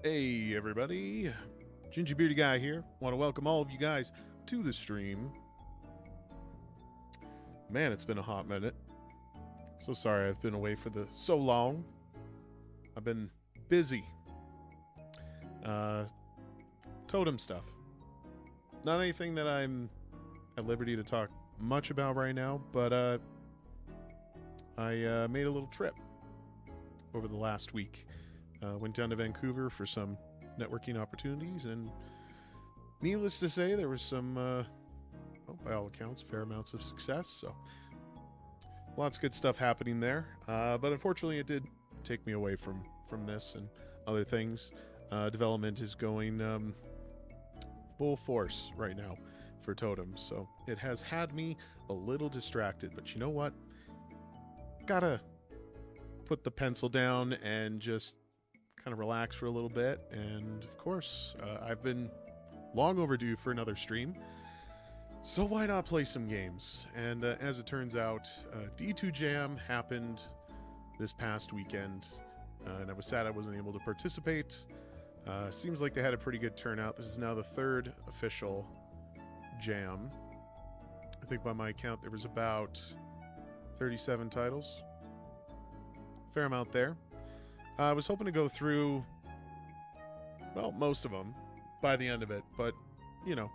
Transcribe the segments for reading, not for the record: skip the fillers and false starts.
Hey everybody, Gingy Beardy Guy here. Want to welcome all of you guys to the stream. Man, it's been a hot minute. So sorry I've been away for so long. I've been busy. Uh, Totem stuff. Not anything that I'm at liberty to talk much about right now, but I made a little trip over the last week. Went down to Vancouver for some networking opportunities, and needless to say, there was some, by all accounts, fair amounts of success. So, lots of good stuff happening there. But unfortunately, it did take me away from this and other things. Development is going full force right now for Totem, so it has had me a little distracted. But you know what? Gotta put the pencil down and just kind of relax for a little bit. And of course, I've been long overdue for another stream, so why not play some games? And as it turns out, D2Jam happened this past weekend, and I was sad I wasn't able to participate. Seems like they had a pretty good turnout. This is now the third official jam. I think by my count there was about 37 titles. Fair amount there. I was hoping to go through, well, most of them by the end of it, but, you know,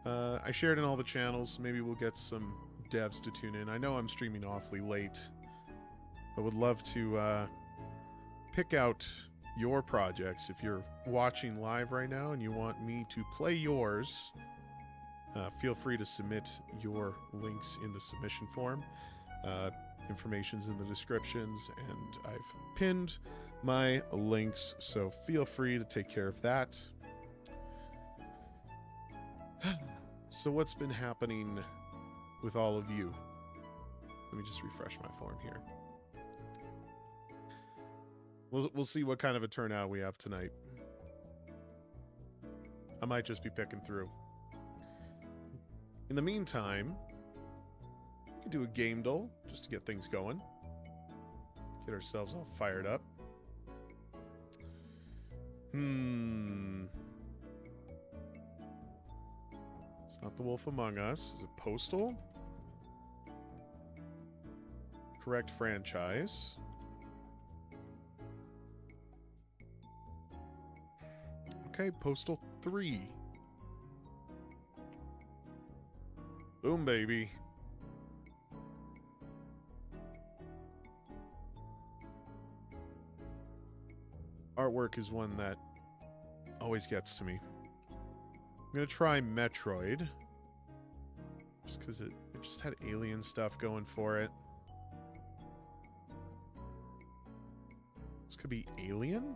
I shared in all the channels. Maybe we'll get some devs to tune in. I know I'm streaming awfully late. I would love to pick out your projects. If you're watching live right now and you want me to play yours, feel free to submit your links in the submission form. Information's in the descriptions, and I've pinned my links, so feel free to take care of that. So what's been happening with all of you? Let me just refresh my form here. We'll see what kind of a turnout we have tonight. I might just be picking through. In the meantime, we can do a game duel just to get things going. Get ourselves all fired up. It's not The Wolf Among Us. Is it Postal? Correct franchise. Okay, Postal 3. Boom, baby. Artwork is one that always gets to me. I'm going to try Metroid. Just because it just had alien stuff going for it. This could be Alien?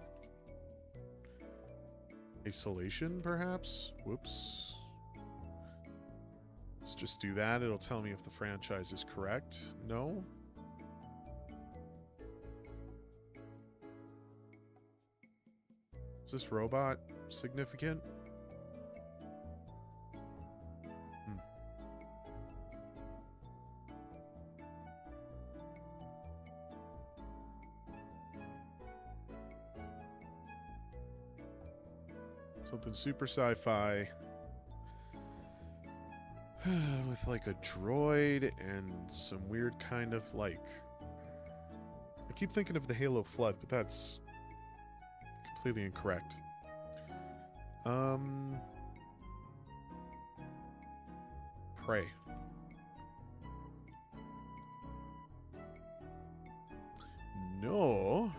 Isolation, perhaps? Whoops. Let's just do that. It'll tell me if the franchise is correct. No? Is this robot significant? Something super sci-fi with like a droid and some weird kind of like... I keep thinking of the Halo Flood, but that's completely incorrect. Prey. No.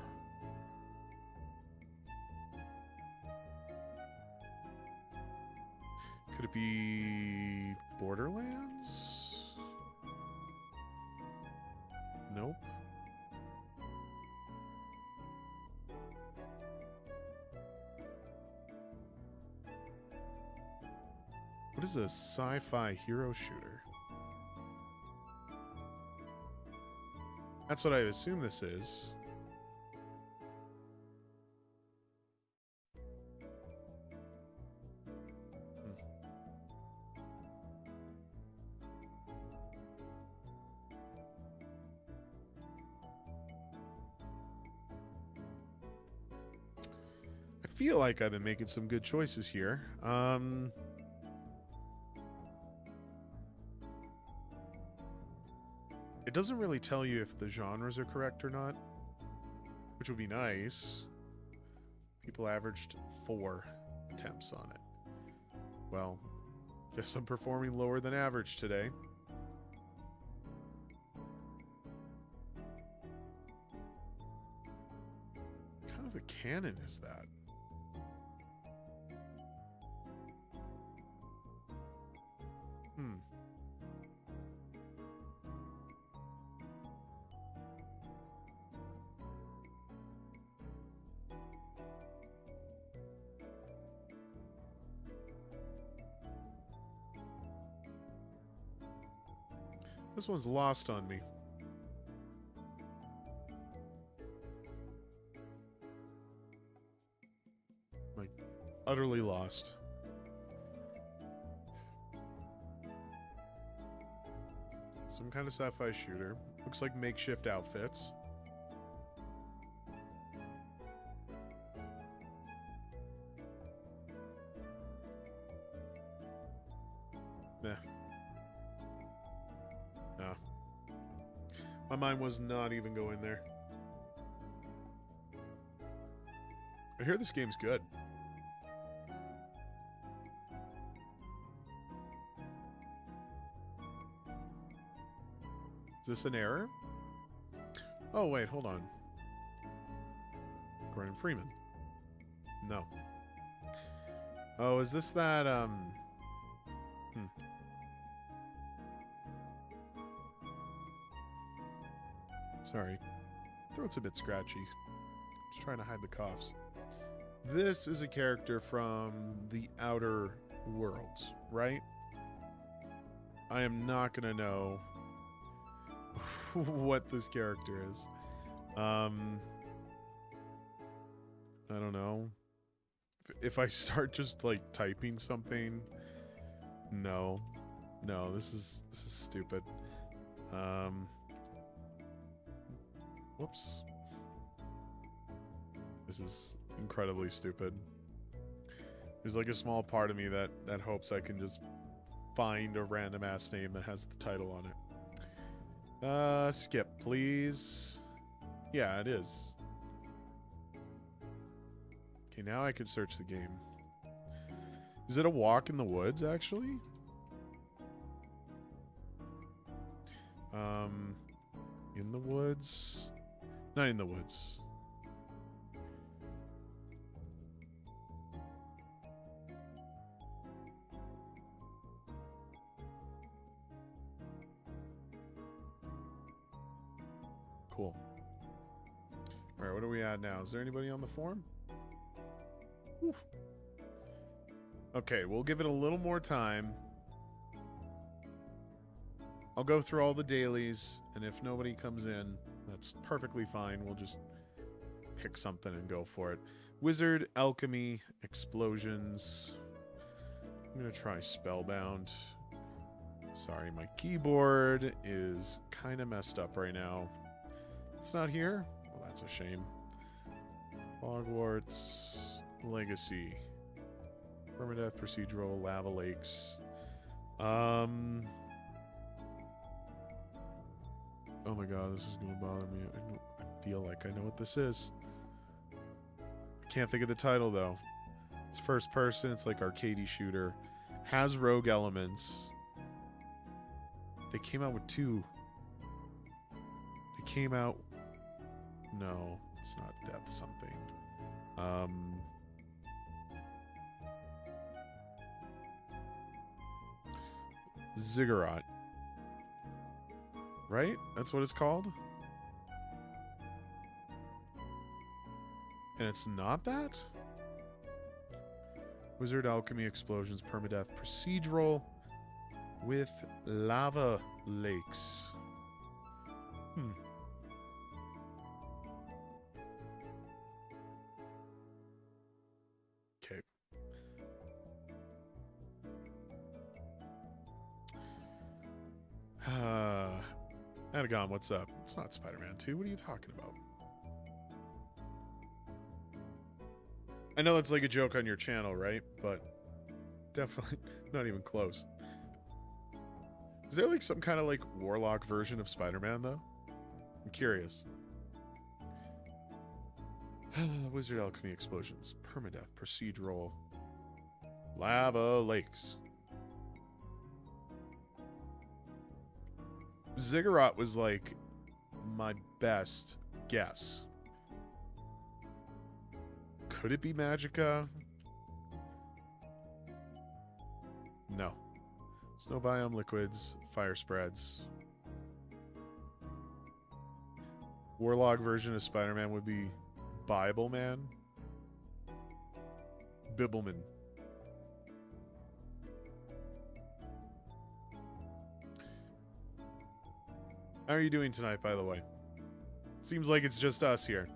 Could it be Borderlands? Nope. What is a sci-fi hero shooter? That's what I assume this is. feel like I've been making some good choices here. It doesn't really tell you if the genres are correct or not, which would be nice. People averaged 4 attempts on it. Well, guess I'm performing lower than average today. What kind of a cannon is that? This one's lost on me. Like, utterly lost. Some kind of sci-fi shooter. Looks like makeshift outfits. Nah. No. My mind was not even going there. I hear this game's good. Is this an error? Oh, wait, hold on. Gordon Freeman. No. Oh, is this that, Sorry. Throat's a bit scratchy. Just trying to hide the coughs. This is a character from the Outer Worlds, right? I am not going to know what this character is. I don't know. If I start just like typing something, no, this is stupid. Whoops. This is incredibly stupid. There's like a small part of me that hopes I can just find a random ass name that has the title on it. Skip, please. Yeah, it is. Okay, now I can search the game. Is it a walk in the woods, actually? In the woods? Not in the woods. Cool. Alright, what are we at now? Is there anybody on the forum? Whew. Okay, we'll give it a little more time. I'll go through all the dailies, and if nobody comes in, that's perfectly fine. We'll just pick something and go for it. Wizard, Alchemy, Explosions. I'm going to try Spellbound. Sorry, my keyboard is kind of messed up right now. It's not here? Well, that's a shame. Hogwarts, Legacy. Permadeath, Procedural, Lava Lakes. Oh my god, this is going to bother me. I feel like I know what this is. I can't think of the title, though. It's first person. It's like arcadey shooter. Has rogue elements. They came out with 2. They came out... No, it's not Death something. Ziggurat. Right? That's what it's called? And it's not that? Wizard, Alchemy, Explosions, Permadeath, Procedural with Lava Lakes. Okay. Anagon, what's up? It's not Spider-Man 2. What are you talking about? I know that's like a joke on your channel, right? But definitely not even close. Is there like some kind of like warlock version of Spider-Man though? I'm curious. Wizard alchemy explosions, permadeath, procedural, lava lakes. Ziggurat was like my best guess. Could it be Magicka? No. Snow biome, liquids, fire spreads. Warlock version of Spider-Man would be Bibleman. Bibbleman. How are you doing tonight, by the way? Seems like it's just us here.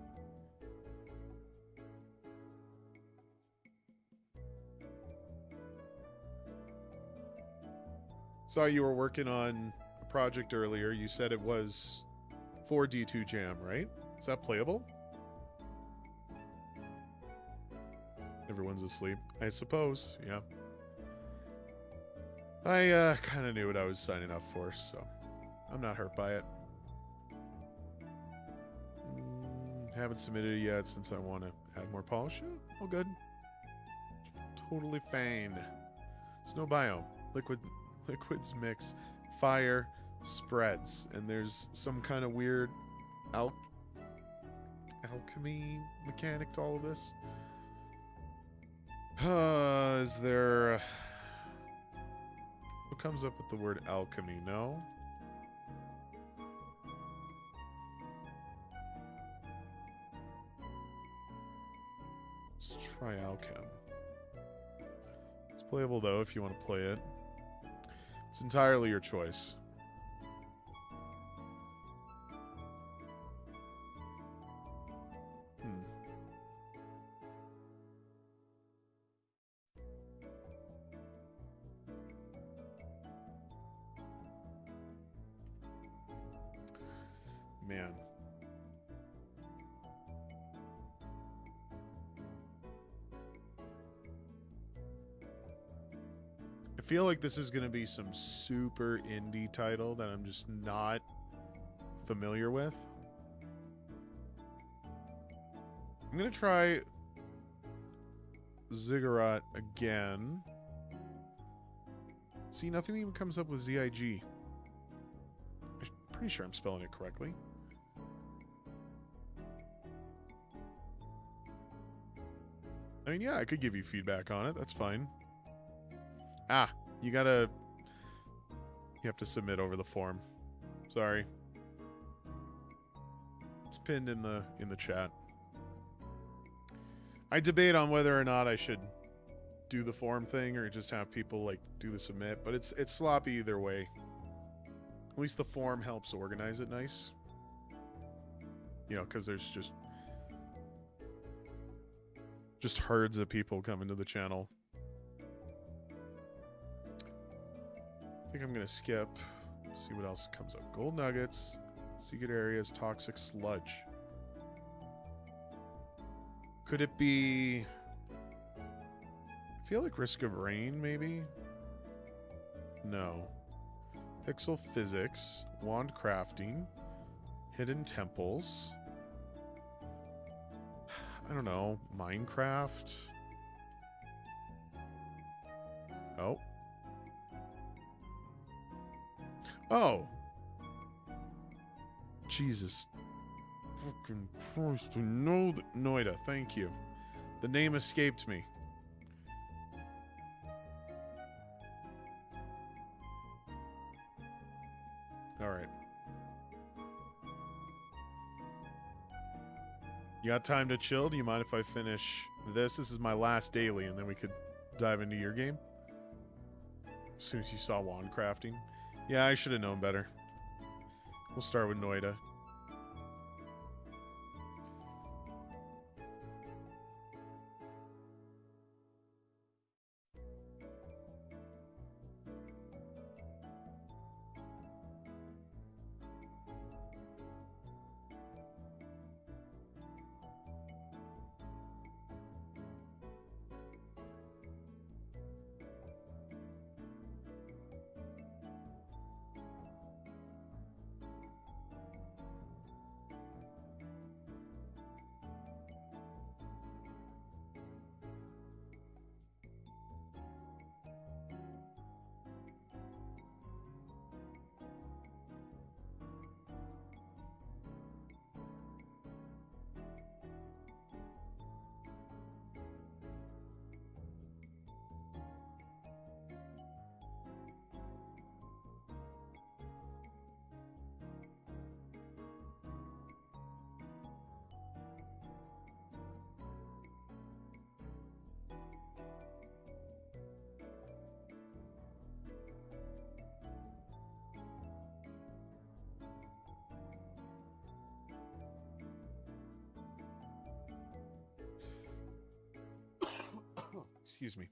Saw you were working on a project earlier. You said it was for D2Jam, right? Is that playable? Everyone's asleep, I suppose. Yeah. I kind of knew what I was signing up for, so I'm not hurt by it. Haven't submitted it yet since I want to add more polish. Yeah, all good. Totally fine. Snow biome. Liquids mix. Fire spreads. And there's some kind of weird alchemy mechanic to all of this. Is there... What comes up with the word alchemy? No? Let's try Alchem. It's playable though if you want to play it. It's entirely your choice. Man. I feel like this is going to be some super indie title that I'm just not familiar with. I'm going to try Ziggurat again. See, nothing even comes up with ZIG. I'm pretty sure I'm spelling it correctly. I mean, yeah, I could give you feedback on it. That's fine. Ah, you have to submit over the form. Sorry. It's pinned in the chat. I debate on whether or not I should do the form thing or just have people like do the submit, but it's sloppy either way. At least the form helps organize it nice. You know, because there's just herds of people coming to the channel. I think I'm going to skip. See what else comes up. Gold nuggets, secret areas, toxic sludge. Could it be... I feel like risk of rain, maybe? No. Pixel physics, wand crafting, hidden temples... I don't know, Minecraft? Oh. Oh. Jesus. Fucking Christ, I know that. Noida, thank you. The name escaped me. Alright. You got time to chill? Do you mind if I finish this? This is my last daily, and then we could dive into your game. As soon as you saw wand crafting. Yeah, I should have known better. We'll start with Noida. Excuse me.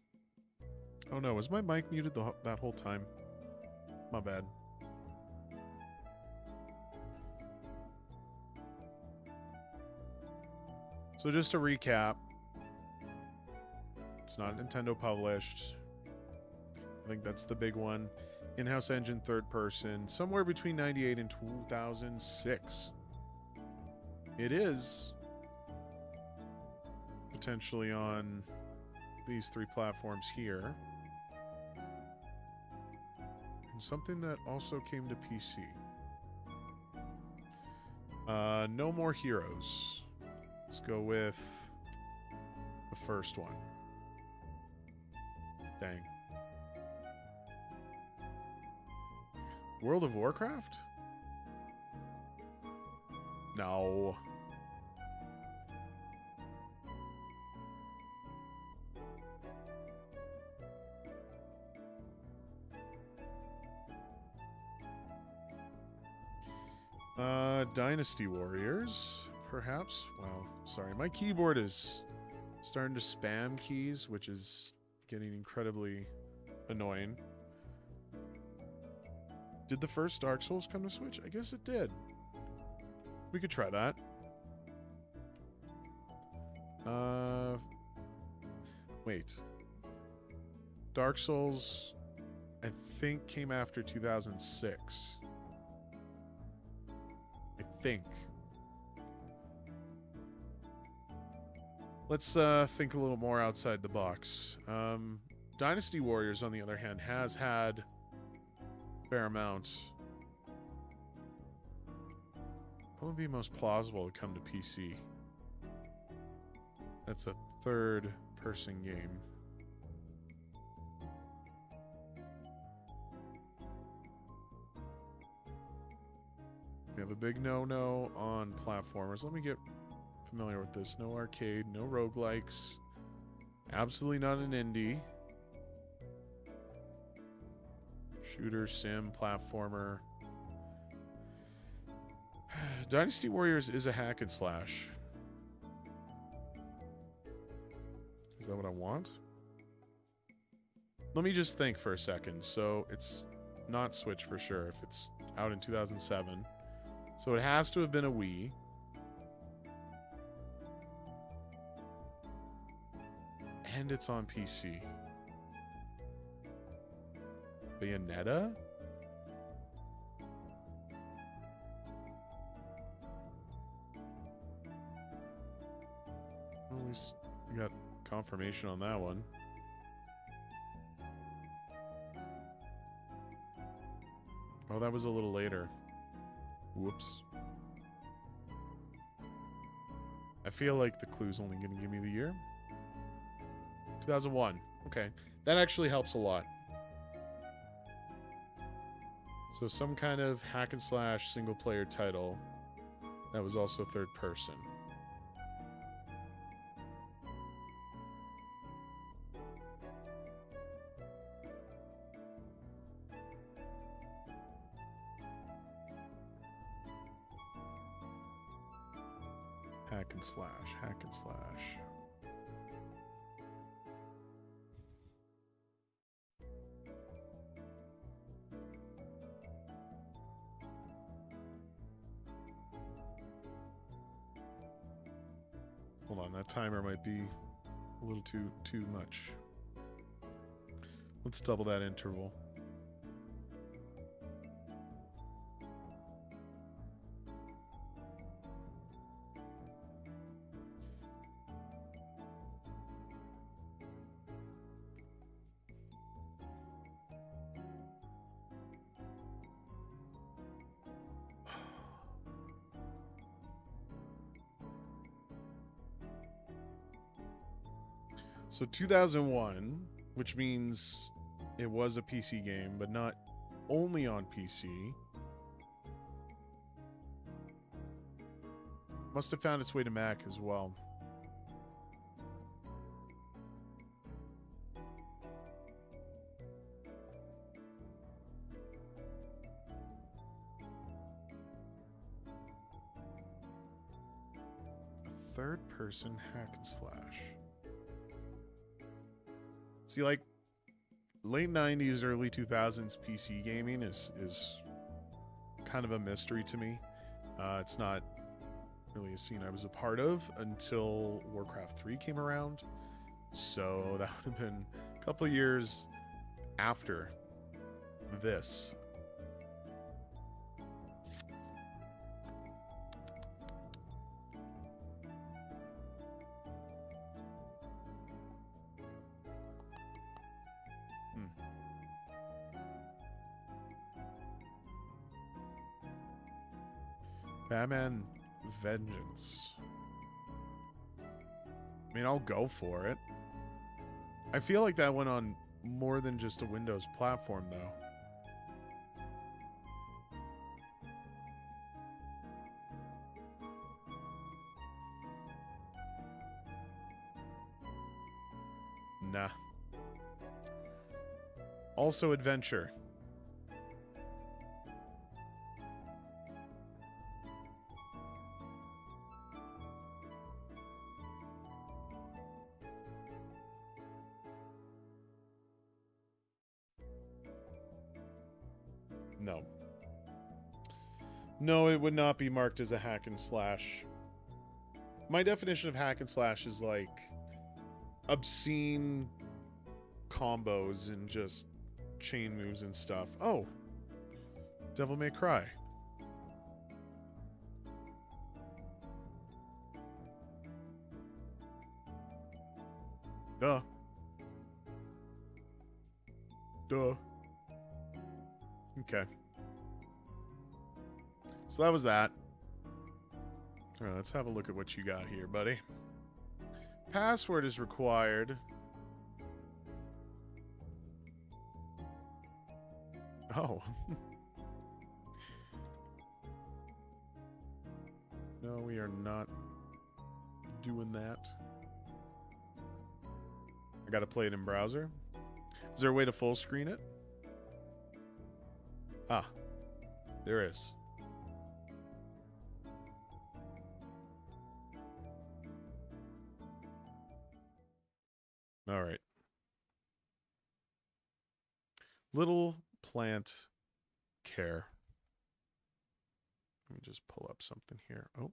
Oh no, was my mic muted that whole time? My bad. So just to recap, it's not Nintendo published. I think that's the big one. In-house engine, third person, somewhere between 98 and 2006. It is potentially on these three platforms here. And something that also came to PC. No More Heroes. Let's go with the first one. Dang. World of Warcraft? No. Dynasty Warriors, perhaps? Well, sorry, my keyboard is starting to spam keys, which is getting incredibly annoying. Did the first Dark Souls come to Switch? I guess it did. We could try that. Wait. Dark Souls, I think, came after 2006. I think. Let's think a little more outside the box. Dynasty Warriors, on the other hand, has had a fair amount. What would be most plausible to come to PC? That's a third-person game. We have a big no-no on platformers. Let me get familiar with this. No arcade, no roguelikes. Absolutely not an indie. Shooter, sim, platformer. Dynasty Warriors is a hack and slash. Is that what I want? Let me just think for a second. So it's not Switch for sure if it's out in 2007. So it has to have been a Wii. And it's on PC. Bayonetta? Well, at least we got confirmation on that one. Oh, that was a little later. Whoops. I feel like the clue's only going to give me the year. 2001. Okay. That actually helps a lot. So some kind of hack and slash single player title that was also third person. Hack and slash, hack and slash. Hold on, that timer might be a little too much. Let's double that interval. So 2001, which means it was a PC game, but not only on PC. Must have found its way to Mac as well. A third-person hack and slash. See, like, late 90s, early 2000s PC gaming is kind of a mystery to me. It's not really a scene I was a part of until Warcraft 3 came around. So that would have been a couple years after this. Batman Vengeance. I mean, I'll go for it. I feel like that went on more than just a Windows platform, though. Nah. Also adventure. No. No, it would not be marked as a hack and slash. My definition of hack and slash is like obscene combos and just chain moves and stuff. Oh, Devil May Cry. Duh. Duh. Okay. So that was that. All right, let's have a look at what you got here, buddy. Password is required. Oh. No, we are not doing that. I gotta play it in browser. Is there a way to full screen it? Ah, there is. All right. Little plant care. Let me just pull up something here. Oh.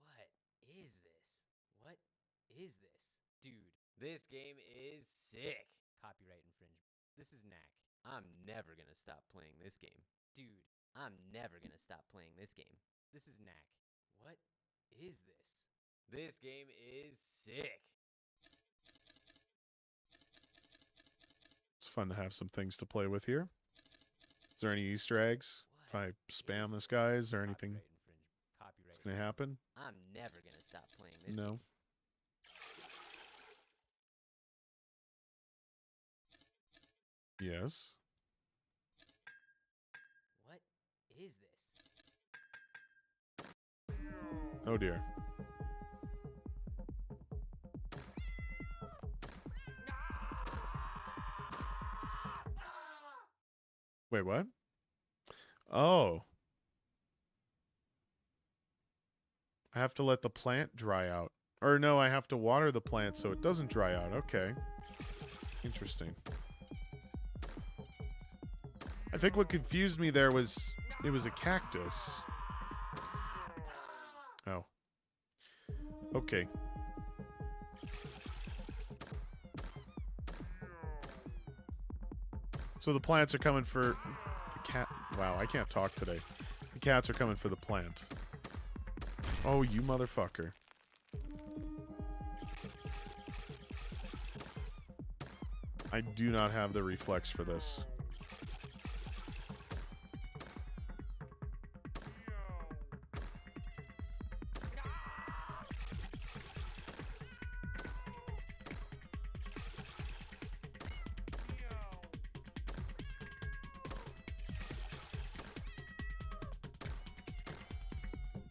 What is this? Dude, this game is sick. Copyright infringement. This is knack. I'm never gonna stop playing this game. Dude, I'm never gonna stop playing this game. This is knack. What is this? This game is sick. It's fun to have some things to play with here. Is there any Easter eggs? If I spam this guy, is there anything that's going to happen? I'm never going to stop playing this No. game. Yes. What is this? Oh dear. Wait, what? Oh. I have to let the plant dry out. Or no, I have to water the plant so it doesn't dry out. Okay. Interesting. I think what confused me there was it was a cactus. Oh. Okay. So the plants are coming for the cat. Wow, I can't talk today. The cats are coming for the plant. Oh, you motherfucker. I do not have the reflex for this.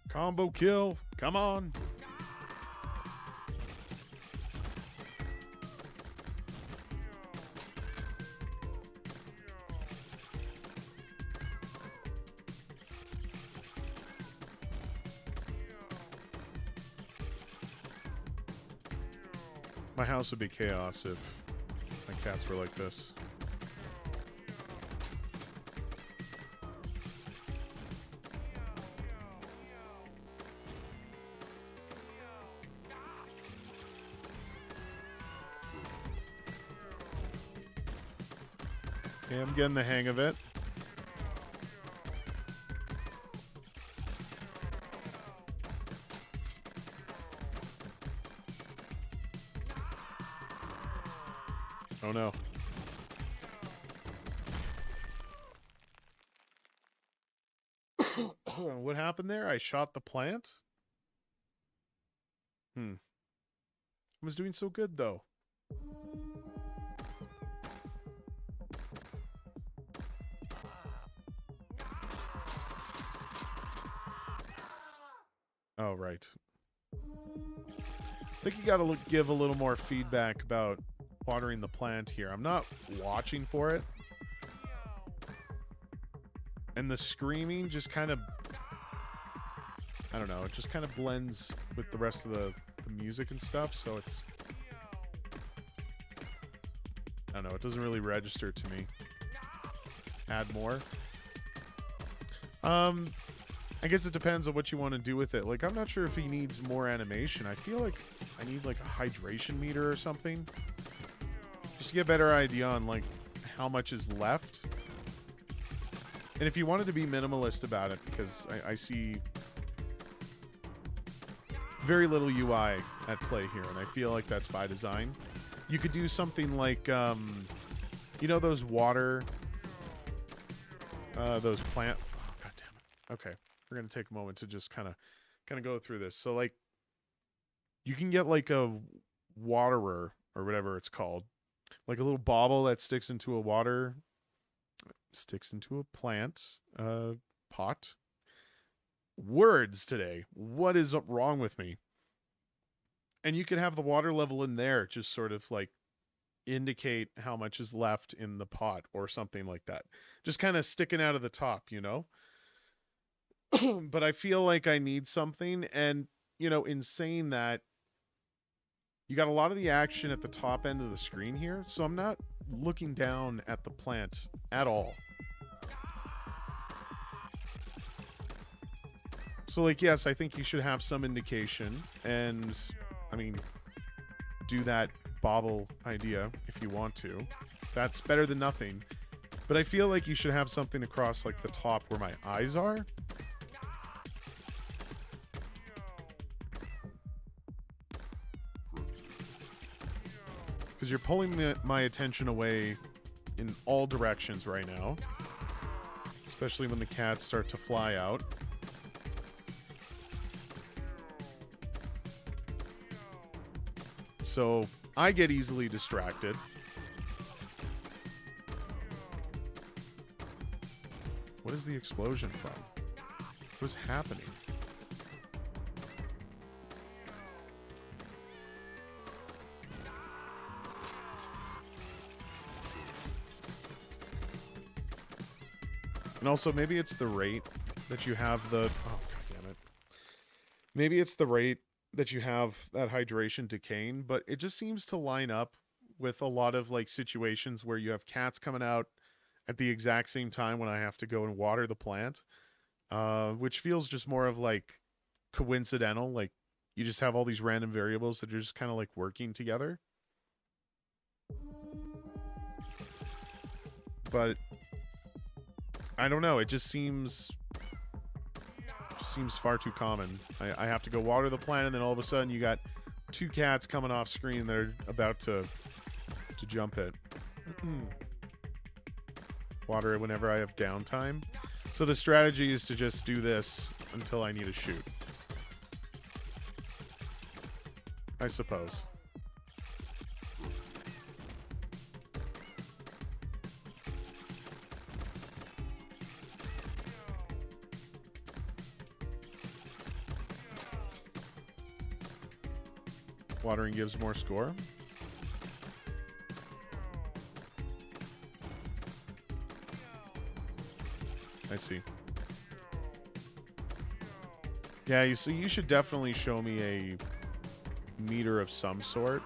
Combo kill. Come on. My house would be chaos if my cats were like this. Okay, I'm getting the hang of it. Oh no. What happened there? I shot the plant? I was doing so good though. Oh, right. I think you gotta give a little more feedback about watering the plant here. I'm not watching for it. And the screaming just kind of... I don't know. It just kind of blends with the rest of the music and stuff, so it's... I don't know. It doesn't really register to me. Add more. I guess it depends on what you want to do with it. Like, I'm not sure if he needs more animation. I feel like I need, like, a hydration meter or something. Just to get a better idea on, like, how much is left. And if you wanted to be minimalist about it, because I see very little UI at play here, and I feel like that's by design. You could do something like, you know those water, those plant... Oh, God damn it. Okay. We're going to take a moment to just kind of go through this. So, like, you can get, like, a waterer, or whatever it's called. Like a little bauble that sticks into a water... Sticks into a plant, pot. Words today. What is wrong with me? And you could have the water level in there just sort of, like, indicate how much is left in the pot or something like that. Just kind of sticking out of the top, you know? But I feel like I need something, and, you know, in saying that, you got a lot of the action at the top end of the screen here, so I'm not looking down at the plant at all. So, like, yes, I think you should have some indication, and, I mean, do that bobble idea if you want to. That's better than nothing. But I feel like you should have something across, like, the top where my eyes are. Because you're pulling my attention away in all directions right now. Especially when the cats start to fly out. So I get easily distracted. What is the explosion from? What's happening? And also, maybe it's the rate that you have the... Oh, God damn it. Maybe it's the rate that you have that hydration decaying, but it just seems to line up with a lot of, like, situations where you have cats coming out at the exact same time when I have to go and water the plant, which feels just more of, like, coincidental. Like, you just have all these random variables that are just kind of, like, working together. But... I don't know. It just seems far too common. I have to go water the plant, and then all of a sudden you got two cats coming off screen that are about to jump it. Water it whenever I have downtime. So the strategy is to just do this until I need a shoot, I suppose. Watering gives more score. I see. Yeah, you should definitely show me a meter of some sort.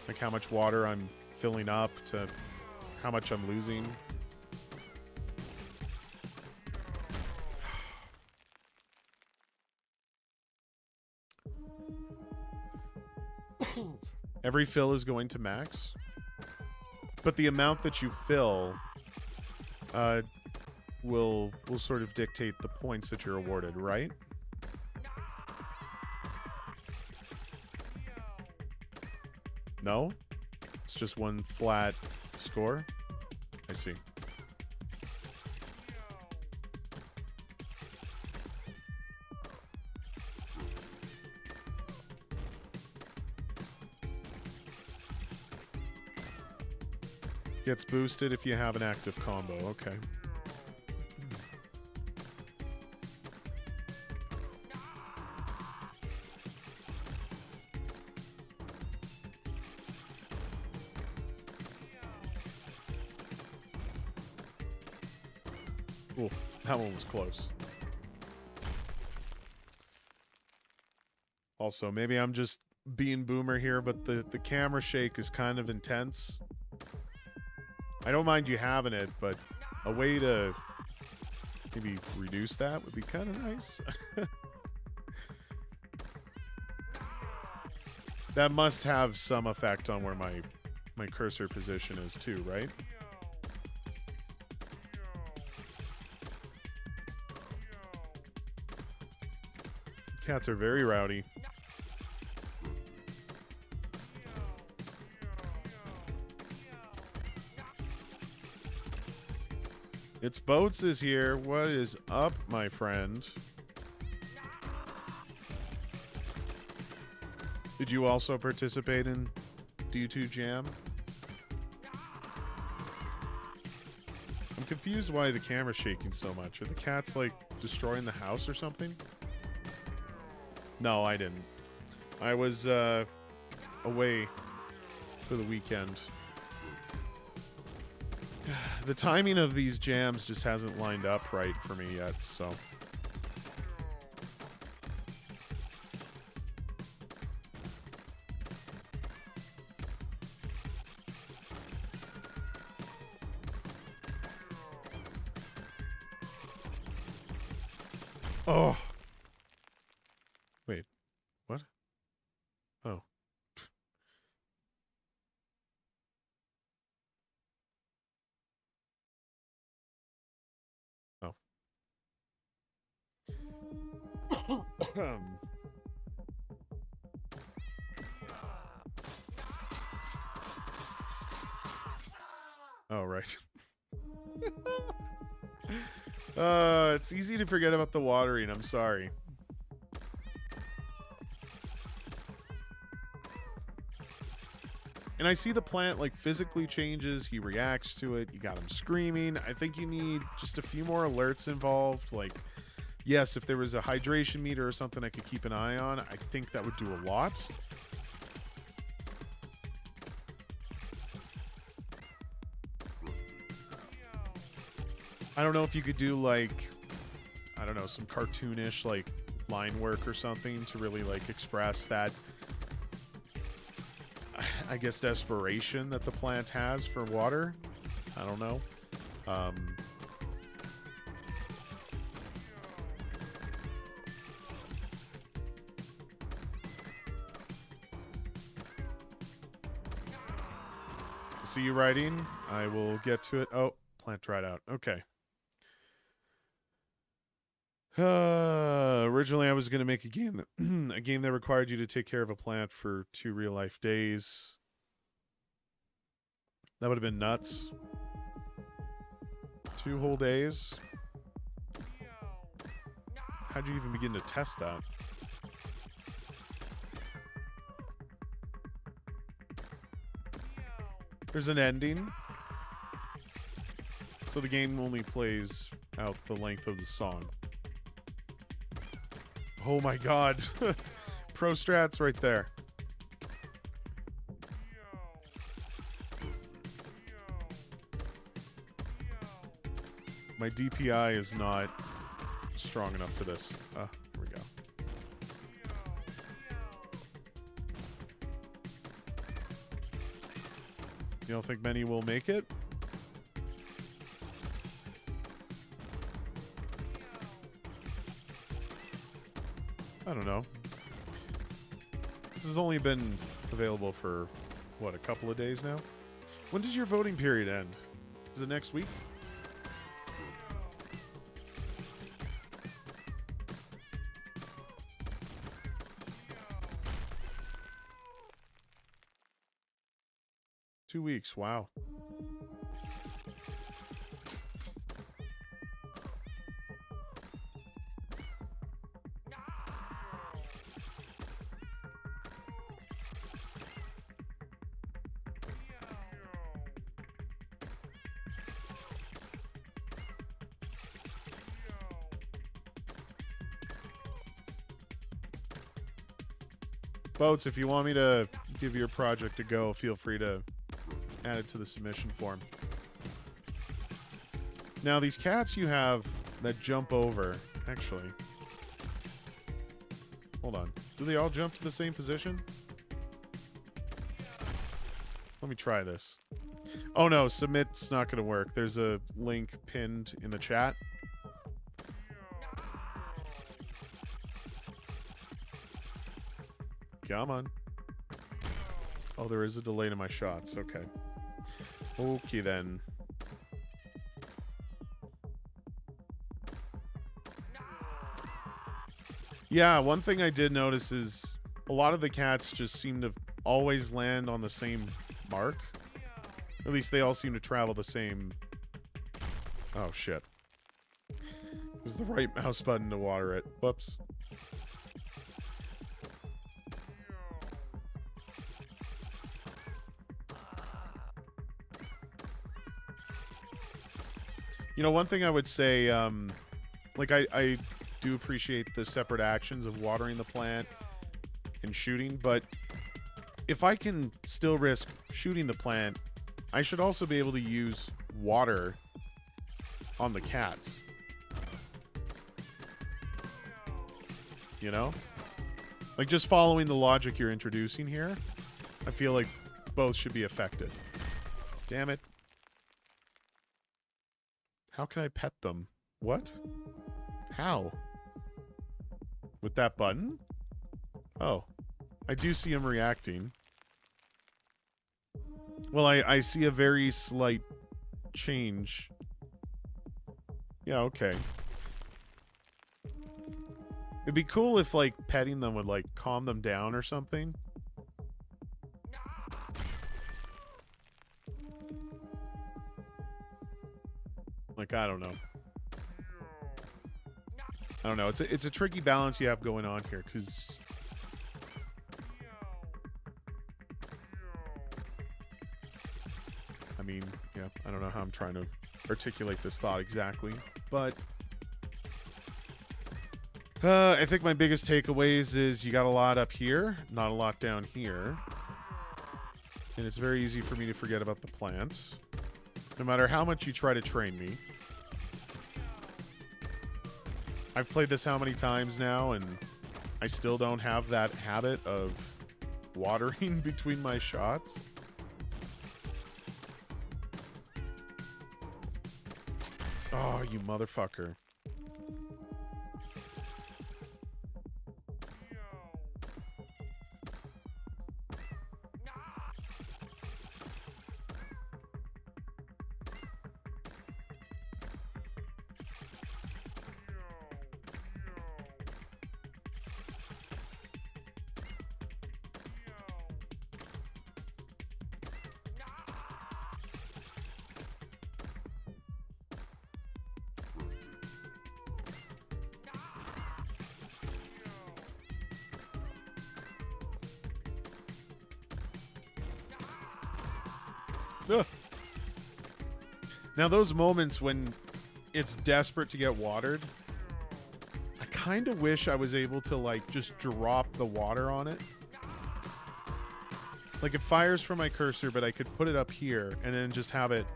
Like how much water I'm filling up to how much I'm losing. Every fill is going to max, but the amount that you fill will sort of dictate the points that you're awarded, right? No? It's just one flat score? I see. Gets boosted if you have an active combo. Okay. Ooh, that one was close. Also, maybe I'm just being boomer here, but the camera shake is kind of intense. I don't mind you having it, but a way to maybe reduce that would be kind of nice. That must have some effect on where my cursor position is too, right? Cats are very rowdy. It's Boats is here. What is up, my friend? Did you also participate in D2Jam? I'm confused why the camera's shaking so much. Are the cats, like, destroying the house or something? No, I didn't. I was away for the weekend. The timing of these jams just hasn't lined up right for me yet, so. Oh. Wait. What? Oh. Oh, right. It's easy to forget about the watering. I'm sorry. And I see the plant, like, physically changes. He reacts to it. You got him screaming. I think you need just a few more alerts involved. Like, yes, if there was a hydration meter or something I could keep an eye on, I think that would do a lot. I don't know if you could do, like, I don't know, some cartoonish, like, line work or something to really, like, express that, I guess, desperation that the plant has for water. I don't know. See you writing. I will get to it. Oh, plant dried out. Okay. Originally, I was going to make a game that required you to take care of a plant for 2 real-life days. That would have been nuts. 2 whole days. How'd you even begin to test that? There's an ending. So the game only plays out the length of the song. Oh my god. Pro strats right there. My DPI is not strong enough for this. Here we go. You don't think many will make it? I don't know. This has only been available for, what, a couple of days now? When does your voting period end? Is it next week? Weeks. Wow. Boats, if you want me to give your project a go, feel free to add it to the submission form. Now, these cats you have that jump over, actually. Hold on. Do they all jump to the same position? Let me try this. Oh no, submit's not going to work. There's a link pinned in the chat. Come on. Oh, there is a delay to my shots. Okay. Okay, then. Yeah, one thing I did notice is a lot of the cats just seem to always land on the same mark. At least they all seem to travel the same... Oh, shit. It was the right mouse button to water it. Whoops. You know, one thing I would say, like, I do appreciate the separate actions of watering the plant and shooting, but if I can still risk shooting the plant, I should also be able to use water on the cats. You know? Like, just following the logic you're introducing here, I feel like both should be affected. Damn it. How can I pet them? What? How? With that button? Oh. I do see him reacting. Well, I see a very slight change. Yeah, okay. It'd be cool if, like, petting them would, like, calm them down or something. Like, I don't know. I don't know. It's a tricky balance you have going on here, because... I mean, yeah, I don't know how I'm trying to articulate this thought exactly, but... I think my biggest takeaways is you got a lot up here, not a lot down here. And it's very easy for me to forget about the plants. No matter how much you try to train me. I've played this how many times now, and I still don't have that habit of watering between my shots. Oh, you motherfucker. Ugh. Now, those moments when it's desperate to get watered, I kind of wish I was able to, like, just drop the water on it. Like, it fires from my cursor, but I could put it up here and then just have it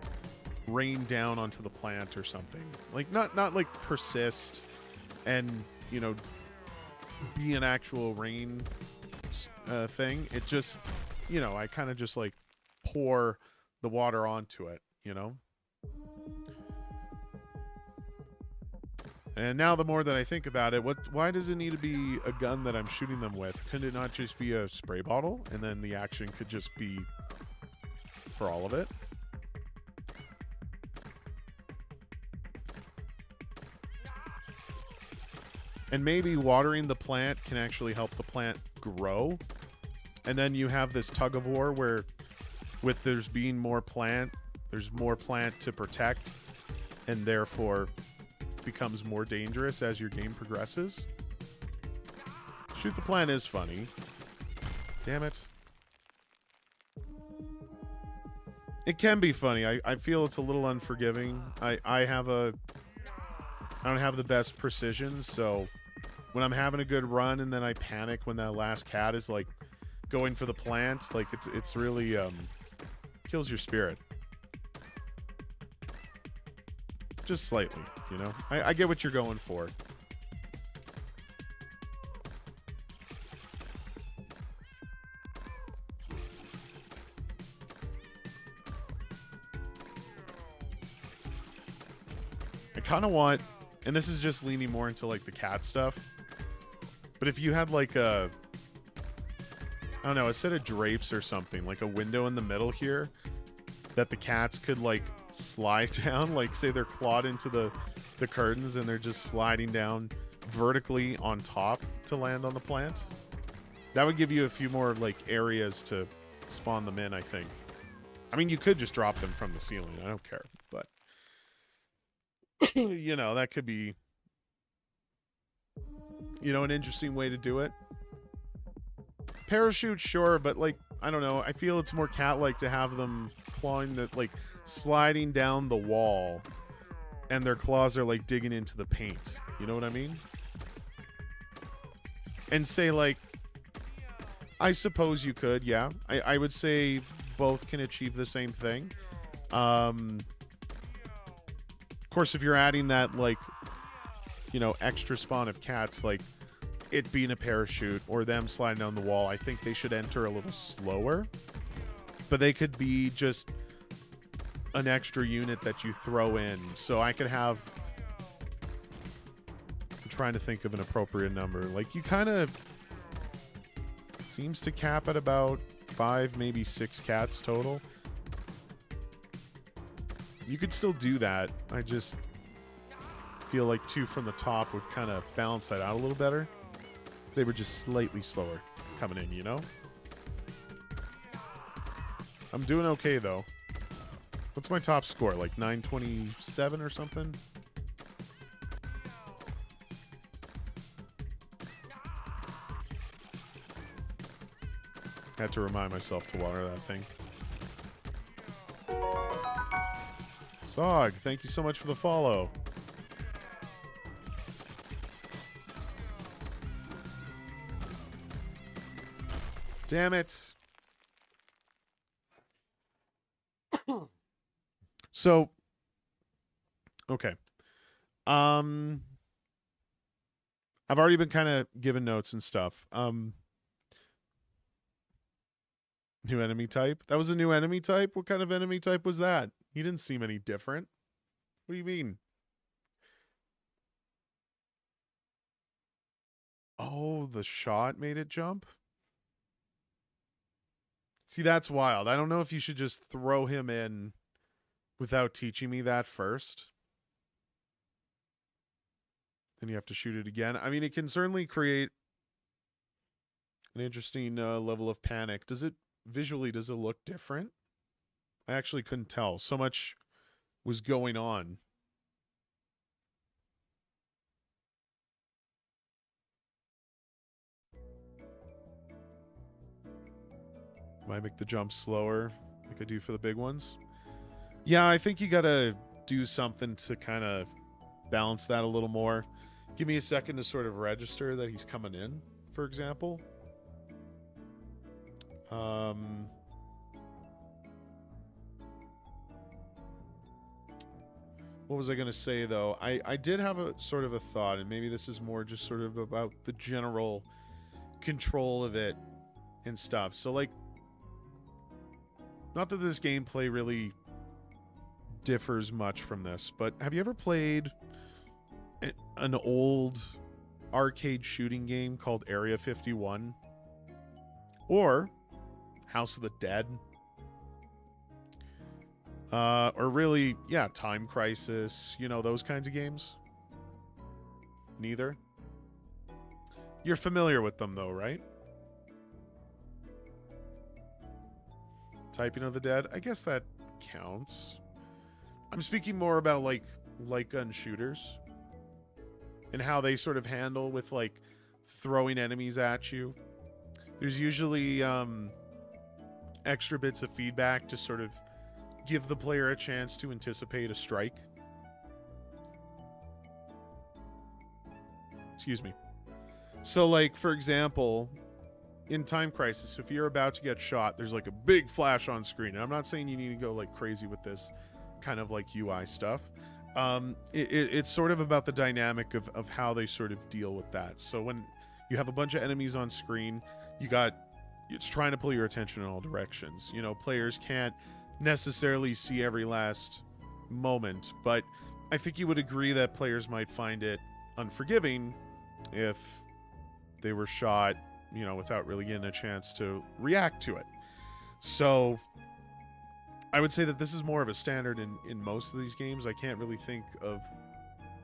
rain down onto the plant or something. Like, not like persist and, you know, be an actual rain thing. It just, you know, I kind of just, like, pour the water onto it, you know? And now the more that I think about it, why does it need to be a gun that I'm shooting them with? Couldn't it not just be a spray bottle and then the action could just be for all of it? And maybe watering the plant can actually help the plant grow. And then you have this tug of war where with there's being more plant, there's more plant to protect and therefore becomes more dangerous as your game progresses. Shoot the plant is funny. Damn it. It can be funny. I feel it's a little unforgiving. I don't have the best precision, so when I'm having a good run and then I panic when that last cat is like going for the plant, like it's really kills your spirit. Just slightly, you know? I get what you're going for. I kind of want, and this is just leaning more into like the cat stuff, but if you had like a, I don't know, a set of drapes or something, like a window in the middle here that the cats could like slide down, like say they're clawed into the curtains and they're just sliding down vertically on top to land on the plant. That would give you a few more like areas to spawn them in, I think. I mean, you could just drop them from the ceiling. I don't care, but you know, that could be, you know, an interesting way to do it. Parachute, sure, but like, I don't know. I feel it's more cat-like to have them clawing the, like, sliding down the wall and their claws are like digging into the paint. You know what I mean? And say like, I suppose you could, yeah. I would say both can achieve the same thing. Of course, if you're adding that, like, you know, extra spawn of cats, like it being a parachute or them sliding down the wall, I think they should enter a little slower. But they could be just an extra unit that you throw in. So I could have... I'm trying to think of an appropriate number. Like, you kind of... It seems to cap at about 5, maybe 6 cats total. You could still do that. I just feel like 2 from the top would kind of balance that out a little better. They were just slightly slower coming in, you know? I'm doing okay, though. What's my top score? Like 927 or something? Had to remind myself to water that thing. Sog, thank you so much for the follow. Damn it. So, okay. I've already been kind of given notes and stuff. New enemy type? That was a new enemy type? What kind of enemy type was that? He didn't seem any different. What do you mean? Oh, the shot made it jump? See, that's wild. I don't know if you should just throw him in without teaching me that first. Then you have to shoot it again. I mean, it can certainly create an interesting level of panic. Does it visually, does it look different? I actually couldn't tell. So much was going on. Might make the jump slower like I do for the big ones. Yeah, I think you gotta do something to kind of balance that a little more. Give me a second to sort of register that he's coming in, for example. What was I going to say, though? I did have a sort of a thought, and maybe this is more just sort of about the general control of it and stuff. So, like, Not that this gameplay really differs much from this, but have you ever played an old arcade shooting game called Area 51? Or House of the Dead? Or really, yeah, Time Crisis, you know, those kinds of games? Neither? You're familiar with them though, right? Typing of the Dead? I guess that counts. I'm speaking more about like light gun shooters and how they sort of handle with like throwing enemies at you. There's usually extra bits of feedback to sort of give the player a chance to anticipate a strike. Excuse me. So like, for example, in Time Crisis, if you're about to get shot, there's like a big flash on screen. And I'm not saying you need to go like crazy with this kind of like UI stuff. It's sort of about the dynamic of how they sort of deal with that. So when you have a bunch of enemies on screen, it's trying to pull your attention in all directions. You know, players can't necessarily see every last moment, but I think you would agree that players might find it unforgiving if they were shot, you know, without really getting a chance to react to it. So I would say that this is more of a standard in most of these games. I can't really think of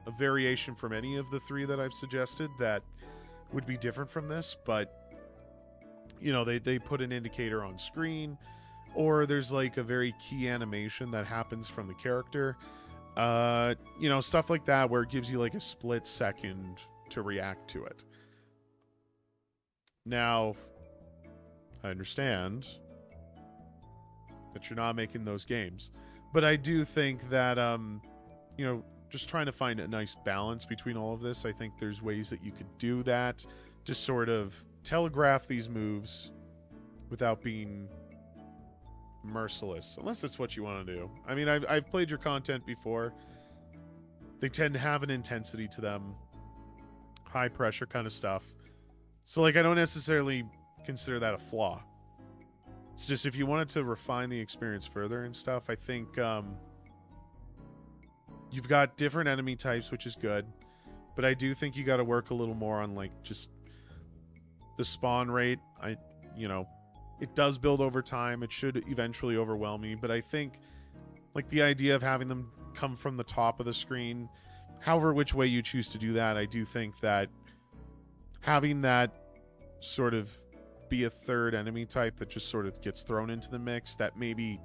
a variation from any of the three that I've suggested that would be different from this, but you know, they put an indicator on screen, or there's like a very key animation that happens from the character. You know, stuff like that where it gives you like a split second to react to it. Now, I understand that you're not making those games, but I do think that, you know, just trying to find a nice balance between all of this, I think there's ways that you could do that to sort of telegraph these moves without being merciless, unless that's what you want to do. I mean, I've played your content before. They tend to have an intensity to them, high pressure kind of stuff. So like, I don't necessarily consider that a flaw. It's just if you wanted to refine the experience further and stuff, I think you've got different enemy types, which is good, but I do think you got to work a little more on like just the spawn rate. You know, it does build over time. It should eventually overwhelm me, but I think like the idea of having them come from the top of the screen, however which way you choose to do that, I do think that having that sort of be a third enemy type that just sort of gets thrown into the mix, that maybe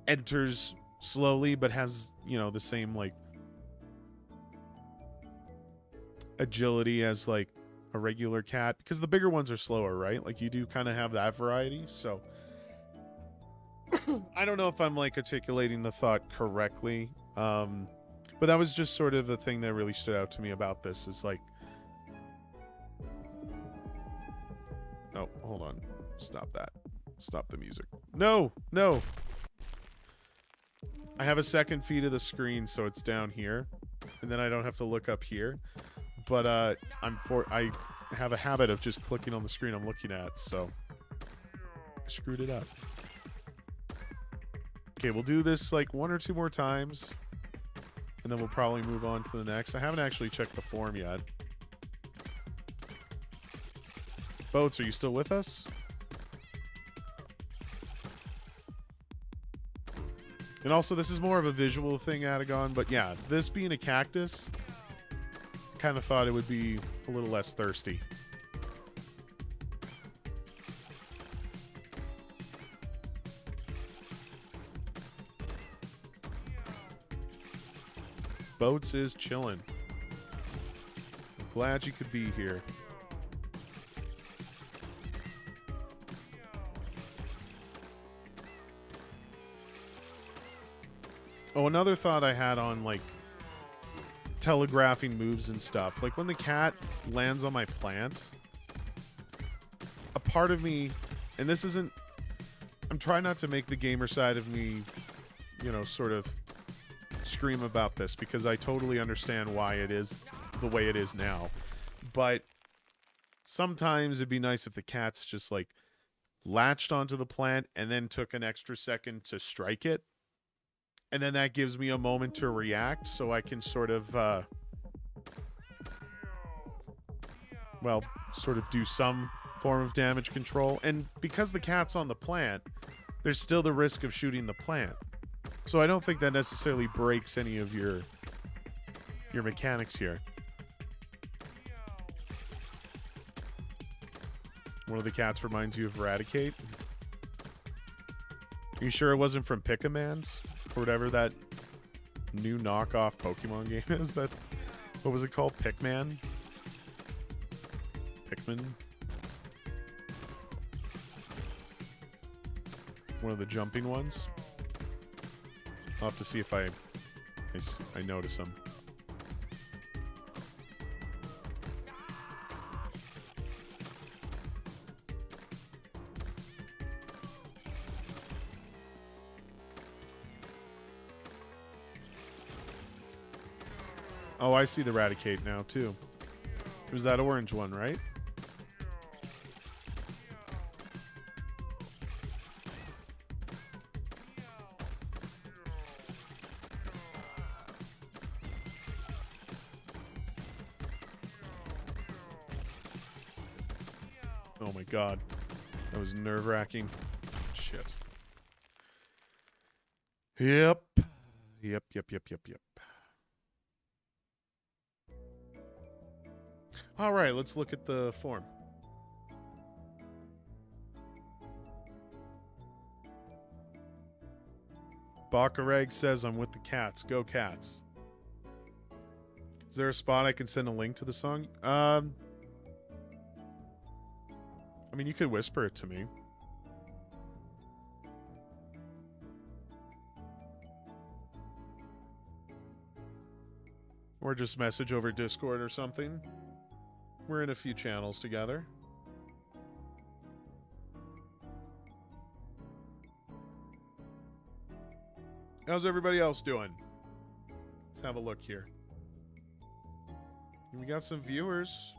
enters slowly but has, you know, the same like agility as like a regular cat, because the bigger ones are slower, right? Like you do kind of have that variety. So I don't know if I'm like articulating the thought correctly, but that was just sort of a thing that really stood out to me about this, is like, oh, hold on, stop that, stop the music. No, I have a second feed of the screen, so it's down here, and then I don't have to look up here. But I have a habit of just clicking on the screen I'm looking at, so I screwed it up. Okay, we'll do this like 1 or 2 more times, and then we'll probably move on to the next. I haven't actually checked the form yet. Boats, are you still with us? And also, this is more of a visual thing, Adagon, but yeah, this being a cactus, kind of thought it would be a little less thirsty. Boats is chilling. I'm glad you could be here. Oh, another thought I had on like telegraphing moves and stuff. Like when the cat lands on my plant, a part of me, and this isn't, I'm trying not to make the gamer side of me, you know, sort of scream about this, because I totally understand why it is the way it is now. But sometimes it'd be nice if the cats just like latched onto the plant and then took an extra second to strike it. And then that gives me a moment to react so I can sort of, well, sort of do some form of damage control. And because the cat's on the plant, there's still the risk of shooting the plant. So I don't think that necessarily breaks any of your mechanics here. One of the cats reminds you of Eradicate. Are you sure it wasn't from Pick-a-Mans? Or whatever that new knockoff Pokemon game is? That, what was it called? Pikmin? One of the jumping ones? I'll have to see if I notice them. Oh, I see the Raticate now, too. It was that orange one, right? Oh my god. That was nerve-wracking. Shit. Yep. All right, let's look at the form. Bakareg says, I'm with the cats. Go cats. Is there a spot I can send a link to the song? I mean, you could whisper it to me. Or just message over Discord or something. We're in a few channels together. How's everybody else doing? Let's have a look here. We got some viewers.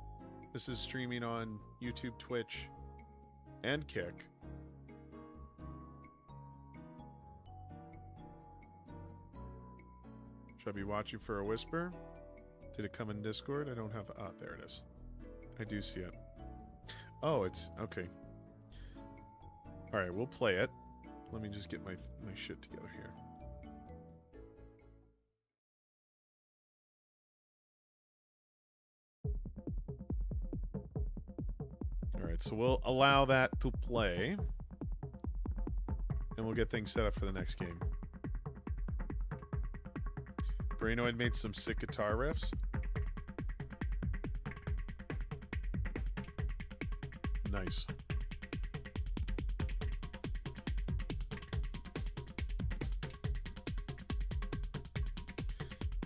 This is streaming on YouTube, Twitch, and Kick. Should I be watching for a whisper? Did it come in Discord? I don't have... Ah, there it is. I do see it. Oh, it's... Okay. Alright, we'll play it. Let me just get my shit together here. Alright, so we'll allow that to play. And we'll get things set up for the next game. Brano had made some sick guitar riffs. Nice.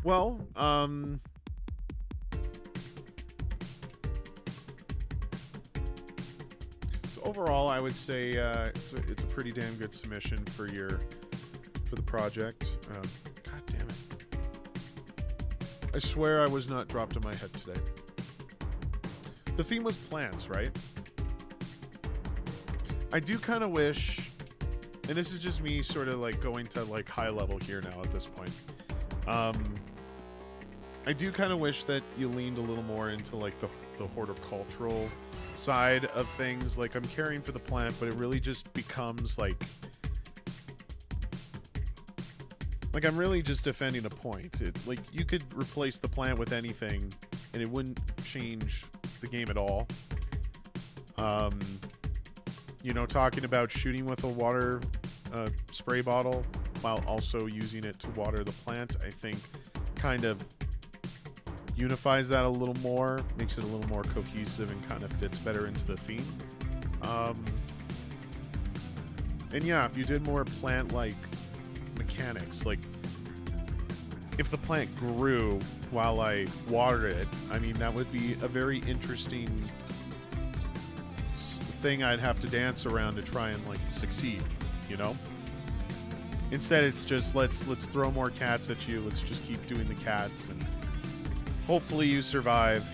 Well, so overall, I would say it's a pretty damn good submission for the project. God damn it! I swear I was not dropped in my head today. The theme was plants, right? I do kind of wish, and this is just me sort of like going to like high level here now at this point. I do kind of wish that you leaned a little more into like the horticultural side of things. Like I'm caring for the plant, but it really just becomes like I'm really just defending a point. Like you could replace the plant with anything and it wouldn't change the game at all. You know, talking about shooting with a water spray bottle while also using it to water the plant, I think kind of unifies that a little more, makes it a little more cohesive and kind of fits better into the theme. And yeah, if you did more plant-like mechanics, like if the plant grew while I watered it, I mean, that would be a very interesting thing I'd have to dance around to try and like succeed, you know? Instead, it's just let's throw more cats at you. Let's just keep doing the cats and hopefully you survive.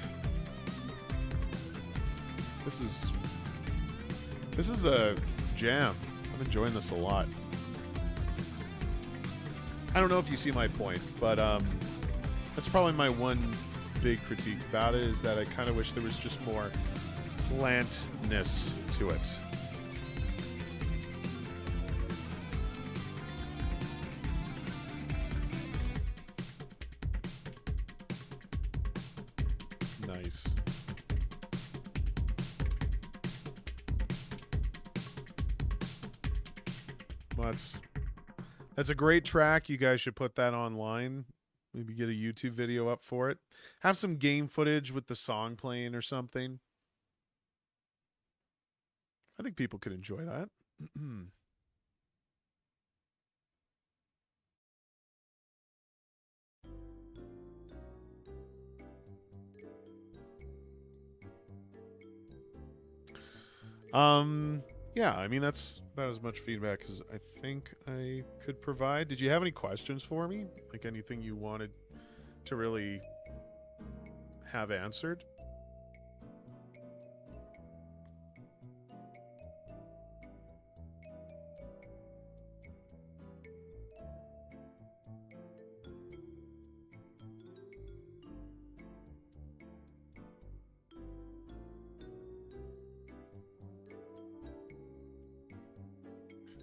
This is This is a jam. I'm enjoying this a lot. I don't know if you see my point, but that's probably my one big critique about it, is that I kind of wish there was just more plantness to it. Nice. Well, that's a great track. You guys should put that online. Maybe get a YouTube video up for it. Have some game footage with the song playing or something. I think people could enjoy that. Yeah, I mean, that's about as much feedback as I think I could provide. Did you have any questions for me? Like anything you wanted to really have answered?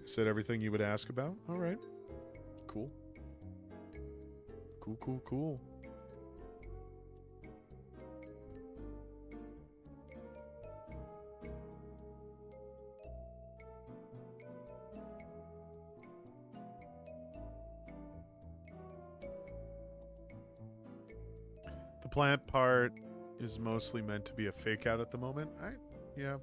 Said everything you would ask about? All right. Cool. Cool. The plant part is mostly meant to be a fake out at the moment. Yeah.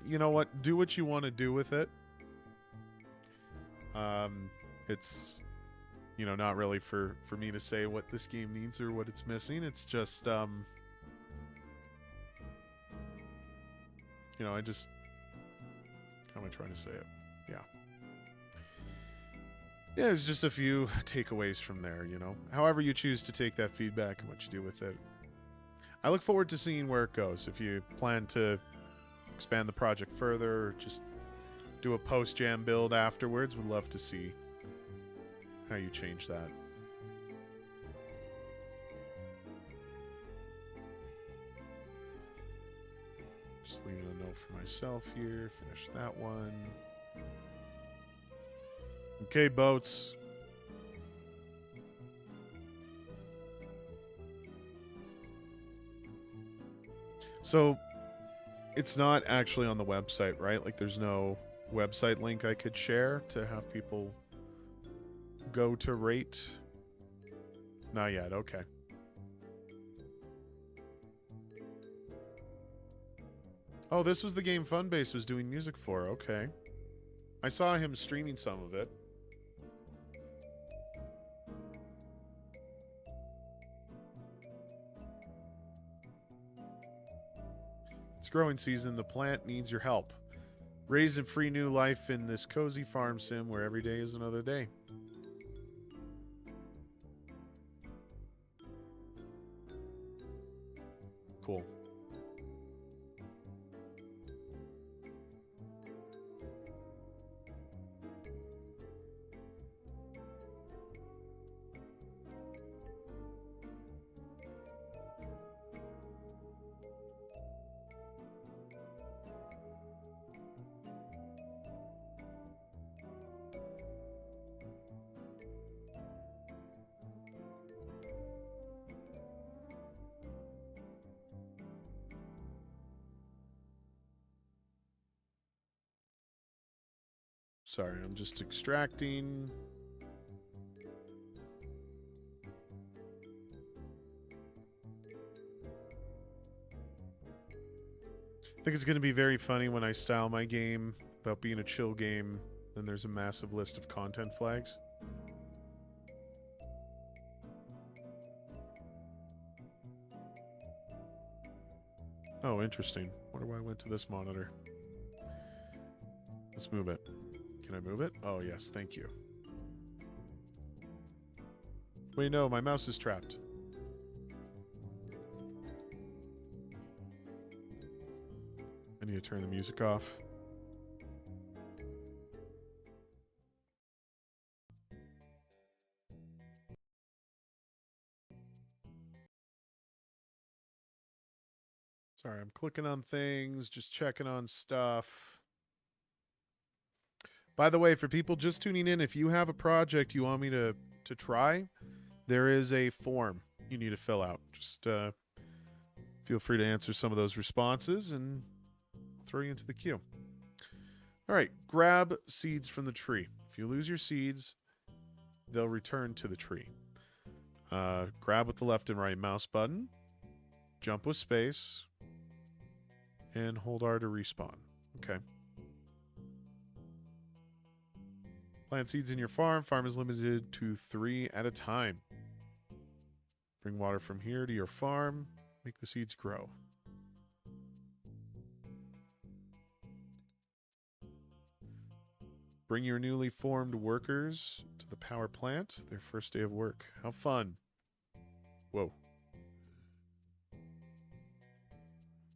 You know what? Do what you want to do with it. It's, you know, not really for me to say what this game needs or what it's missing. It's just, you know, how am I trying to say it? Yeah. Yeah, it's just a few takeaways from there, you know. However you choose to take that feedback and what you do with it. I look forward to seeing where it goes. If you plan to expand the project further, or just do a post-jam build afterwards, would love to see how you change that. Just leaving a note for myself here. Finish that one. Okay, boats. So it's not actually on the website, right? Like there's no website link I could share to have people go to rate? Not yet, okay. Oh, this was the game Funbase was doing music for, okay. I saw him streaming some of it. It's growing season. The plant needs your help. Raise and free new life in this cozy farm sim where every day is another day. Cool. Sorry, I'm just extracting. I think it's going to be very funny when I style my game about being a chill game, then there's a massive list of content flags. Oh, interesting. Wonder why I went to this monitor. Let's move it. Can I move it? Oh, yes, thank you. Wait, no, my mouse is trapped. Need to turn the music off. Sorry, I'm clicking on things, just checking on stuff. By the way, for people just tuning in, if you have a project you want me to try, there is a form you need to fill out. Just feel free to answer some of those responses and I'll throw you into the queue. All right, grab seeds from the tree. If you lose your seeds, they'll return to the tree. Grab with the left and right mouse button, jump with space, and hold R to respawn. Okay. Plant seeds in your farm. Farm is limited to 3 at a time. Bring water from here to your farm. Make the seeds grow. Bring your newly formed workers to the power plant. Their first day of work. How fun. Whoa.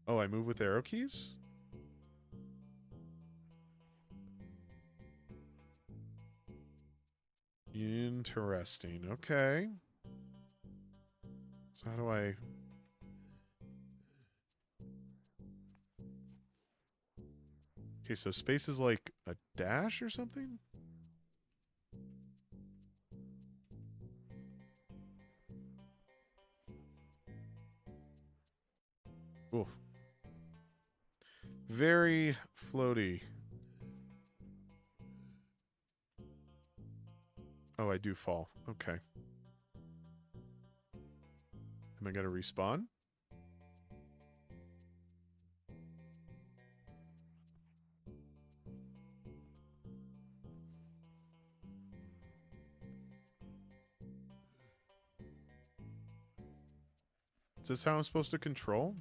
Oh, I move with arrow keys? Interesting. Okay. So how do I... Okay, so space is like a dash or something? Ooh. Very floaty. Oh, I do fall. Okay. Am I going to respawn? Is this how I'm supposed to control?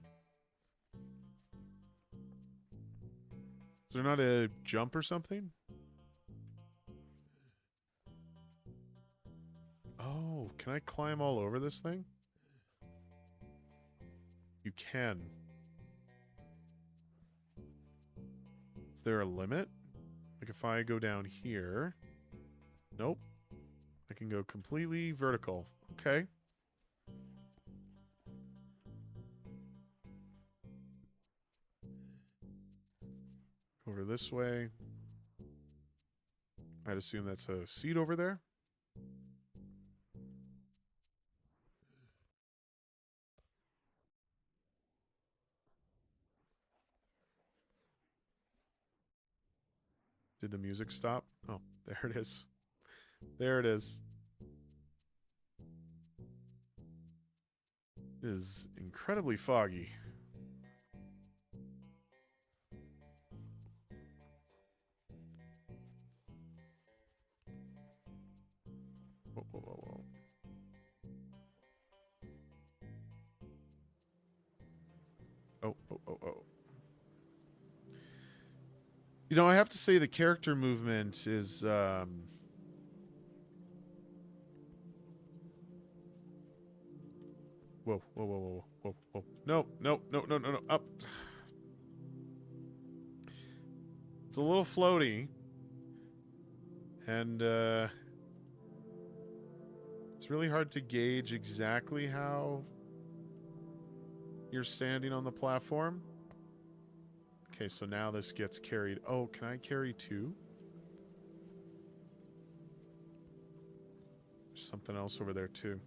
Is there not a jump or something? Oh, can I climb all over this thing? You can. Is there a limit? Like if I go down here... Nope. I can go completely vertical. Okay. Over this way. I'd assume that's a seat over there. Did the music stop? Oh, there it is. There it is. It is incredibly foggy. Whoa, whoa, whoa, whoa. Oh, oh, oh, oh. You know, I have to say the character movement is, Whoa, whoa, whoa, whoa, whoa, whoa. No, no, no, no, no, no. Up. It's a little floaty. And, it's really hard to gauge exactly how you're standing on the platform. Okay, so now this gets carried. Oh, can I carry 2? There's something else over there, too.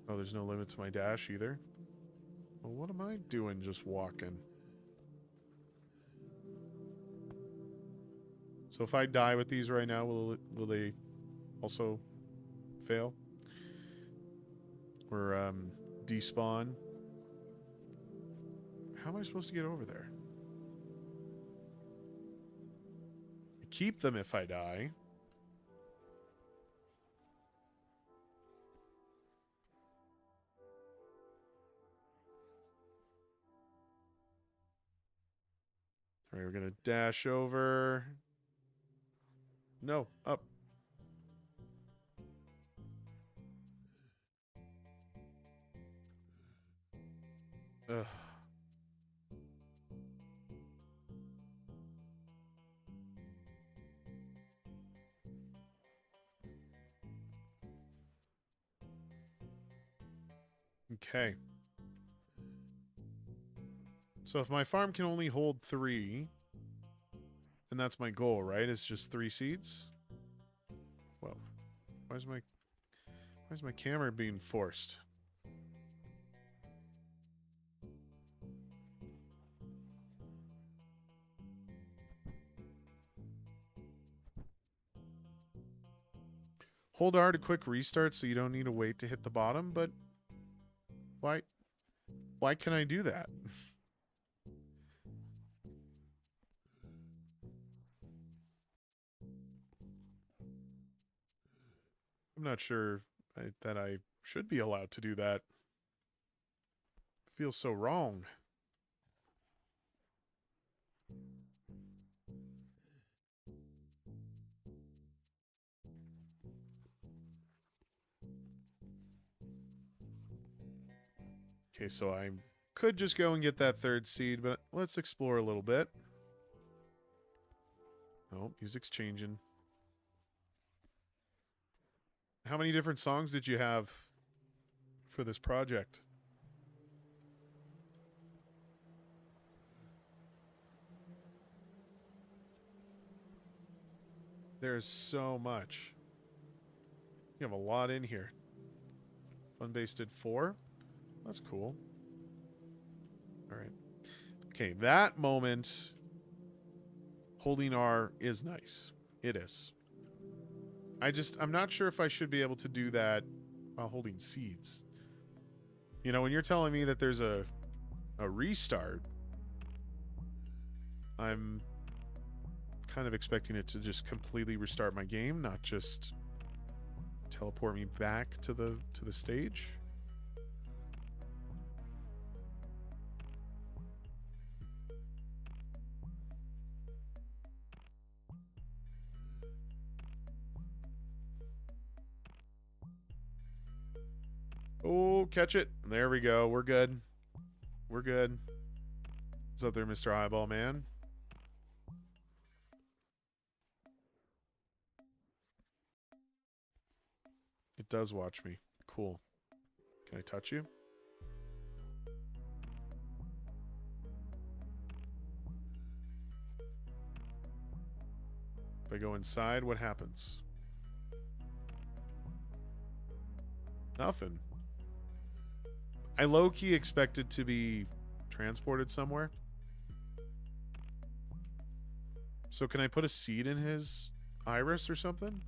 Oh, there's no limit to my dash either. Well, what am I doing just walking? So if I die with these right now, will they also fail? Or despawn? How am I supposed to get over there? I keep them if I die. All right, we're going to dash over. No, up. Ugh. Okay. So if my farm can only hold 3, then that's my goal, right? It's just 3 seeds? Well, why is my camera being forced? Hold R to quick restart so you don't need to wait to hit the bottom, but why can I do that? I'm not sure that I should be allowed to do that. It feels so wrong. Okay, so I could just go and get that 3rd seed, but let's explore a little bit. Oh, music's changing. How many different songs did you have for this project? There's so much. You have a lot in here. Funbase did 4. That's cool. All right. Okay, that moment holding R is nice. It is. I'm not sure if I should be able to do that while holding seeds. You know, when you're telling me that there's a restart, I'm kind of expecting it to just completely restart my game, not just teleport me back to the stage. Oh, catch it. There we go. We're good. We're good. What's up there, Mr. Eyeball Man? It does watch me. Cool. Can I touch you? If I go inside, what happens? Nothing. I low-key expected to be transported somewhere. So can I put a seed in his iris or something?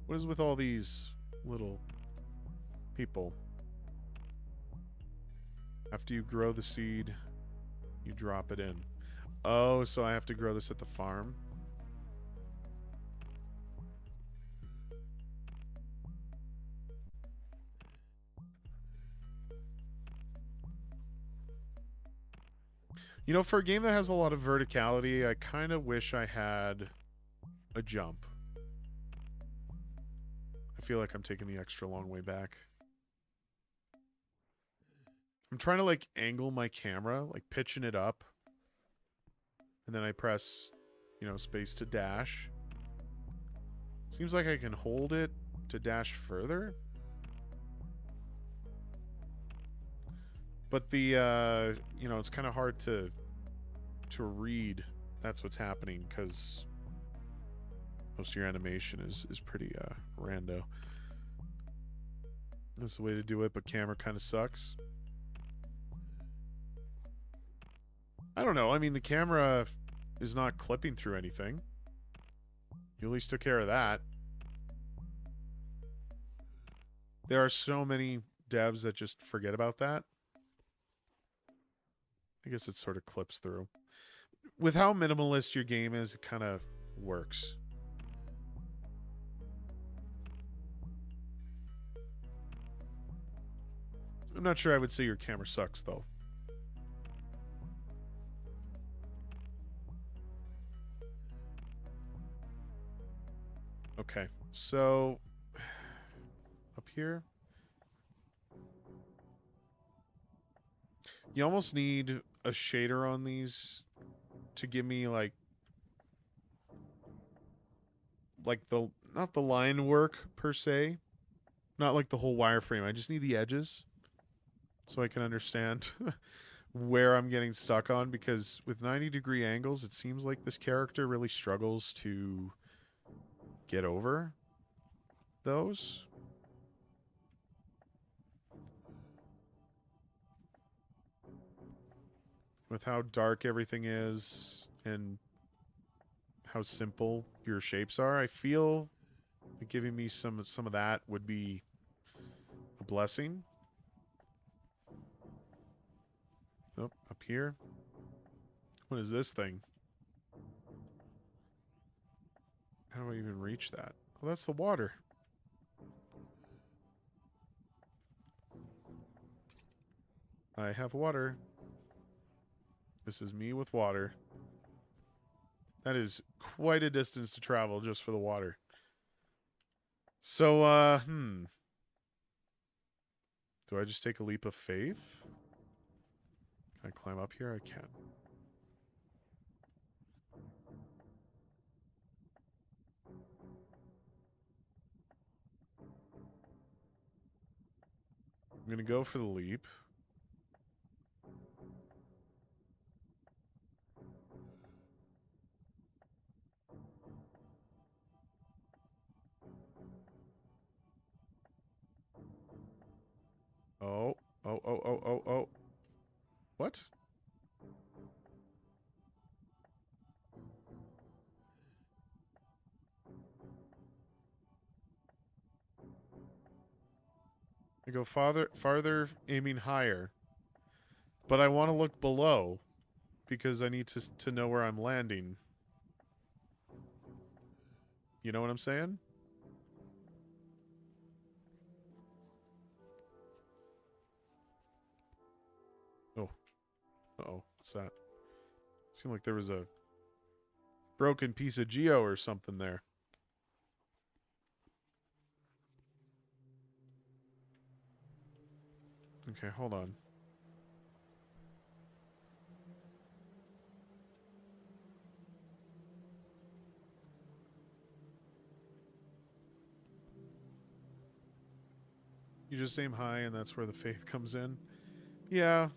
What is with all these little people? After you grow the seed, you drop it in. Oh, so I have to grow this at the farm? You know, for a game that has a lot of verticality, I kind of wish I had a jump. I feel like I'm taking the extra long way back. I'm trying to like angle my camera, like pitching it up. And then I press, you know, space to dash. Seems like I can hold it to dash further. But the, you know, it's kind of hard to read that's what's happening because most of your animation is pretty rando. That's the way to do it, but camera kind of sucks. I don't know. I mean, the camera is not clipping through anything. You at least took care of that. There are so many devs that just forget about that. I guess it sort of clips through. With how minimalist your game is, it kind of works. I'm not sure I would say your camera sucks, though. Okay, so up here, you almost need a shader on these to give me like the not the line work per se, not like the whole wireframe. I just need the edges so I can understand where I'm getting stuck on, because with 90-degree angles, it seems like this character really struggles to get over those. With how dark everything is and how simple your shapes are, I feel like giving me some of that would be a blessing. Oh, up here. What is this thing? How do I even reach that? Oh, that's the water. I have water. This is me with water. That is quite a distance to travel just for the water. So, do I just take a leap of faith? Can I climb up here? I can. I'm going to go for the leap. Oh. Oh. What? I go farther, aiming higher. But I want to look below because I need to know where I'm landing. You know what I'm saying? Oh. Uh-oh. What's that? Seemed like there was a broken piece of geo or something there. Okay, hold on. You just aim high and that's where the faith comes in? Yeah.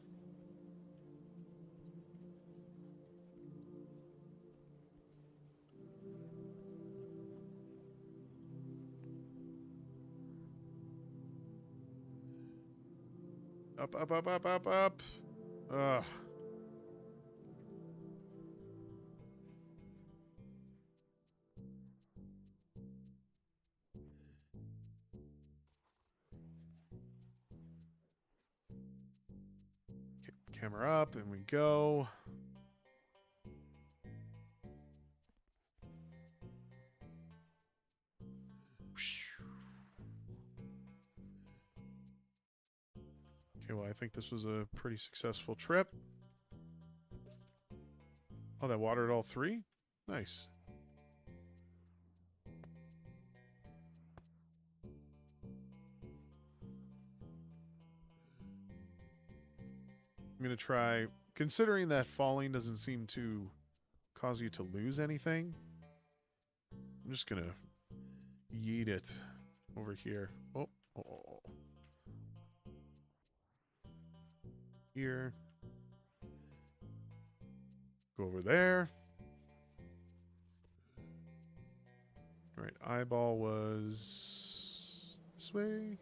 Up. Ugh. Camera up and we go. Okay, well, I think this was a pretty successful trip. Oh, that watered all three? Nice. I'm going to try, considering that falling doesn't seem to cause you to lose anything, I'm just going to yeet it over here. Oh. Here. Go over there. All right, eyeball was this way.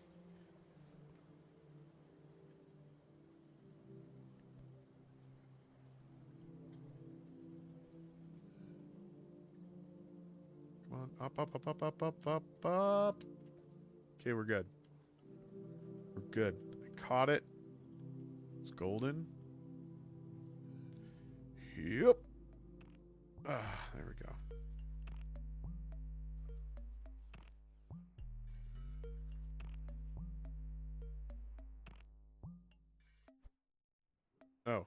Come on, up. Okay, we're good. We're good. I caught it. It's golden. Yep. Ah, there we go. Oh.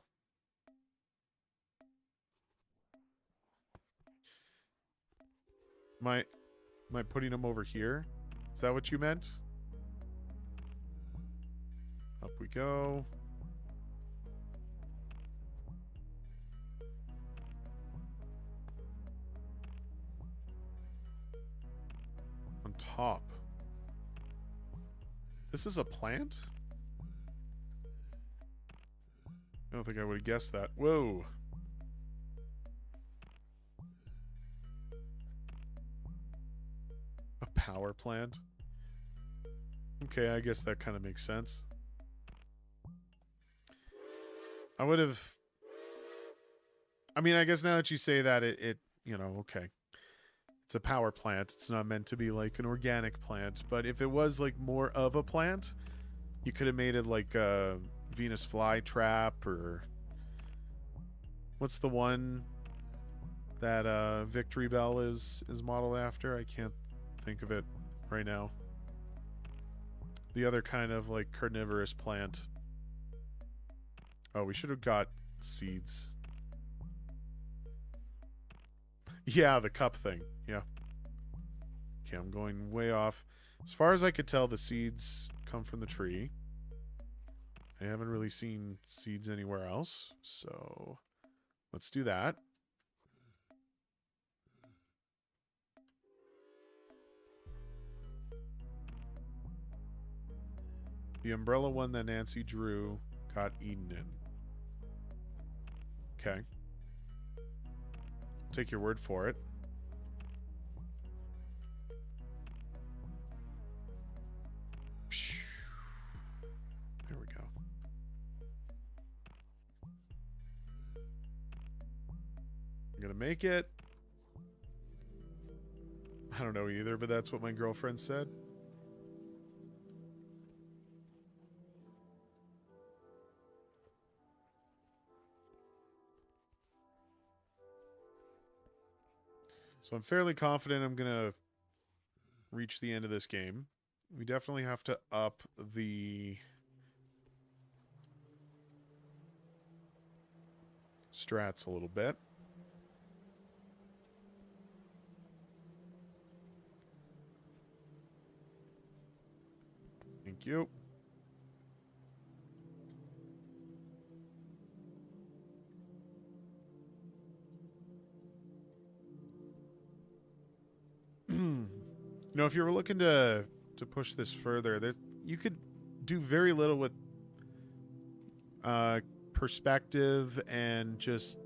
Am I putting them over here? Is that what you meant? Up we go. On top. This is a plant? I don't think I would have guessed that. Whoa. A power plant? Okay, I guess that kind of makes sense. I would have... I mean, I guess now that you say that, it you know, okay. It's a power plant. It's not meant to be like an organic plant. But if it was like more of a plant, you could have made it like a Venus flytrap or... What's the one that Victory Bell is modeled after? I can't think of it right now. The other kind of like carnivorous plant. Oh, we should have got seeds. Yeah, the cup thing. Yeah. Okay, I'm going way off. As far as I could tell, the seeds come from the tree. I haven't really seen seeds anywhere else, so let's do that. The umbrella one that Nancy drew got eaten in. Okay. Take your word for it. There we go. I'm gonna make it. I don't know either, but that's what my girlfriend said. So I'm fairly confident I'm going to reach the end of this game. We definitely have to up the strats a little bit. Thank you. You know, if you were looking to push this further, you could do very little with perspective and just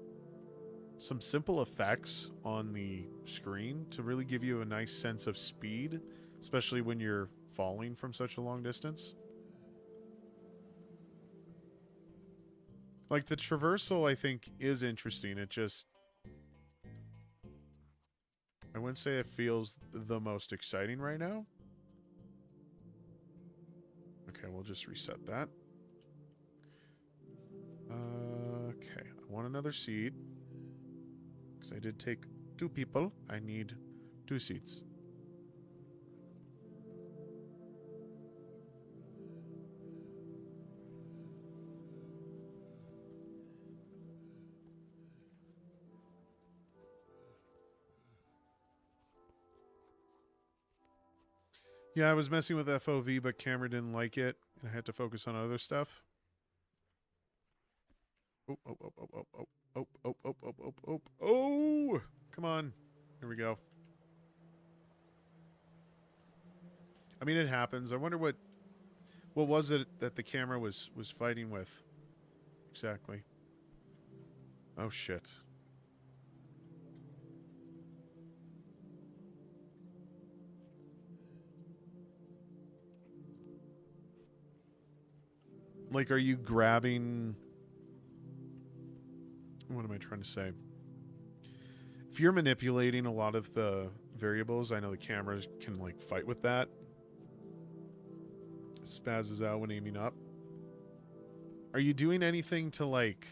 some simple effects on the screen to really give you a nice sense of speed, especially when you're falling from such a long distance. Like the traversal, I think, is interesting. It just... I wouldn't say it feels the most exciting right now. Okay, we'll just reset that. Okay, I want another seed. Because I did take 2 people. I need 2 seeds. Yeah, I was messing with FOV, but camera didn't like it, and I had to focus on other stuff. Oh, oh, oh, oh, oh, oh, oh, oh, oh, oh, oh, oh, oh! Come on. Here we go. I mean, it happens. I wonder what was it that the camera was fighting with? Exactly. Oh, shit. Like, are you grabbing... What am I trying to say? If you're manipulating a lot of the variables, I know the cameras can, like, fight with that. It spazzes out when aiming up. Are you doing anything to, like,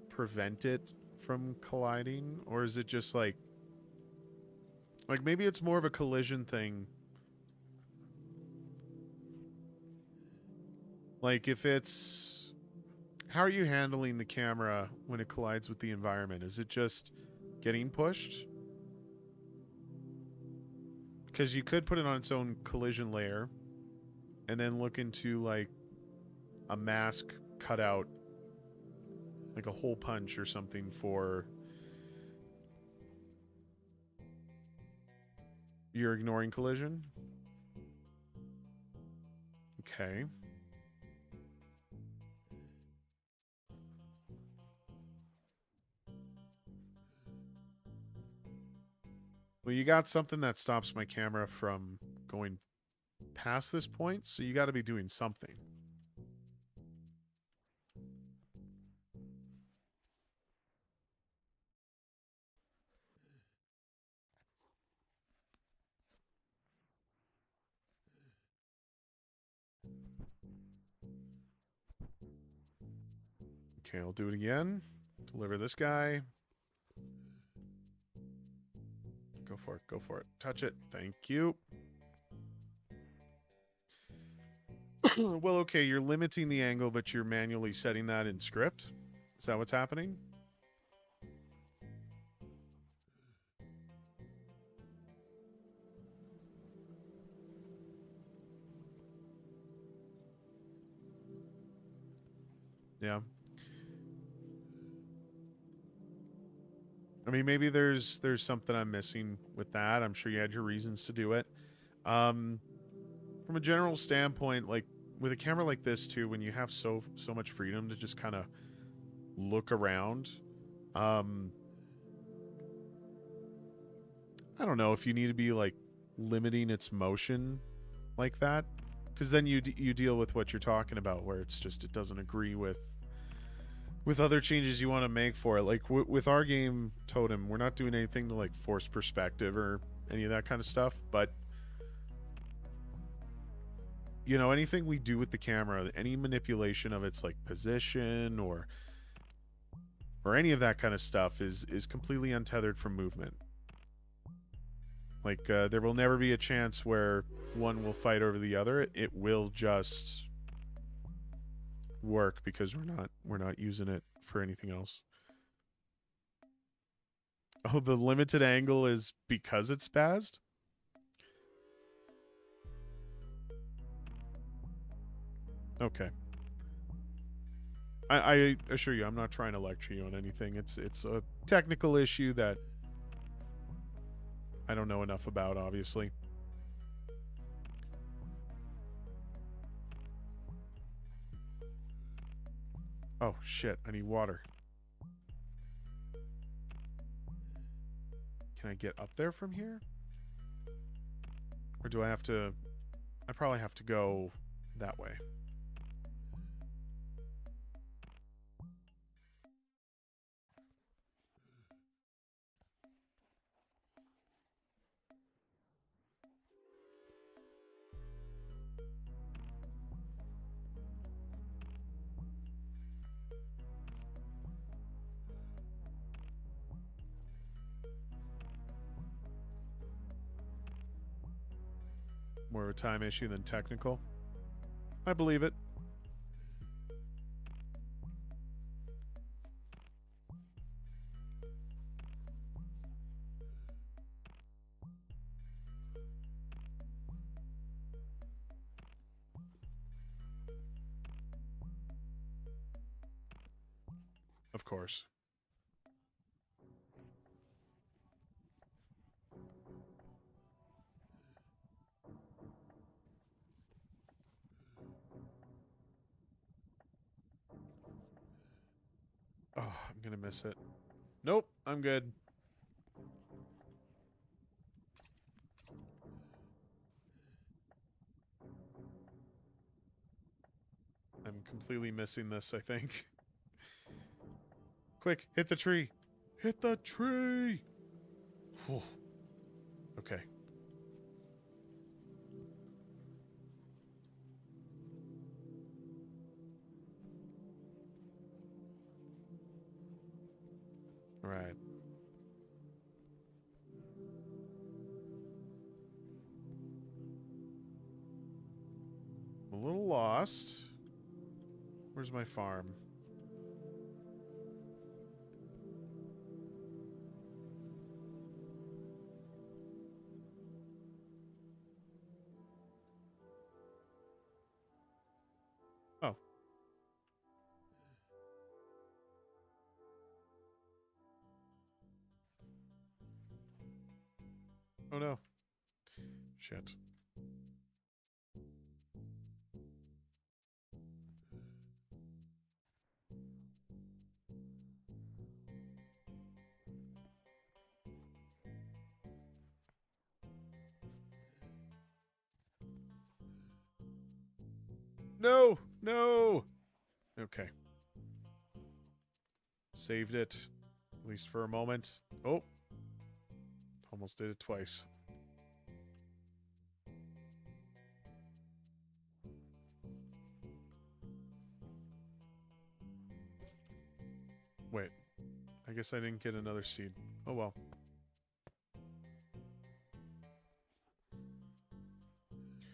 prevent it from colliding? Or is it just, like... Like, maybe it's more of a collision thing. Like, if it's... How are you handling the camera when it collides with the environment? Is it just getting pushed? Because you could put it on its own collision layer and then look into like a mask cutout, like a hole punch or something for you're ignoring collision. Okay. Well, you got something that stops my camera from going past this point, so you got to be doing something. Okay, I'll do it again. Deliver this guy. Go for it. Go for it. Touch it. Thank you. Well, okay, you're limiting the angle, but you're manually setting that in script. Is that what's happening? Yeah. I mean, maybe there's something I'm missing with that. I'm sure you had your reasons to do it. From a general standpoint, like with a camera like this too, when you have so much freedom to just kind of look around, I don't know if you need to be like limiting its motion like that, because then you deal with what you're talking about, where it's just it doesn't agree with other changes you want to make for it. Like with our game Totem, we're not doing anything to like force perspective or any of that kind of stuff, but you know, anything we do with the camera, any manipulation of its like position or any of that kind of stuff is completely untethered from movement. Like there will never be a chance where one will fight over the other. It will just work because we're not using it for anything else. Oh, the limited angle is because it's spazzed? Okay. I assure you, I'm not trying to lecture you on anything. It's a technical issue that I don't know enough about, obviously. Oh, shit. I need water. Can I get up there from here? Or do I have to... I probably have to go that way. More of a time issue than technical. I believe it. Of course. Oh, I'm gonna miss it. Nope, I'm good. I'm completely missing this, I think. Quick, hit the tree. Hit the tree! Whew. Okay. All right. I'm a little lost. Where's my farm? no. Shit. No! No! Okay. Saved it. At least for a moment. Oh. Almost did it twice. Wait. I guess I didn't get another seed. Oh well.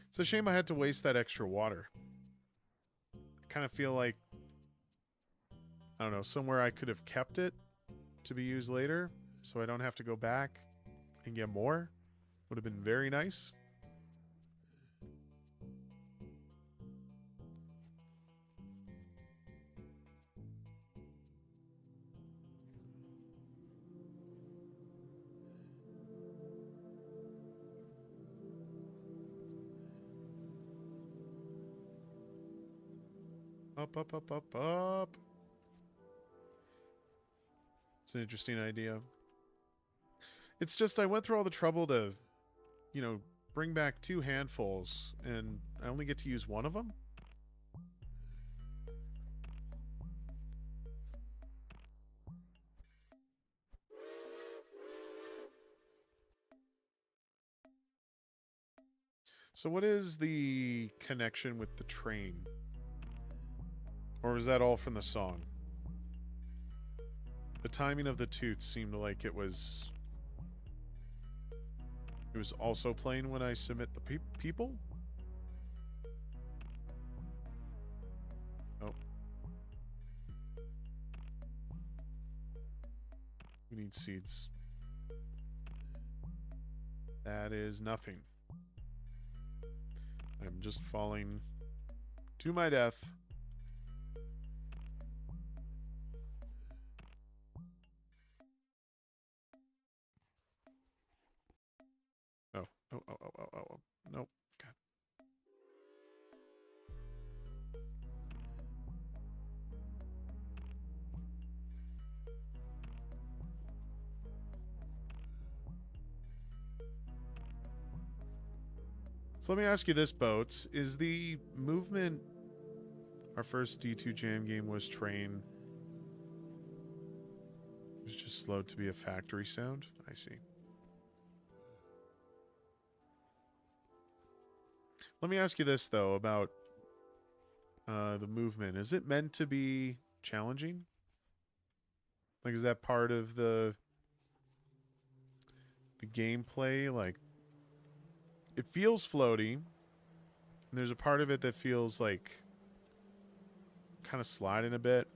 It's a shame I had to waste that extra water. I kind of feel like, I don't know, somewhere I could have kept it to be used later so I don't have to go back and get more. Would have been very nice. Up, up, up, up, up. It's an interesting idea. It's just I went through all the trouble to, you know, bring back 2 handfuls, and I only get to use one of them? So what is the connection with the train? Or was that all from the song? The timing of the toots seemed like it was also playing when I submit the people? Oh. We need seeds. That is nothing. I'm just falling to my death. Oh, oh, oh, oh, oh, oh, nope. God. So let me ask you this, Boats. Is the movement... Our first D2Jam game was Train. It was just slowed to be a factory sound? I see. Let me ask you this, though, about the movement. Is it meant to be challenging? Like, is that part of the gameplay? Like, it feels floaty. And there's a part of it that feels like kind of sliding a bit.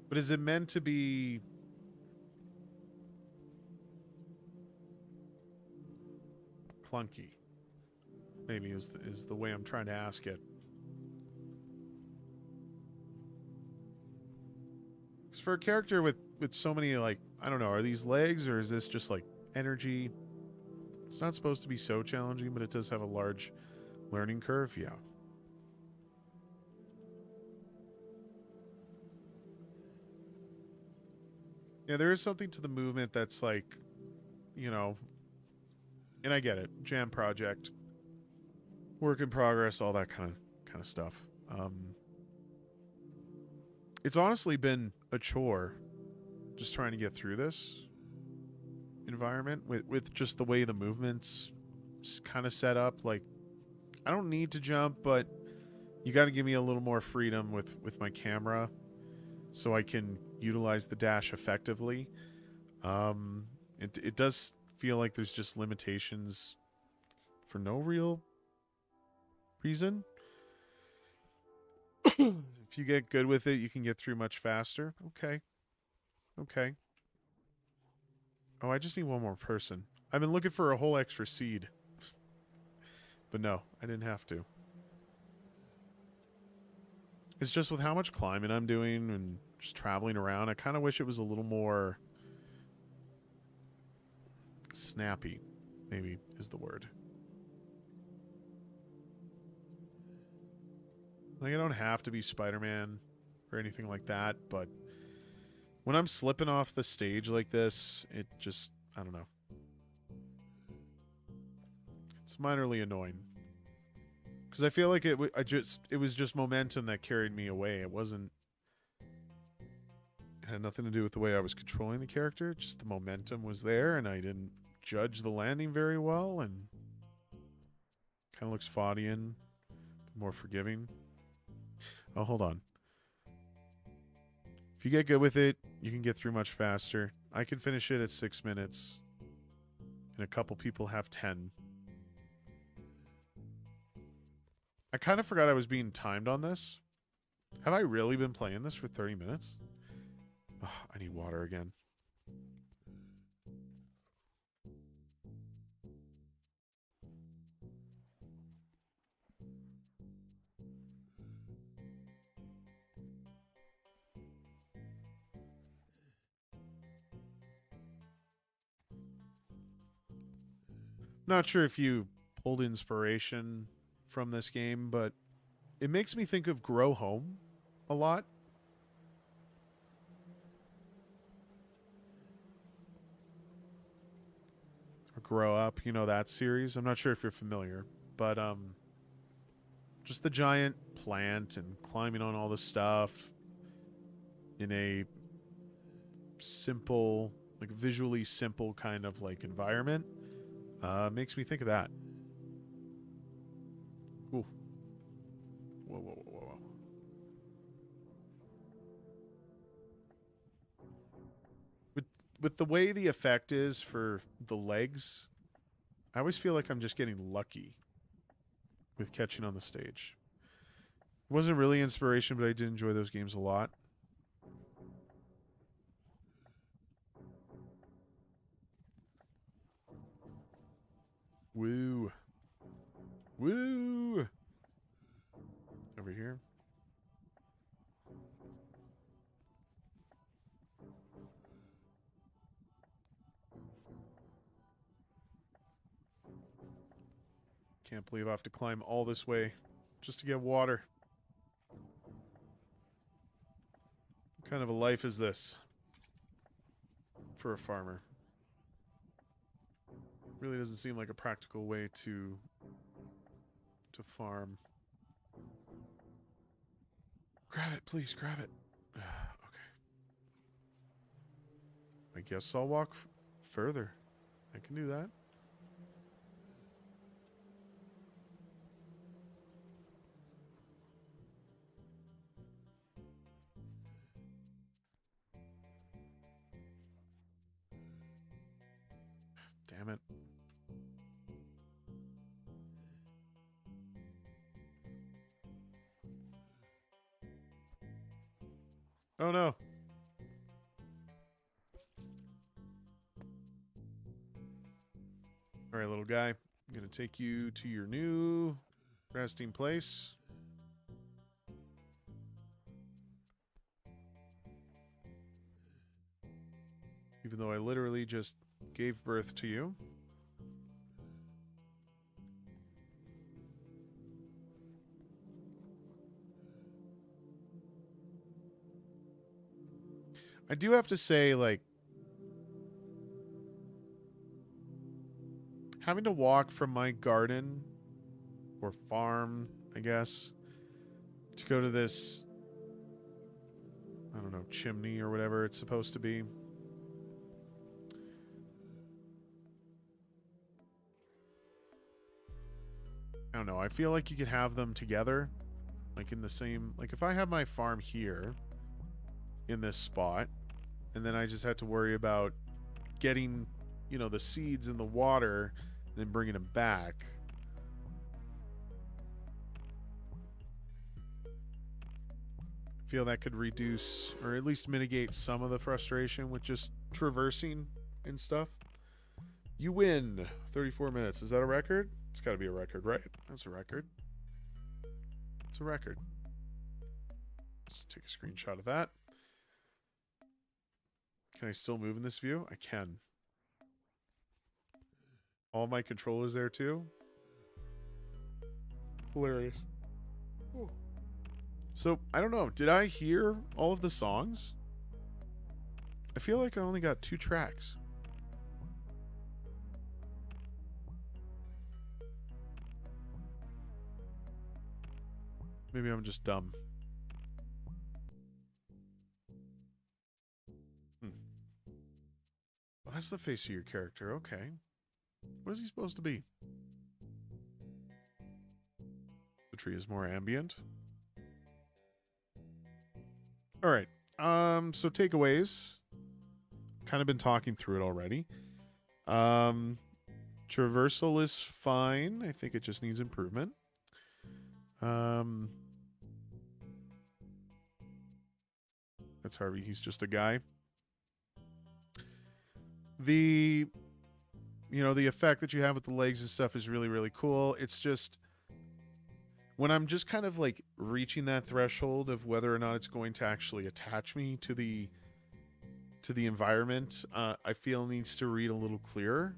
But is it meant to be clunky? Maybe is the way I'm trying to ask it. Because for a character with so many, like, I don't know, are these legs or is this just like energy? It's not supposed to be so challenging, but it does have a large learning curve. Yeah. Yeah, there is something to the movement that's like, you know, and I get it. Jam project, work in progress, all that kind of stuff. It's honestly been a chore just trying to get through this environment with just the way the movements kind of set up. Like, I don't need to jump, but you got to give me a little more freedom with my camera so I can utilize the dash effectively. It does feel like there's just limitations for no real reason. If you get good with it, you can get through much faster. Okay. Okay. Oh, I just need one more person. I've been looking for a whole extra seed. But no, I didn't have to. It's just with how much climbing I'm doing and just traveling around. I kind of wish it was a little more snappy, maybe is the word. Like, I don't have to be Spider-Man or anything like that, but when I'm slipping off the stage like this, it just, I don't know. It's minorly annoying. Because I feel like it was just momentum that carried me away. It had nothing to do with the way I was controlling the character. Just the momentum was there, and I didn't judge the landing very well, and kind of looks Faudian, more forgiving. Oh, hold on. If you get good with it, you can get through much faster. I can finish it at 6 minutes, and a couple people have 10. I kind of forgot I was being timed on this. Have I really been playing this for 30 minutes? Oh, I need water again. Not sure if you pulled inspiration from this game, but it makes me think of Grow Home a lot. Or Grow Up, you know, that series. I'm not sure if you're familiar, but just the giant plant and climbing on all the stuff in a simple, like visually simple kind of like environment. Makes me think of that. Ooh. Whoa, whoa, whoa, whoa. With the way the effect is for the legs, I always feel like I'm just getting lucky with catching on the stage. It wasn't really inspiration, but I did enjoy those games a lot. Woo. Woo. Over here. Can't believe I have to climb all this way just to get water. What kind of a life is this for a farmer? Really doesn't seem like a practical way to farm. Grab it, please, grab it. Okay. I guess I'll walk further. I can do that. Damn it. Oh no. All right, little guy. I'm going to take you to your new resting place. Even though I literally just gave birth to you. I do have to say, like, having to walk from my garden or farm, I guess, to go to this, I don't know, chimney or whatever it's supposed to be. I don't know. I feel like you could have them together, like in the same, like if I have my farm here in this spot, and then I just had to worry about getting, you know, the seeds in the water and then bringing them back. I feel that could reduce or at least mitigate some of the frustration with just traversing and stuff. You win 34 minutes. Is that a record? It's got to be a record, right? That's a record. It's a record. Let's take a screenshot of that. Can I still move in this view? I can. All my controllers there too. Hilarious. Ooh. So, I don't know. Did I hear all of the songs? I feel like I only got 2 tracks. Maybe I'm just dumb. Well, that's the face of your character. Okay. What is he supposed to be? The tree is more ambient. All right. So takeaways. Kind of been talking through it already. Traversal is fine. I think it just needs improvement. That's Harvey. He's just a guy. The effect that you have with the legs and stuff is really, really cool. It's just when I'm just kind of like reaching that threshold of whether or not it's going to actually attach me to the environment, I feel needs to read a little clearer.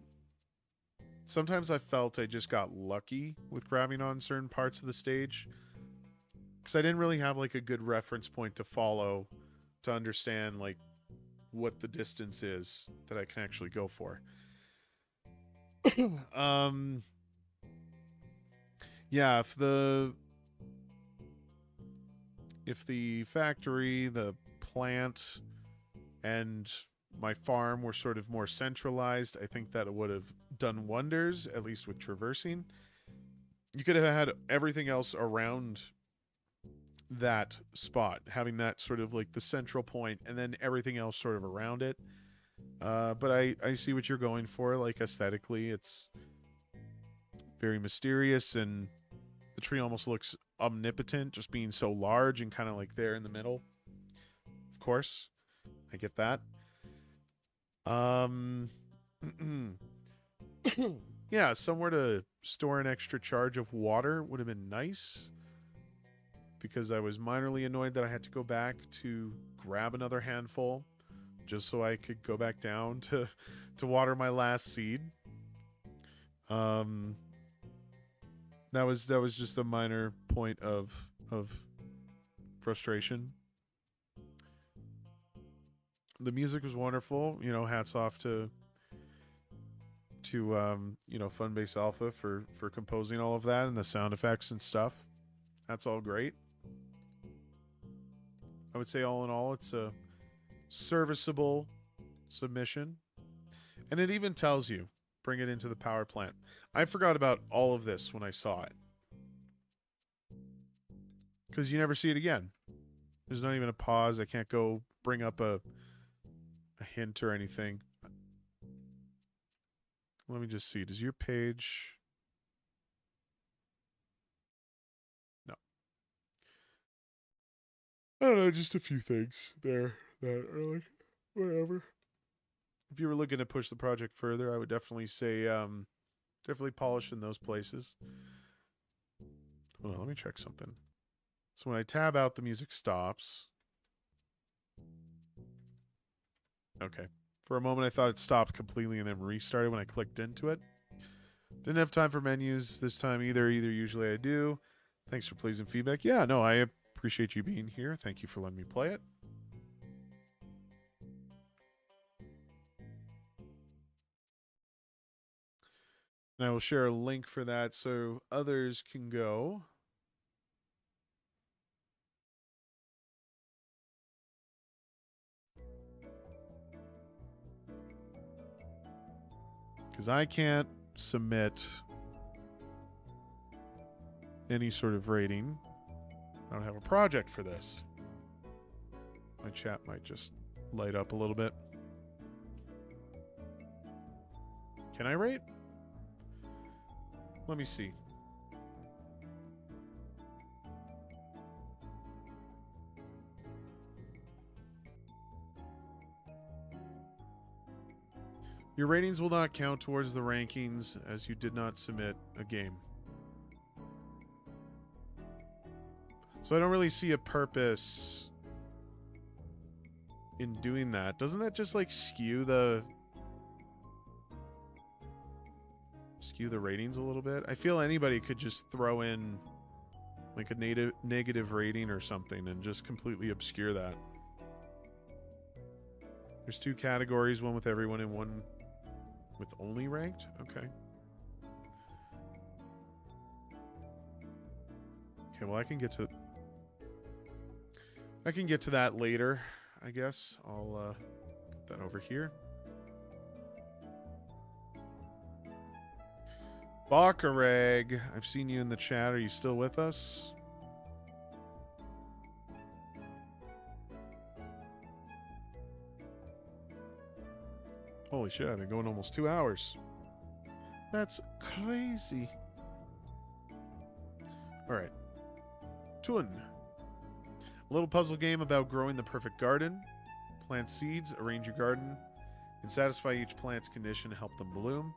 Sometimes I felt I just got lucky with grabbing on certain parts of the stage because I didn't really have like a good reference point to follow to understand like what the distance is that I can actually go for. Yeah, if the factory, the plant, and my farm were sort of more centralized, I think that it would have done wonders, at least with traversing. You could have had everything else around that spot, having that sort of like the central point, and then everything else sort of around it. But I see what you're going for. Like aesthetically, it's very mysterious, and the tree almost looks omnipotent, just being so large and kind of like there in the middle. Of course, I get that. Yeah, somewhere to store an extra charge of water would have been nice, because I was minorly annoyed that I had to go back to grab another handful just so I could go back down to water my last seed. That was just a minor point of frustration. The music was wonderful. Hats off to Funbase Alpha for composing all of that and the sound effects and stuff. That's all great. I would say all in all, it's a serviceable submission. And it even tells you, bring it into the power plant. I forgot about all of this when I saw it, because you never see it again. There's not even a pause. I can't go bring up a hint or anything. Let me just see. Does your page... No. I don't know, just a few things there that are like, whatever. If you were looking to push the project further, I would definitely say, definitely polish in those places. Hold on, let me check something. So when I tab out, the music stops. Okay. For a moment, I thought it stopped completely and then restarted when I clicked into it. Didn't have time for menus this time either. Usually I do. Thanks for pleasing feedback. Yeah, no, I appreciate you being here. Thank you for letting me play it. And I will share a link for that so others can go. Because I can't submit any sort of rating. I don't have a project for this. My chat might just light up a little bit. Can I rate? Let me see. Your ratings will not count towards the rankings as you did not submit a game. So I don't really see a purpose in doing that, doesn't that just like skew the ratings a little bit? I feel anybody could just throw in like a negative rating or something and just completely obscure that. There's 2 categories, one with everyone and one with only ranked. Okay. Okay, well I can get to that later, I guess. I'll put that over here. Bakareg, I've seen you in the chat. Are you still with us? Holy shit, I've been going almost 2 hours. That's crazy. All right. Tun. A little puzzle game about growing the perfect garden. Plant seeds, arrange your garden, and satisfy each plant's condition to help them bloom.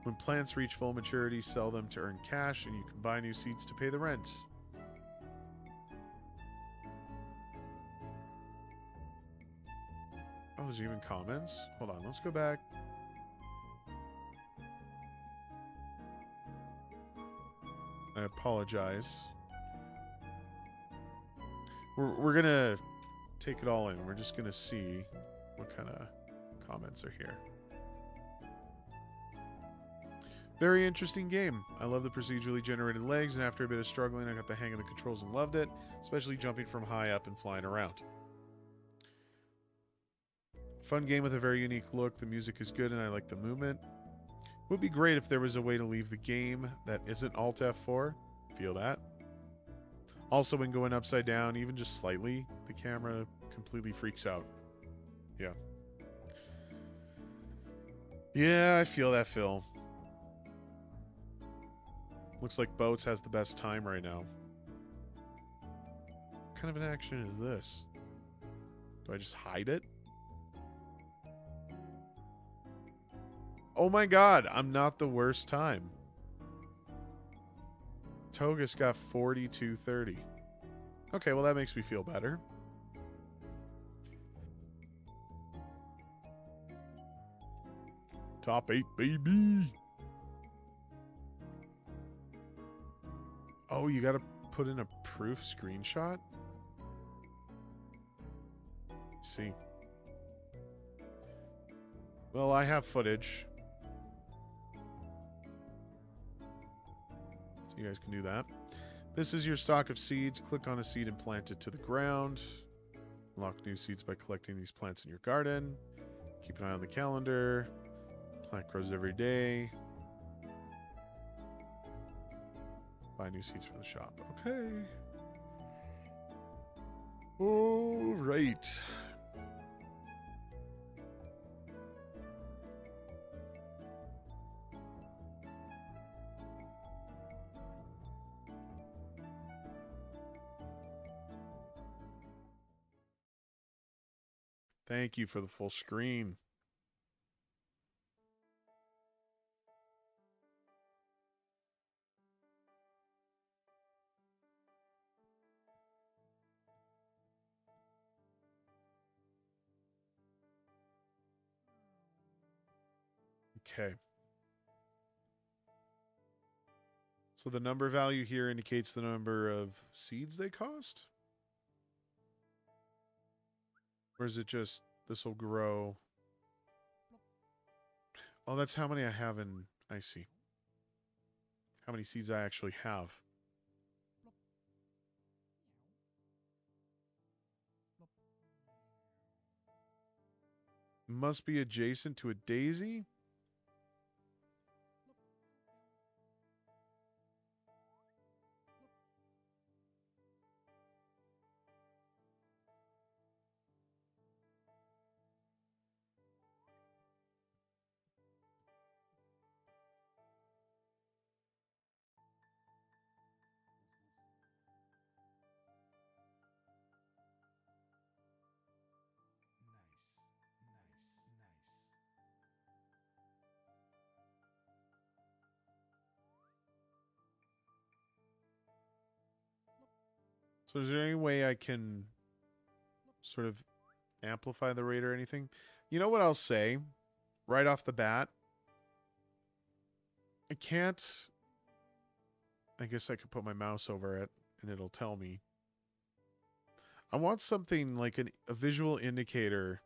When plants reach full maturity, sell them to earn cash, and you can buy new seeds to pay the rent. Oh, there's even comments? Hold on, let's go back. I apologize. We're going to take it all in. We're just going to see what kind of comments are here. Very interesting game. I love the procedurally generated legs, and after a bit of struggling, I got the hang of the controls and loved it, especially jumping from high up and flying around. Fun game with a very unique look. The music is good, and I like the movement. It would be great if there was a way to leave the game that isn't Alt F4. Feel that? Also, when going upside down, even just slightly, the camera completely freaks out. Yeah. Yeah, I feel that, Phil. Looks like Boats has the best time right now. What kind of an action is this? Do I just hide it? Oh my god, I'm not the worst time. Togus got 42-30. Okay, well that makes me feel better. Top 8, baby. Oh, you gotta put in a proof screenshot? Let's see. Well, I have footage. So you guys can do that. This is your stock of seeds. Click on a seed and plant it to the ground. Unlock new seeds by collecting these plants in your garden. Keep an eye on the calendar. Plant grows every day. Buy new seeds for the shop. Okay. All right. Thank you for the full screen. Okay. So the number value here indicates the number of seeds they cost? Or is it just this will grow? Oh, that's how many I have in... I see. How many seeds I actually have. Must be adjacent to a daisy? So is there any way I can sort of amplify the rate or anything. You know what I'll say right off the bat? I can't. I guess I could put my mouse over it and it'll tell me. I want something like a visual indicator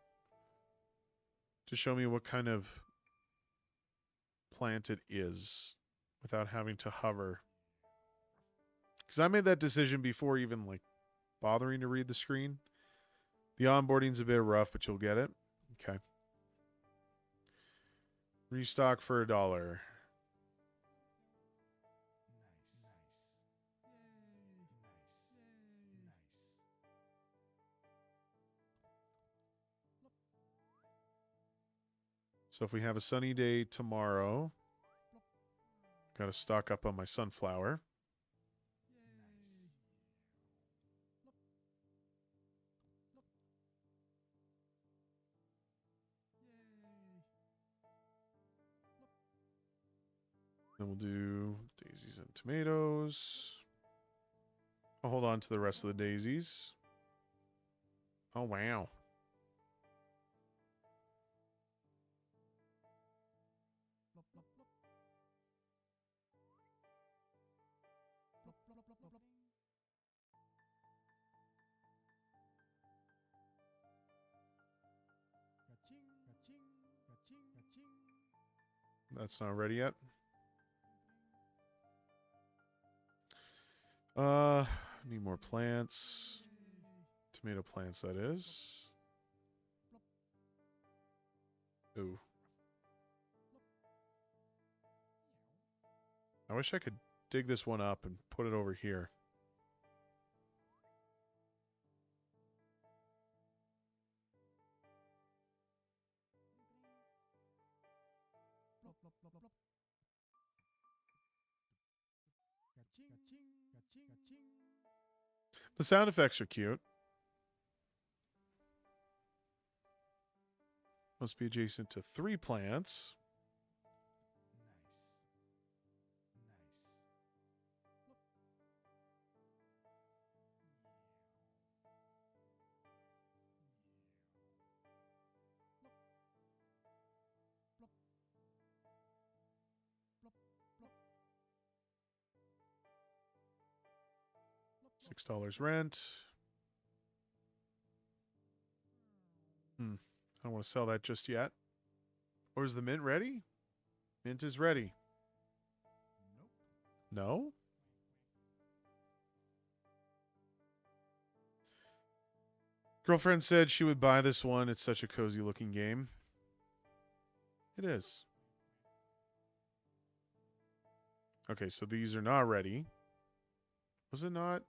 to show me what kind of plant it is without having to hover. Because I made that decision before even like bothering to read the screen. The onboarding's a bit rough, but you'll get it. Okay. Restock for $1. So if we have a sunny day tomorrow, got to stock up on my sunflower. Then we'll do daisies and tomatoes. I'll hold on to the rest of the daisies. Oh, wow. That's not ready yet. Need more plants. Tomato plants, that is. Ooh. I wish I could dig this one up and put it over here. The sound effects are cute. Must be adjacent to 3 plants. $6 rent. I don't want to sell that just yet. Or is the mint ready? Mint is ready. No? Girlfriend said she would buy this one. It's such a cozy looking game. It is. Okay, so these are not ready. Was it not?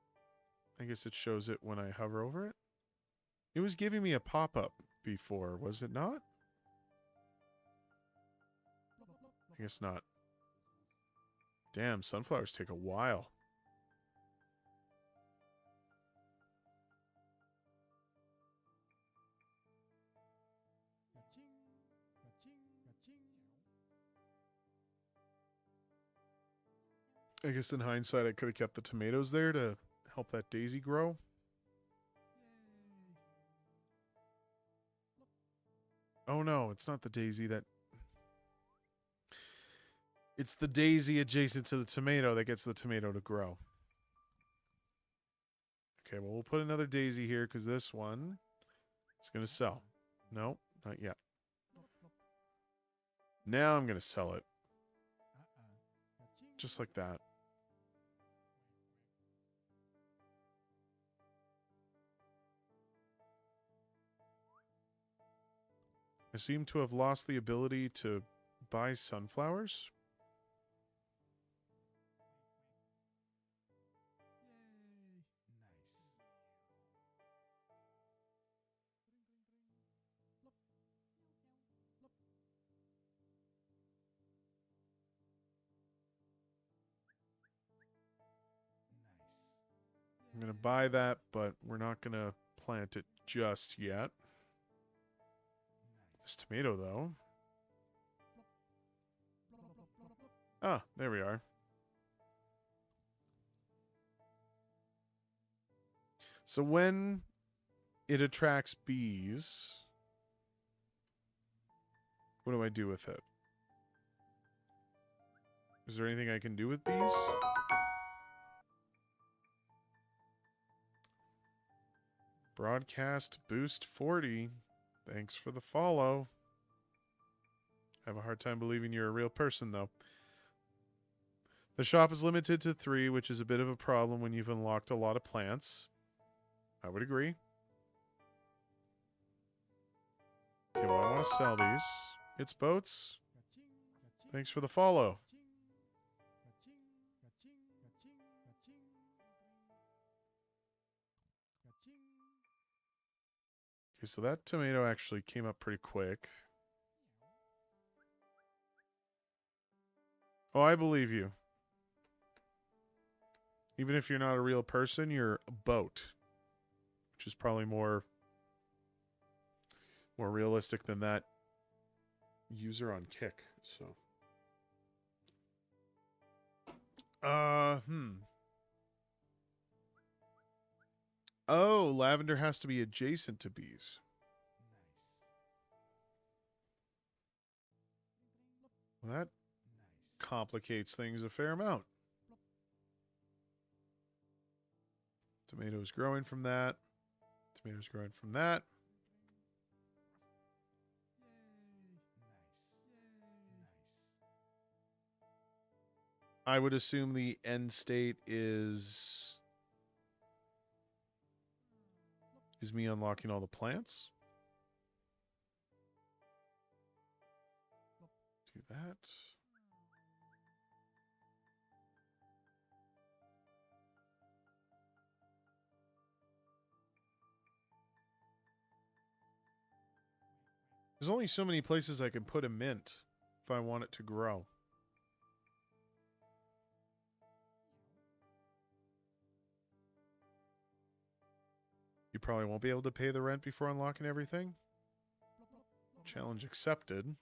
I guess it shows it when I hover over it. It was giving me a pop-up before, was it not? I guess not. Damn, sunflowers take a while. I guess in hindsight, I could have kept the tomatoes there to help that daisy grow. Oh no, it's not the daisy that... It's the daisy adjacent to the tomato that gets the tomato to grow. Okay, well, we'll put another daisy here because this one is going to sell. No, not yet. Now I'm going to sell it. Just like that. I seem to have lost the ability to buy sunflowers. I'm going to buy that, but we're not going to plant it just yet. This tomato, though. Ah, there we are. So when it attracts bees. What do I do with it? Is there anything I can do with bees? Broadcast boost 40. Thanks for the follow. I have a hard time believing you're a real person, though. The shop is limited to 3, which is a bit of a problem when you've unlocked a lot of plants. I would agree. Okay, well, I want to sell these. It's boats. Thanks for the follow. Okay, so that tomato actually came up pretty quick. Oh, I believe you. Even if you're not a real person, you're a boat. Which is probably more realistic than that user on Kick. So Oh, lavender has to be adjacent to bees. Well, that complicates things a fair amount. Tomatoes growing from that. Tomatoes growing from that. I would assume the end state is me unlocking all the plants. Do that. There's only so many places I can put a mint if I want it to grow. You probably won't be able to pay the rent before unlocking everything. Challenge accepted.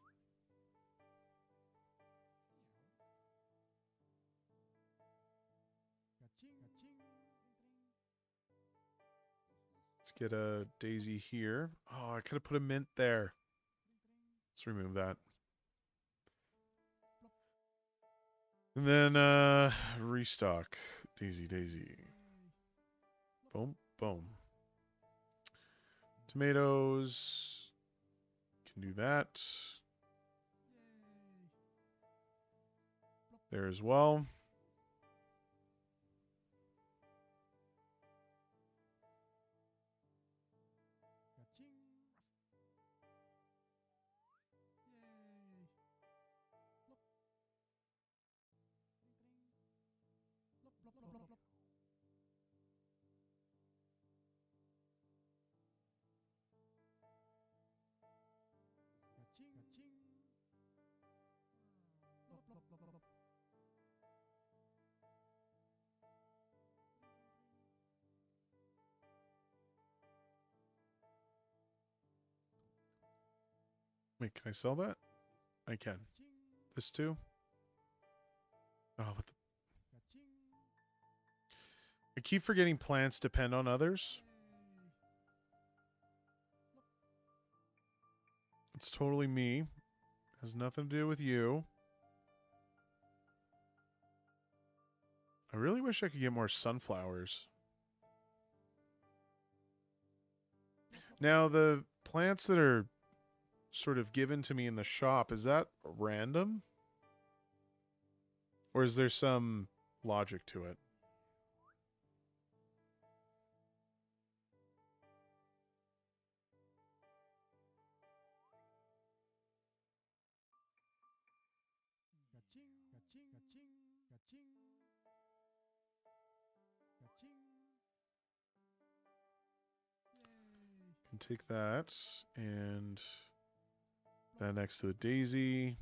Let's get a daisy here. Oh, I could have put a mint there. Let's remove that. And then restock. Daisy. Boom, boom. Tomatoes. Can do that. There as well. Wait, can I sell that? I can. This too? Oh, what the... I keep forgetting plants depend on others. It's totally me. Has nothing to do with you. I really wish I could get more sunflowers. Now, the plants that are sort of given to me in the shop, is that random? Or is there some logic to it? Can take that and that next to the daisy.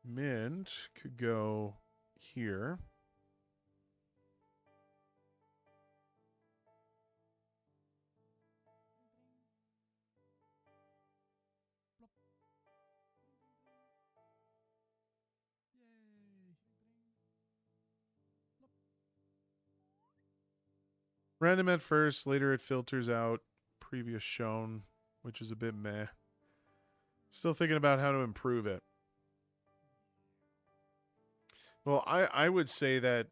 Mint could go here. Random at first, later it filters out previous shown, which is a bit meh. Still thinking about how to improve it. Well, I would say that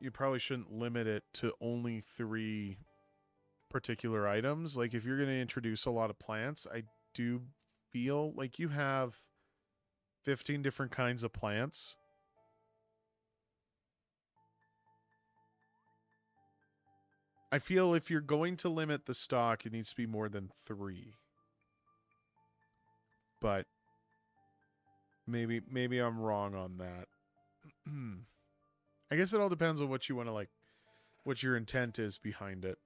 you probably shouldn't limit it to only 3 particular items. Like if you're going to introduce a lot of plants, I do feel like you have 15 different kinds of plants. I feel if you're going to limit the stock, it needs to be more than 3. But maybe I'm wrong on that. I guess it all depends on what you want to like, what your intent is behind it.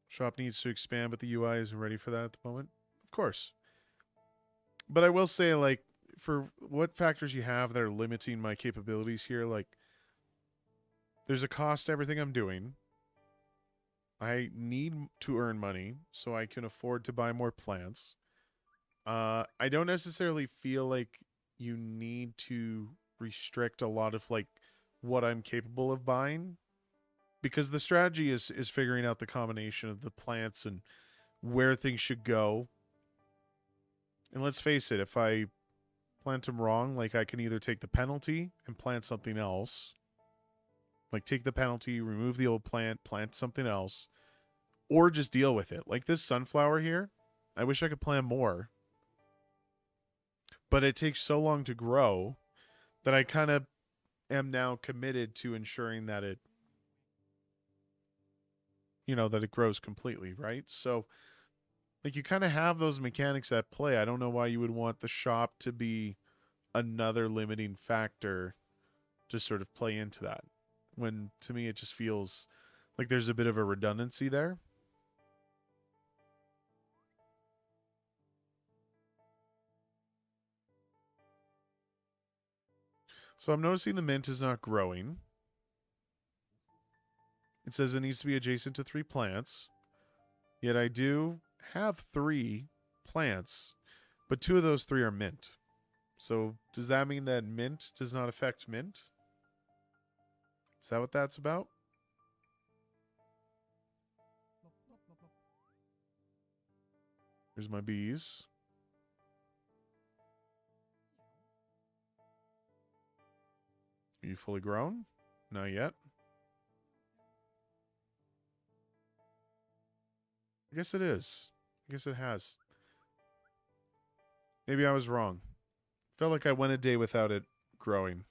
Shop needs to expand, but the UI isn't ready for that at the moment. Of course. But I will say, like, for what factors you have that are limiting my capabilities here, like, there's a cost to everything I'm doing. I need to earn money so I can afford to buy more plants. I don't necessarily feel like you need to restrict a lot of like what I'm capable of buying, because the strategy is figuring out the combination of the plants and where things should go. And let's face it, if I plant them wrong, like I can either take the penalty and plant something else, like take the penalty, remove the old plant, plant something else, or just deal with it. Like this sunflower here, I wish I could plant more, but it takes so long to grow that I kind of am now committed to ensuring that it, you know, that it grows completely, right? So like you kind of have those mechanics at play. I don't know why you would want the shop to be another limiting factor to sort of play into that, when to me it just feels like there's a bit of a redundancy there. So I'm noticing the mint is not growing. It says it needs to be adjacent to 3 plants. Yet I do have 3 plants, but 2 of those 3 are mint. So does that mean that mint does not affect mint? Is that what that's about? Here's my bees. Are you fully grown? Not yet. I guess it is. I guess it has. Maybe I was wrong. Felt like I went a day without it growing.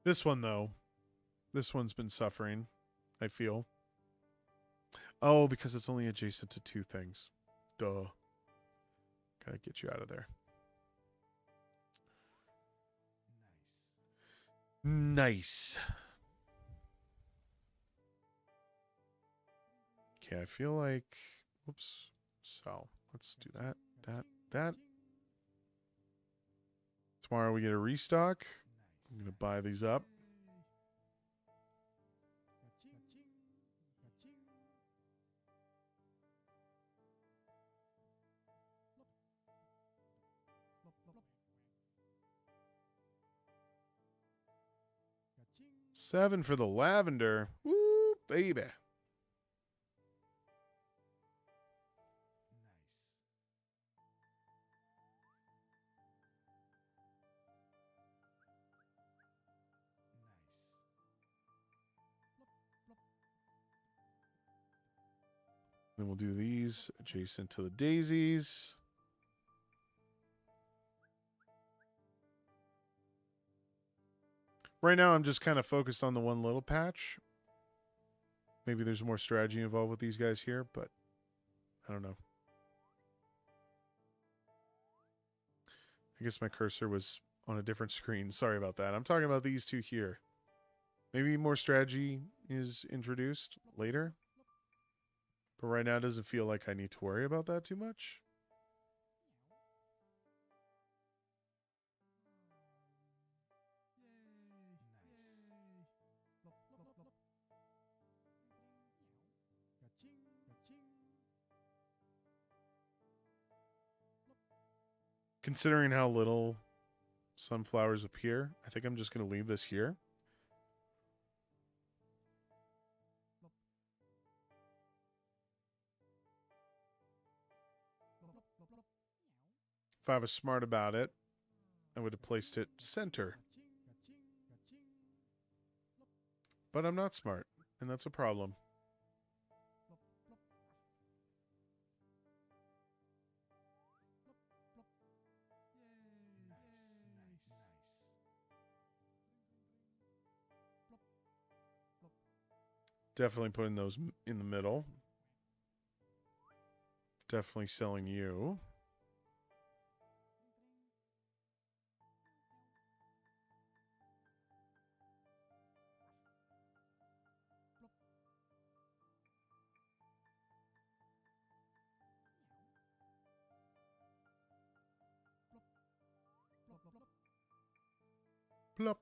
This one, though, this one's been suffering, I feel. Oh, because it's only adjacent to 2 things. Duh. Gotta get you out of there. Nice. Okay, I feel like... Whoops. So, let's do that. Tomorrow we get a restock. I'm going to buy these up. $7 for the lavender. Woo, baby. Then we'll do these adjacent to the daisies. Right now, I'm just kind of focused on the one little patch. Maybe there's more strategy involved with these guys here, but I don't know. I guess my cursor was on a different screen. Sorry about that. I'm talking about these 2 here. Maybe more strategy is introduced later. But right now, it doesn't feel like I need to worry about that too much. Considering how little sunflowers appear, I think I'm just going to leave this here. If I was smart about it, I would have placed it center. But I'm not smart, and that's a problem. Definitely putting those in the middle. Definitely selling you. Plop.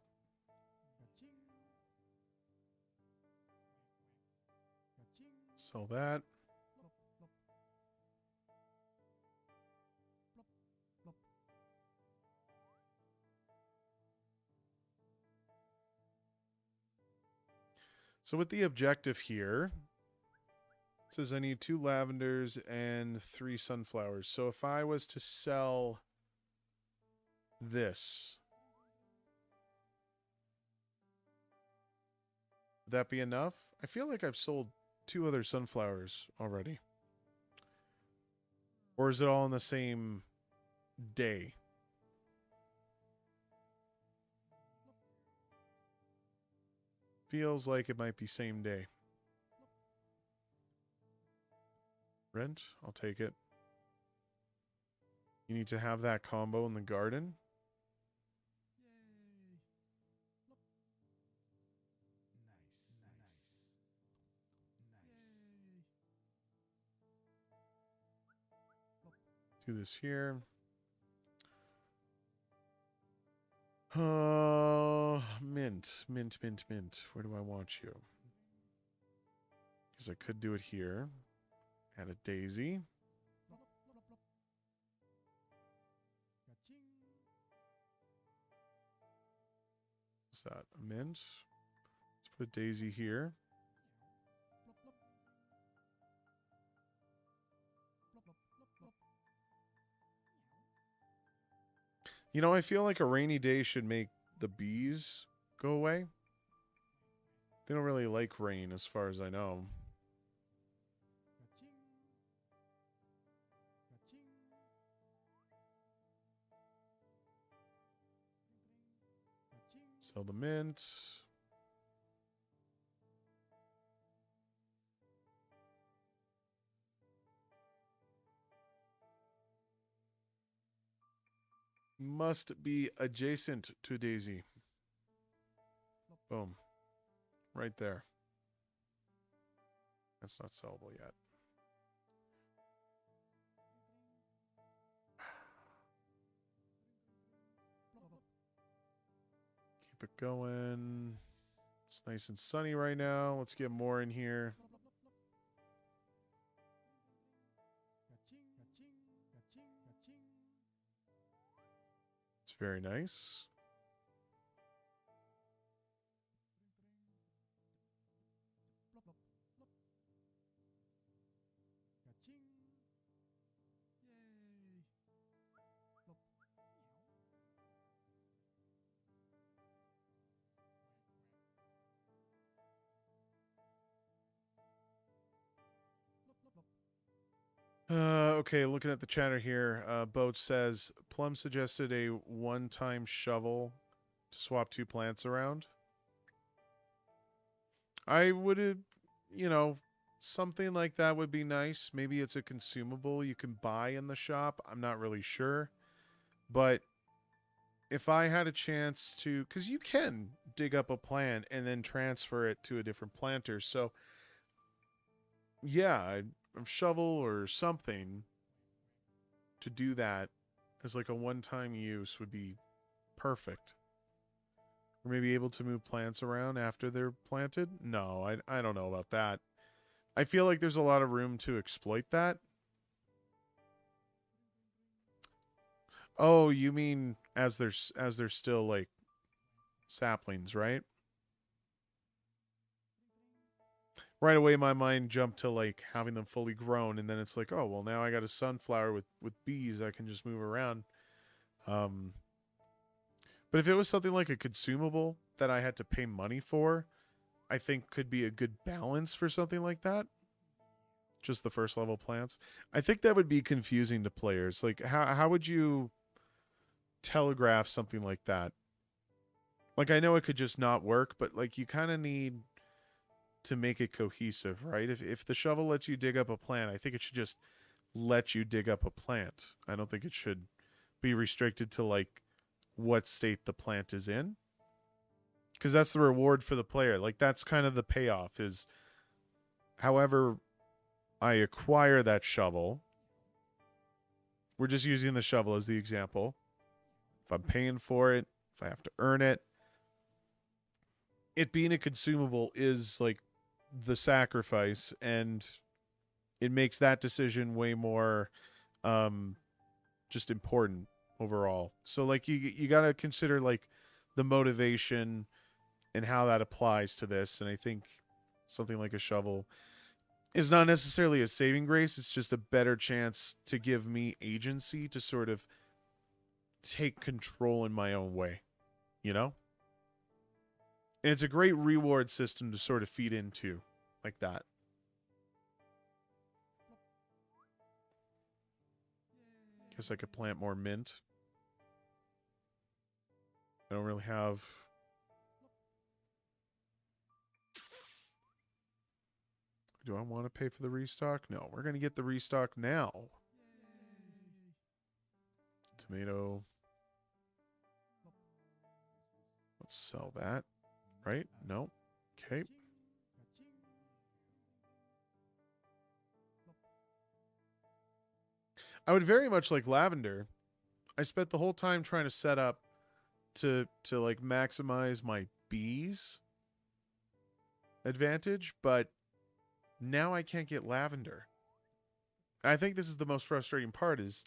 Sell that. So with the objective here, it says I need 2 lavenders and 3 sunflowers. So if I was to sell this, would that be enough? I feel like I've sold 2 other sunflowers already. Or is it all in the same day? Feels like it might be same day. Rent? I'll take it. You need to have that combo in the garden. Do this here. Mint. Where do I want you? Because I could do it here. Add a daisy. What's that? A mint. Let's put a daisy here. You know, I feel like a rainy day should make the bees go away. They don't really like rain as far as I know. Sell the mint. Must be adjacent to daisy. Boom. Right there. That's not sellable yet. Keep it going. It's nice and sunny right now. Let's get more in here. It's very nice. Okay, looking at the chatter here, Boat says, Plum suggested a one-time shovel to swap 2 plants around. I would have, you know, something like that would be nice. Maybe it's a consumable you can buy in the shop. I'm not really sure. But if I had a chance to, because you can dig up a plant and then transfer it to a different planter. So, yeah, a shovel or something to do that as like a one-time use would be perfect. Or maybe able to move plants around after they're planted? No, I don't know about that. I feel like there's a lot of room to exploit that. Oh, you mean as they're still like saplings, right? Right away my mind jumped to like having them fully grown, and then it's like, oh well, now I got a sunflower with bees I can just move around. Um, but if it was something like a consumable that I had to pay money for, I think could be a good balance for something like that. Just the first level plants. I think that would be confusing to players. Like how would you telegraph something like that? Like I know it could just not work, but like you kind of need to make it cohesive, right? If the shovel lets you dig up a plant, I think it should just let you dig up a plant. I don't think it should be restricted to like what state the plant is in, because that's the reward for the player. Like that's kind of the payoff is however I acquire that shovel. We're just using the shovel as the example. If I'm paying for it, if I have to earn it, it being a consumable is like the sacrifice, and it makes that decision way more um just important overall. So like you got to consider like the motivation and how that applies to this, and I think something like a shovel is not necessarily a saving grace, it's just a better chance to give me agency to sort of take control in my own way, you know? And it's a great reward system to sort of feed into like that. Guess I could plant more mint. I don't really have... Do I want to pay for the restock? No, we're going to get the restock now. Tomato. Let's sell that. Right? No. Okay. I would very much like lavender. I spent the whole time trying to set up to like maximize my bees advantage, but now I can't get lavender. And I think this is the most frustrating part is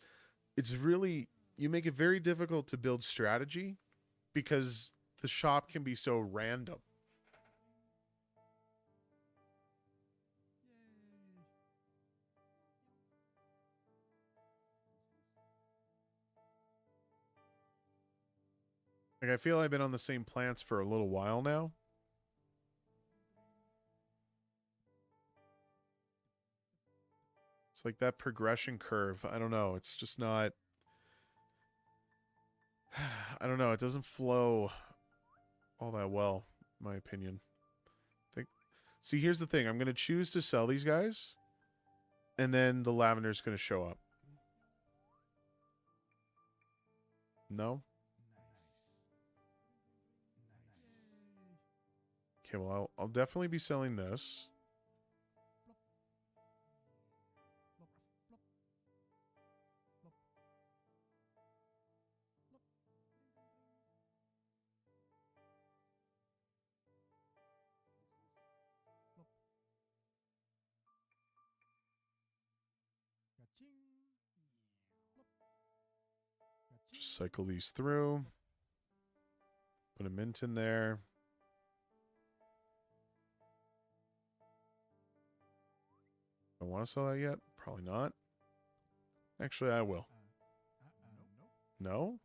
it's really you make it very difficult to build strategy because the shop can be so random. Like I feel I've been on the same plants for a little while now. It's like that progression curve. I don't know. It's just not I don't know. It doesn't flow all that well, in my opinion. See, here's the thing. I'm going to choose to sell these guys, and then the lavender's going to show up. No? Okay, well, I'll definitely be selling this. Just cycle these through. Put a mint in there. I want to sell that yet? Probably not. Actually, I will. No?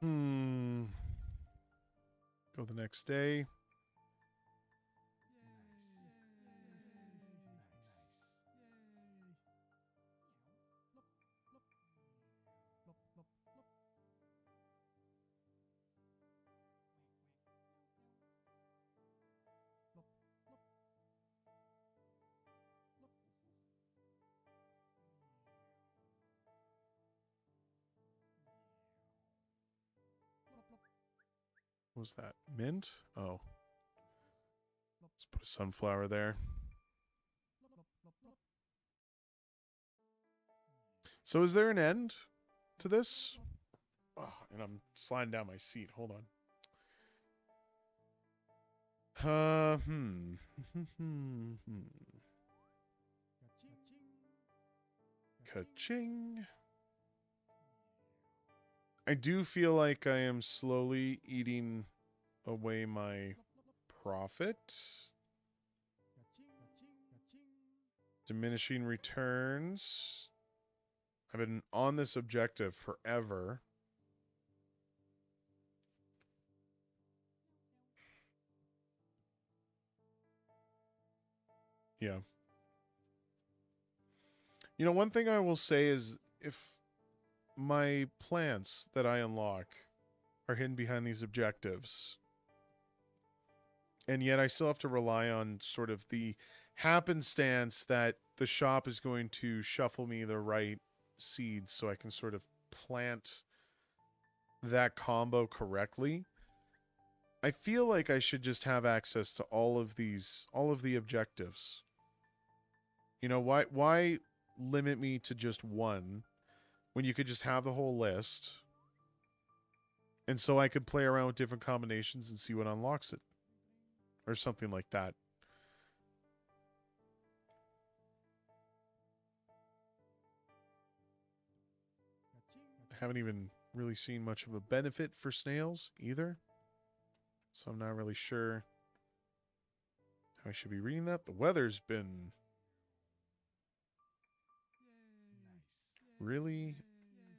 Hmm. Go the next day. What was that? Mint? Oh. Let's put a sunflower there. So is there an end to this? Oh, and I'm sliding down my seat. Hold on. Ka-ching. I do feel like I am slowly eating away my profit. Diminishing returns. I've been on this objective forever. Yeah. You know, one thing I will say is if my plants that I unlock are hidden behind these objectives, and yet I still have to rely on sort of the happenstance that the shop is going to shuffle me the right seeds so I can sort of plant that combo correctly. I feel like I should just have access to all of the objectives. You know, why limit me to just one when you could just have the whole list? And so I could play around with different combinations and see what unlocks it. Or something like that. I haven't even really seen much of a benefit for snails either. So I'm not really sure how I should be reading that. The weather's been really,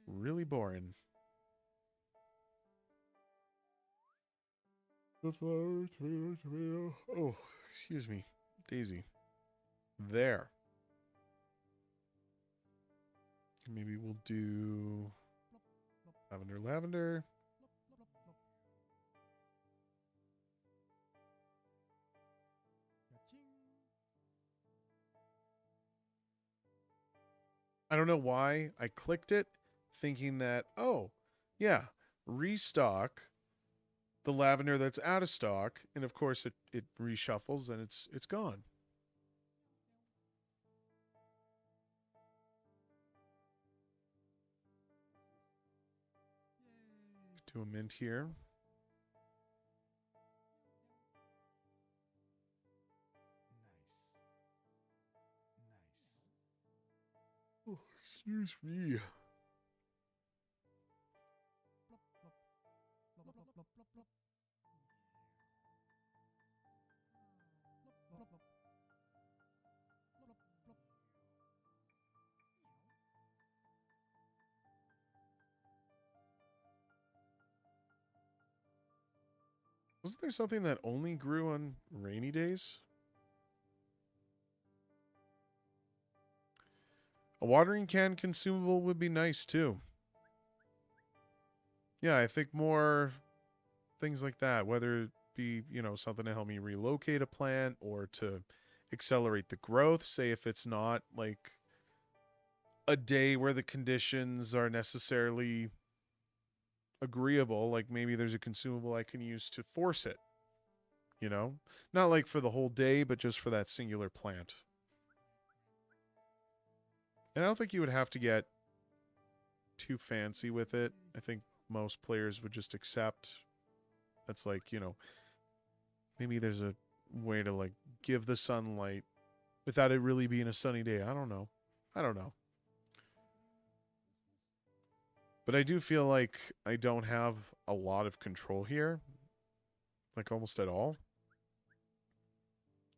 really boring. The flower, tomato, tomato. Oh, excuse me. Daisy. There. Maybe we'll do lavender, lavender. I don't know why I clicked it thinking that, oh, yeah, restock the lavender that's out of stock. And of course it reshuffles and it's gone. Do a mint here. Oh, excuse me. Wasn't there something that only grew on rainy days? A watering can consumable would be nice too. Yeah, I think more things like that, whether it be, you know, something to help me relocate a plant or to accelerate the growth. Say if it's not like a day where the conditions are necessarily agreeable, like maybe there's a consumable I can use to force it, you know? Not like for the whole day, but just for that singular plant. And I don't think you would have to get too fancy with it. I think most players would just accept that's like, you know, maybe there's a way to like give the sunlight without it really being a sunny day. I don't know. But I do feel like I don't have a lot of control here. Like almost at all.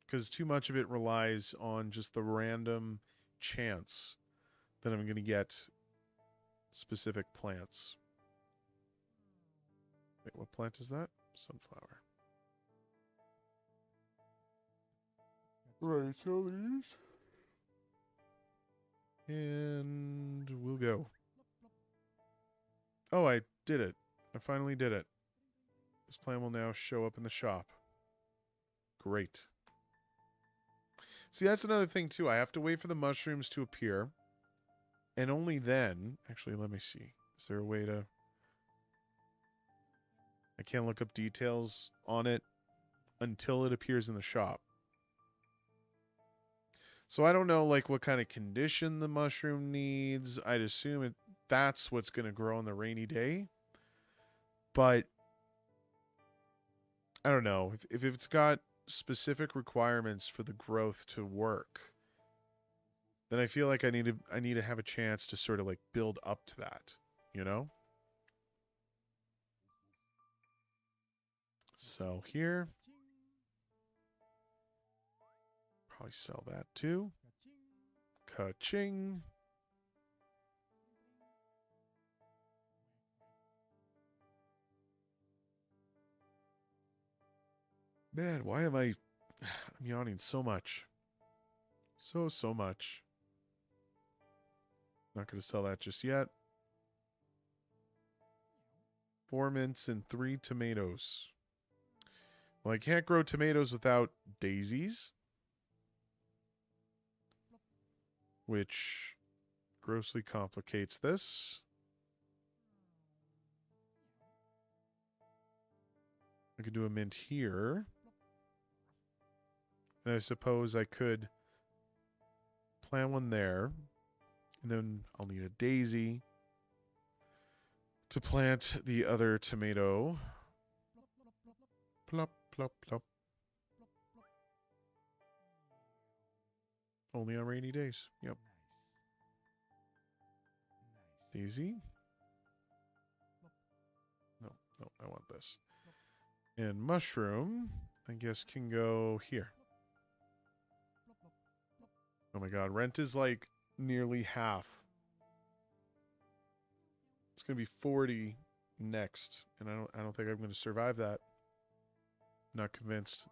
Because too much of it relies on just the random chance that I'm going to get specific plants. Wait, what plant is that? Sunflower. Right, so these. And we'll go. Oh, I did it. I finally did it. This plan will now show up in the shop. Great. See, that's another thing, too. I have to wait for the mushrooms to appear. And only then... Actually, let me see. Is there a way to... I can't look up details on it until it appears in the shop. So I don't know like what kind of condition the mushroom needs. I'd assume that's what's going to grow on the rainy day. But I don't know if it's got specific requirements for the growth to work, then I feel like I need to have a chance to sort of like build up to that, you know? Sell here. Probably sell that too. Ka-ching. Man, why am I'm yawning so much? So much. Not going to sell that just yet. 4 mints and 3 tomatoes. Well, I can't grow tomatoes without daisies, which grossly complicates this. I could do a mint here. And I suppose I could plant one there. And then I'll need a daisy to plant the other tomato. Plop, plop, plop. Only on rainy days. Yep. Daisy. No, I want this. And mushroom, I guess, can go here. Oh my god, rent is like nearly half. It's gonna be 40 next, and I don't think I'm gonna survive that. Not convinced.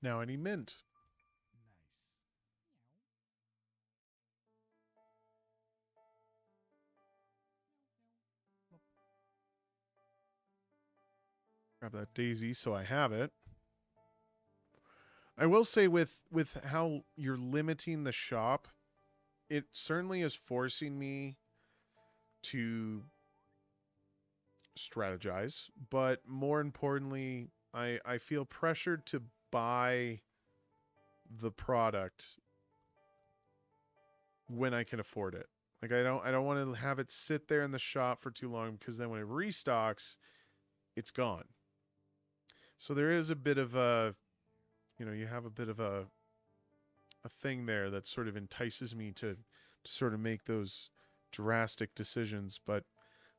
Now I need mint. Grab that daisy so I have it. I will say with how you're limiting the shop, it certainly is forcing me to strategize, but more importantly, I feel pressured to buy the product when I can afford it. Like I don't want to have it sit there in the shop for too long, because then when it restocks, it's gone. So there is a bit of a, you have a bit of a thing there that sort of entices me to sort of make those drastic decisions. But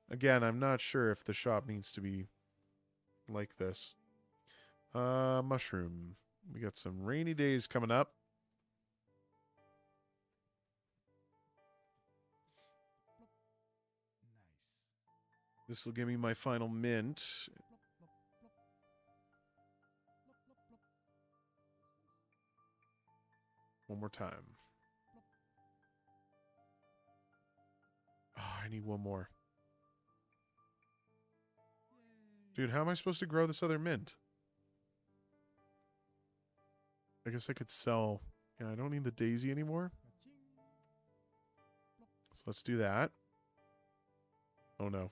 again, I'm not sure if the shop needs to be like this. Mushroom. We got some rainy days coming up. This will give me my final mint. One more time. Oh, I need one more. Dude, how am I supposed to grow this other mint? I guess I could sell... Yeah, I don't need the daisy anymore. So let's do that. Oh, no.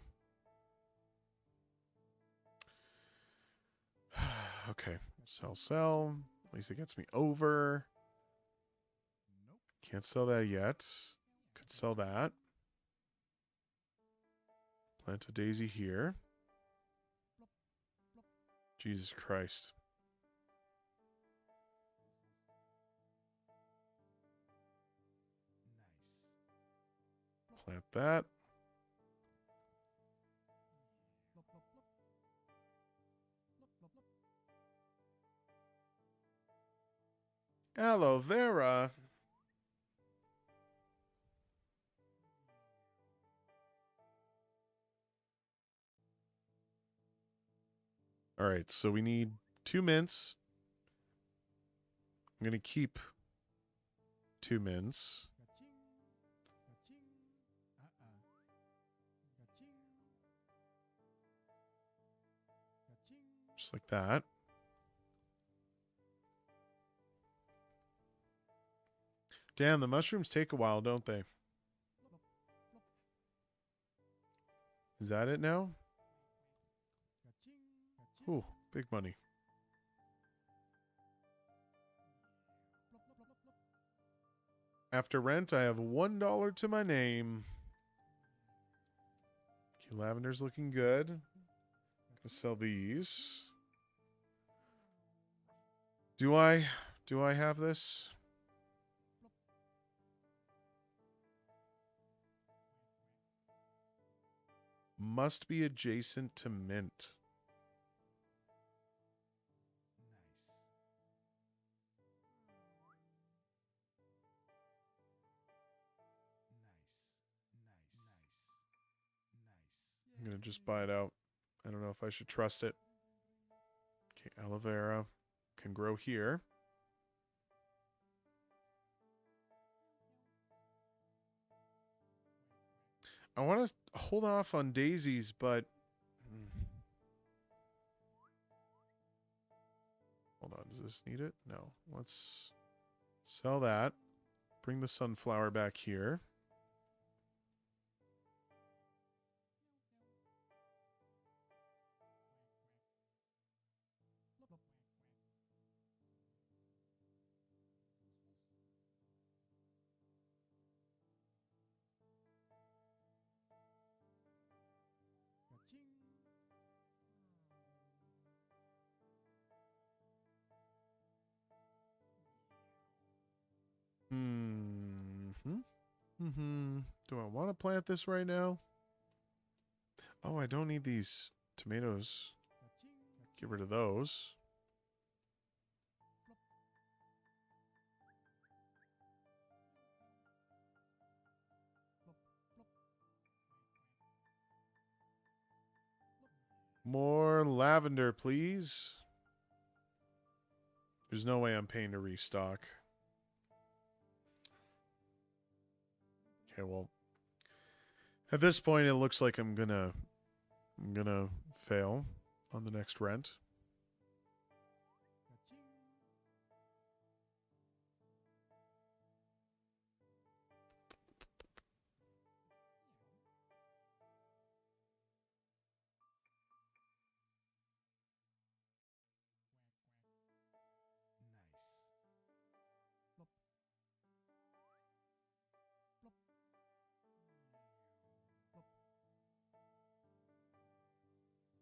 Okay. Sell. At least it gets me over. Can't sell that yet. Could sell that. Plant a daisy here. Jesus Christ. Plant that. Aloe vera. All right, so we need 2 mints. I'm going to keep 2 mints. Just like that. Damn, the mushrooms take a while, don't they? Is that it now? Ooh, big money. After rent, I have $1 to my name. Okay, lavender's looking good. Gonna sell these. Do I have this? Must be adjacent to mint. I'm going to just buy it out. I don't know if I should trust it. Okay, aloe vera can grow here. I want to hold off on daisies, but... Hold on, does this need it? No. Let's sell that. Bring the sunflower back here. Do I want to plant this right now? Oh, I don't need these tomatoes. Get rid of those. More lavender, please. There's no way I'm paying to restock. Okay, well, at this point, it looks like I'm gonna fail on the next rent.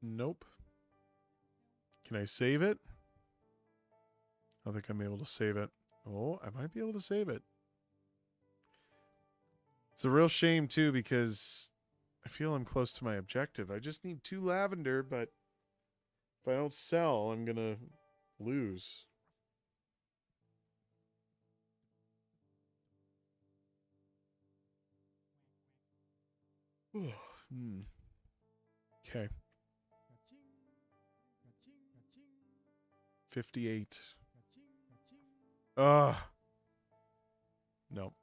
Nope. Can I save it? I don't think I'm able to save it. Oh, I might be able to save it. It's a real shame, too, because I feel I'm close to my objective. I just need 2 lavender, but if I don't sell, I'm going to lose. Okay. 58. Ugh. No.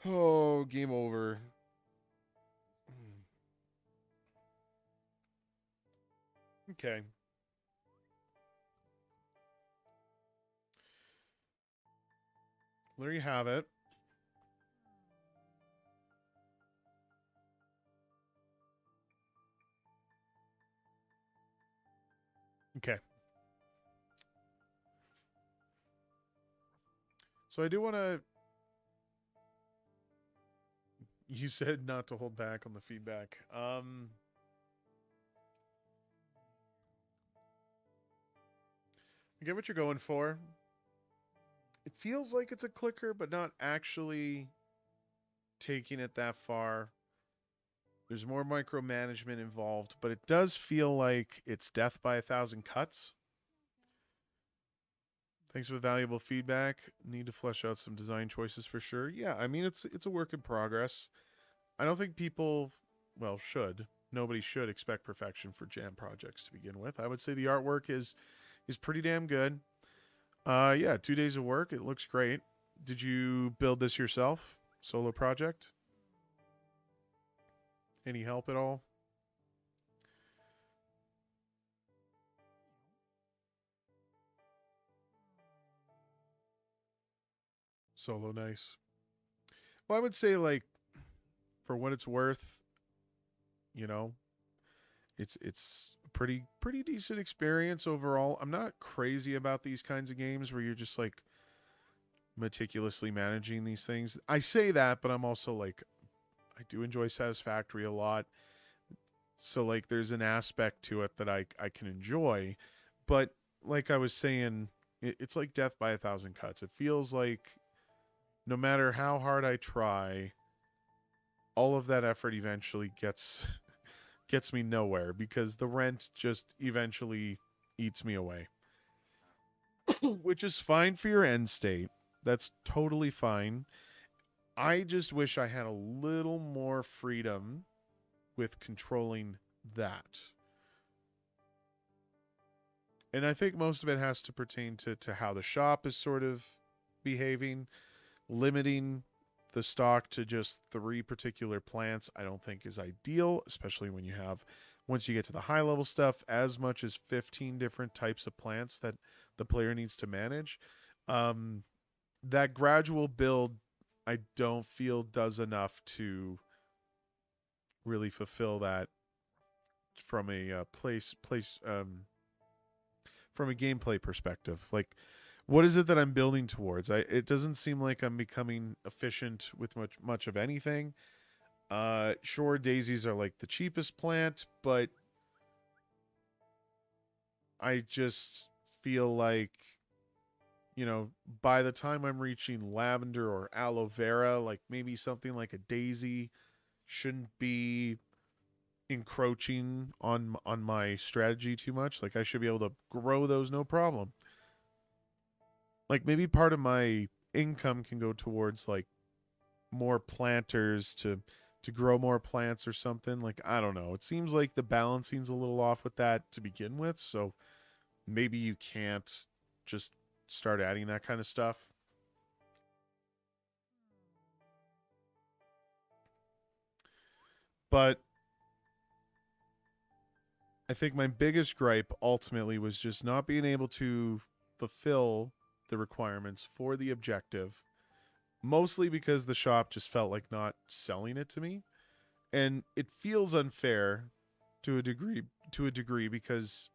Oh, game over. Okay. There you have it. Okay. So I do want to... You said not to hold back on the feedback. I get what you're going for. It feels like it's a clicker, but not actually taking it that far. There's more micromanagement involved, but it does feel like it's death by 1,000 cuts. Thanks for the valuable feedback. Need to flesh out some design choices for sure. Yeah, I mean, it's a work in progress. I don't think people, well, should. Nobody should expect perfection for jam projects to begin with. I would say the artwork is pretty damn good. Yeah, 2 days of work. It looks great. Did you build this yourself? Solo project? Any help at all? Solo nice. Well, I would say like for what it's worth, you know, it's a pretty decent experience overall. I'm not crazy about these kinds of games where you're just like meticulously managing these things. I say that, but I'm also like I do enjoy Satisfactory a lot. So like there's an aspect to it that I can enjoy, but like I was saying, it's like death by a thousand cuts. It feels like no matter how hard I try, all of that effort eventually gets me nowhere because the rent just eventually eats me away. Which is fine for your end state. That's totally fine. I just wish I had a little more freedom with controlling that. And I think most of it has to pertain to how the shop is sort of behaving. Limiting the stock to just 3 particular plants, I don't think is ideal, especially when you have, once you get to the high level stuff, as much as 15 different types of plants that the player needs to manage. That gradual build, I don't feel does enough to really fulfill that from a from a gameplay perspective. Like, what is it that I'm building towards? It doesn't seem like I'm becoming efficient with much of anything. Sure, daisies are like the cheapest plant, but I just feel like, you know, by the time I'm reaching lavender or aloe vera, like maybe something like a daisy shouldn't be encroaching on my strategy too much. Like I should be able to grow those no problem. Like maybe part of my income can go towards like more planters to grow more plants or something. Like I don't know. It seems like the balancing's a little off with that to begin with, so maybe you can't just start adding that kind of stuff. But I think my biggest gripe ultimately was just not being able to fulfill the requirements for the objective, mostly because the shop just felt like not selling it to me. And it feels unfair to a degree because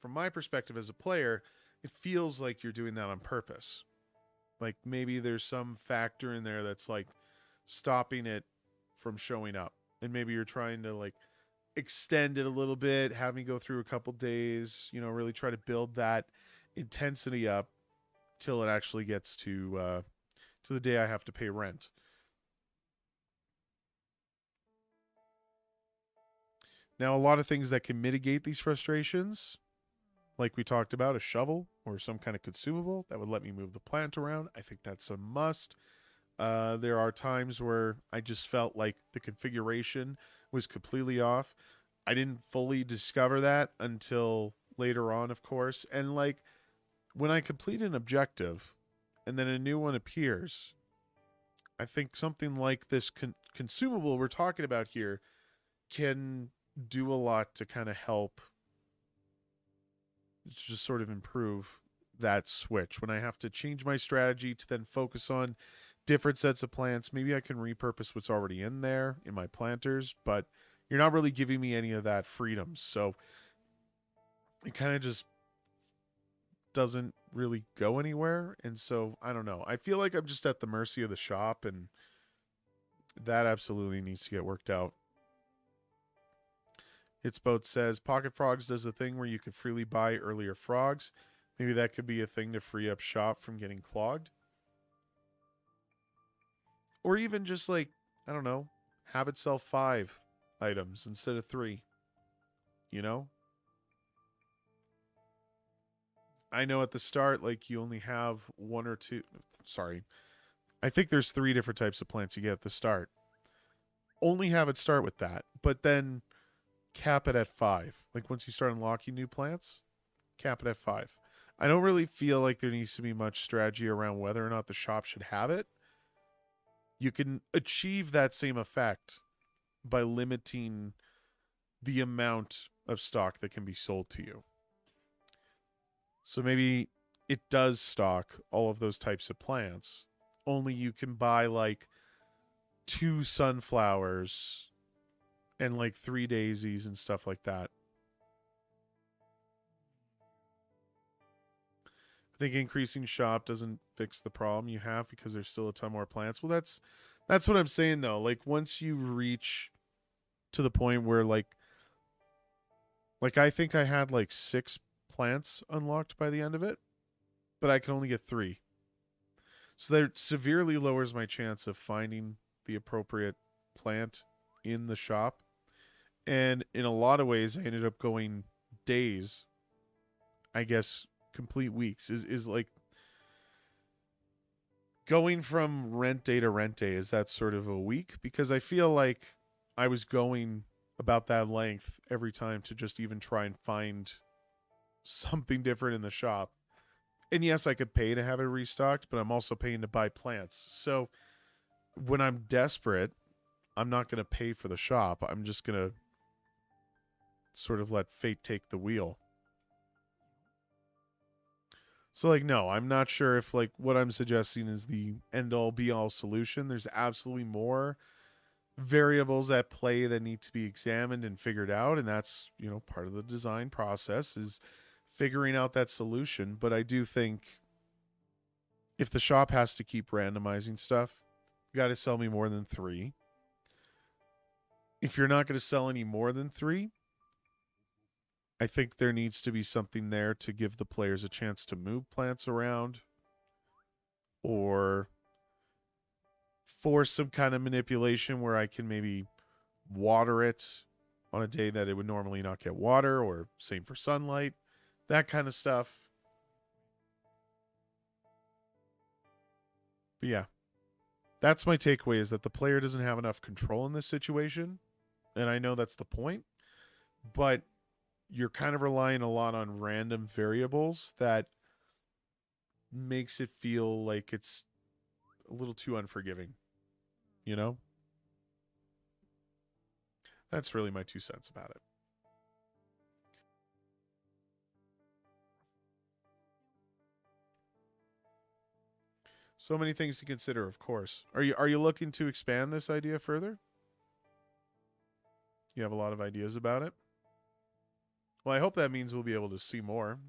from my perspective as a player, it feels like you're doing that on purpose. Like maybe there's some factor in there that's like stopping it from showing up. And maybe you're trying to like extend it a little bit, have me go through a couple days, you know, really try to build that intensity up till it actually gets to the day I have to pay rent. Now, a lot of things that can mitigate these frustrations, like we talked about, a shovel or some kind of consumable that would let me move the plant around. I think that's a must. There are times where I just felt like the configuration was completely off. I didn't fully discover that until later on, of course. And like when I complete an objective and then a new one appears, I think something like this consumable we're talking about here can do a lot to kind of help just sort of improve that switch. When I have to change my strategy to then focus on different sets of plants, maybe I can repurpose what's already in there in my planters, but you're not really giving me any of that freedom. So it kind of just doesn't really go anywhere. And so I don't know. I feel like I'm just at the mercy of the shop, and that absolutely needs to get worked out. It's Boat says Pocket Frogs does a thing where you can freely buy earlier frogs. Maybe that could be a thing to free up shop from getting clogged. Or even just like, I don't know, have it sell 5 items instead of 3. You know? I know at the start, like, you only have 1 or 2. Sorry. I think there's 3 different types of plants you get at the start. Only have it start with that. But then cap it at 5. Like, once you start unlocking new plants, cap it at 5. I don't really feel like there needs to be much strategy around whether or not the shop should have it. You can achieve that same effect by limiting the amount of stock that can be sold to you. So maybe it does stock all of those types of plants, only you can buy like 2 sunflowers and like 3 daisies and stuff like that. I think increasing shop doesn't fix the problem you have because there's still a ton more plants. Well, that's what I'm saying though. Like once you reach to the point where like I think I had like 6 plants unlocked by the end of it, but I can only get 3. So that severely lowers my chance of finding the appropriate plant in the shop. And in a lot of ways I ended up going days, I guess complete weeks is like going from rent day to rent day. Is that sort of a week? Because I feel like I was going about that length every time to just even try and find something different in the shop. And yes, I could pay to have it restocked, but I'm also paying to buy plants. So when I'm desperate, I'm not going to pay for the shop. I'm just going to sort of let fate take the wheel. So like, no, I'm not sure if like what I'm suggesting is the end all be all solution. There's absolutely more variables at play that need to be examined and figured out. And that's, you know, part of the design process is figuring out that solution. But I do think if the shop has to keep randomizing stuff, you got to sell me more than 3. If you're not going to sell any more than 3, I think there needs to be something there to give the players a chance to move plants around or force some kind of manipulation where I can maybe water it on a day that it would normally not get water, or same for sunlight, that kind of stuff. But yeah, that's my takeaway, is that the player doesn't have enough control in this situation. And I know that's the point, but you're kind of relying a lot on random variables that makes it feel like it's a little too unforgiving, you know? That's really my 2 cents about it. So many things to consider, of course. Are you looking to expand this idea further? You have a lot of ideas about it? Well, I hope that means we'll be able to see more.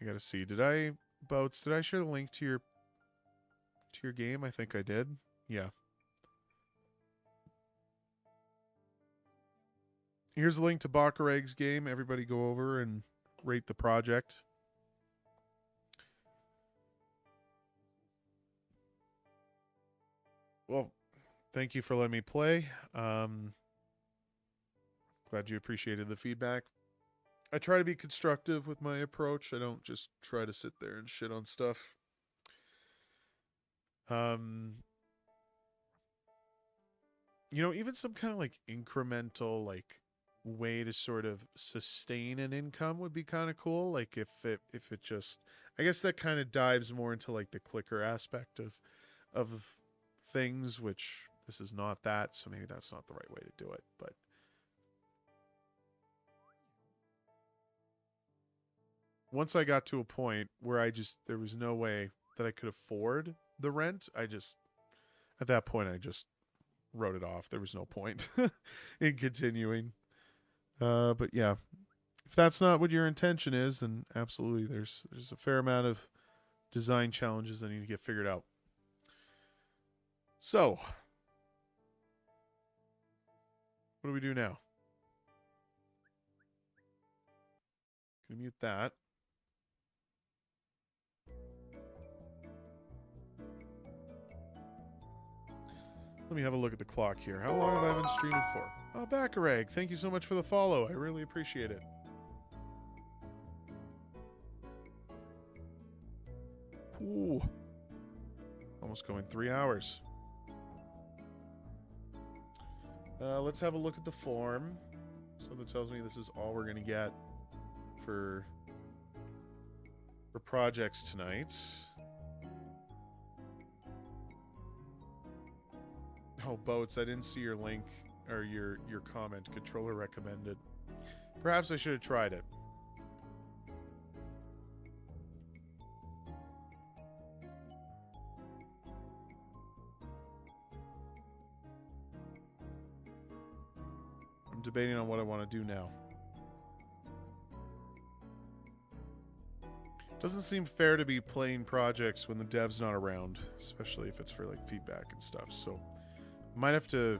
I gotta see. Did I share the link to your game? I think I did. Yeah. Here's a link to Bakareg's game. Everybody go over and rate the project. Well, thank you for letting me play. Glad you appreciated the feedback. I try to be constructive with my approach. I don't just try to sit there and shit on stuff. You know, even some kind of like incremental like way to sort of sustain an income would be kind of cool. Like if it just, I guess that kind of dives more into like the clicker aspect of things, which this is not that, so maybe that's not the right way to do it. But once I got to a point where there was no way that I could afford the rent, at that point I just wrote it off. There was no point in continuing. But yeah, if that's not what your intention is, then absolutely there's a fair amount of design challenges that need to get figured out. So, what do we do now? Gonna mute that. Let me have a look at the clock here. How long have I been streaming for? Oh, Bakareg, thank you so much for the follow. I really appreciate it. Ooh. Almost going 3 hours. Let's have a look at the form. Something tells me this is all we're going to get for projects tonight. Oh, Boats, I didn't see your link or your comment. Controller recommended. Perhaps I should have tried it. I'm debating on what I want to do now. Doesn't seem fair to be playing projects when the dev's not around, especially if it's for like feedback and stuff. So might have to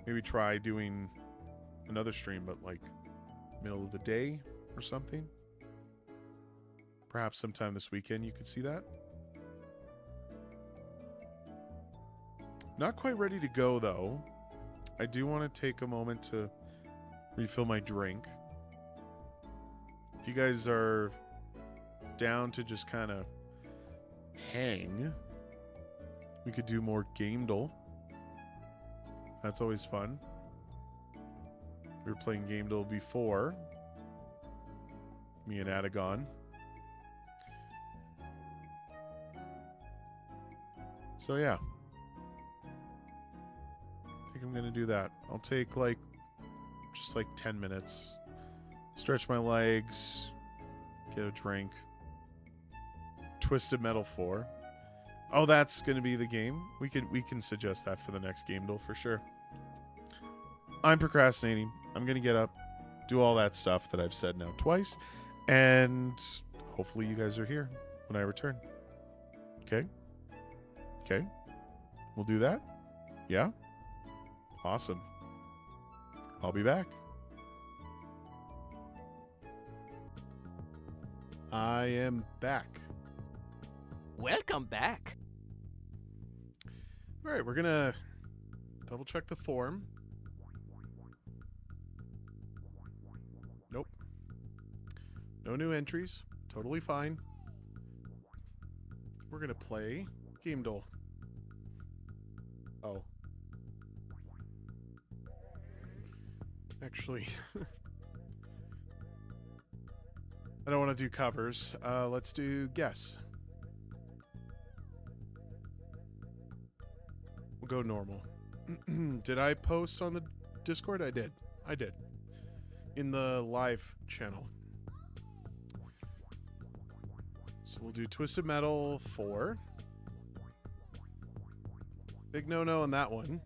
maybe try doing another stream, but like middle of the day or something. Perhaps sometime this weekend you could see that. Not quite ready to go though. I do want to take a moment to refill my drink. If you guys are down to just kind of hang, we could do more Gamedle. That's always fun. We were playing Gamedle before, me and Adagon. So yeah, I think I'm gonna do that. I'll take like just like 10 minutes, stretch my legs, get a drink. Twisted Metal 4. Oh, that's gonna be the game. We can suggest that for the next Gamedle for sure. I'm procrastinating. I'm gonna get up, do all that stuff that I've said now twice, and hopefully you guys are here when I return. Okay? Okay. We'll do that? Yeah? Awesome. I'll be back. I am back. Welcome back. All right, we're gonna double check the form. Nope. No new entries. Totally fine. We're gonna play Gamedle. Oh. Actually, I don't want to do covers. Let's do guess. We'll go normal. Did I post on the Discord? I did. I did. In the live channel. So we'll do Twisted Metal 4. Big no-no on that one.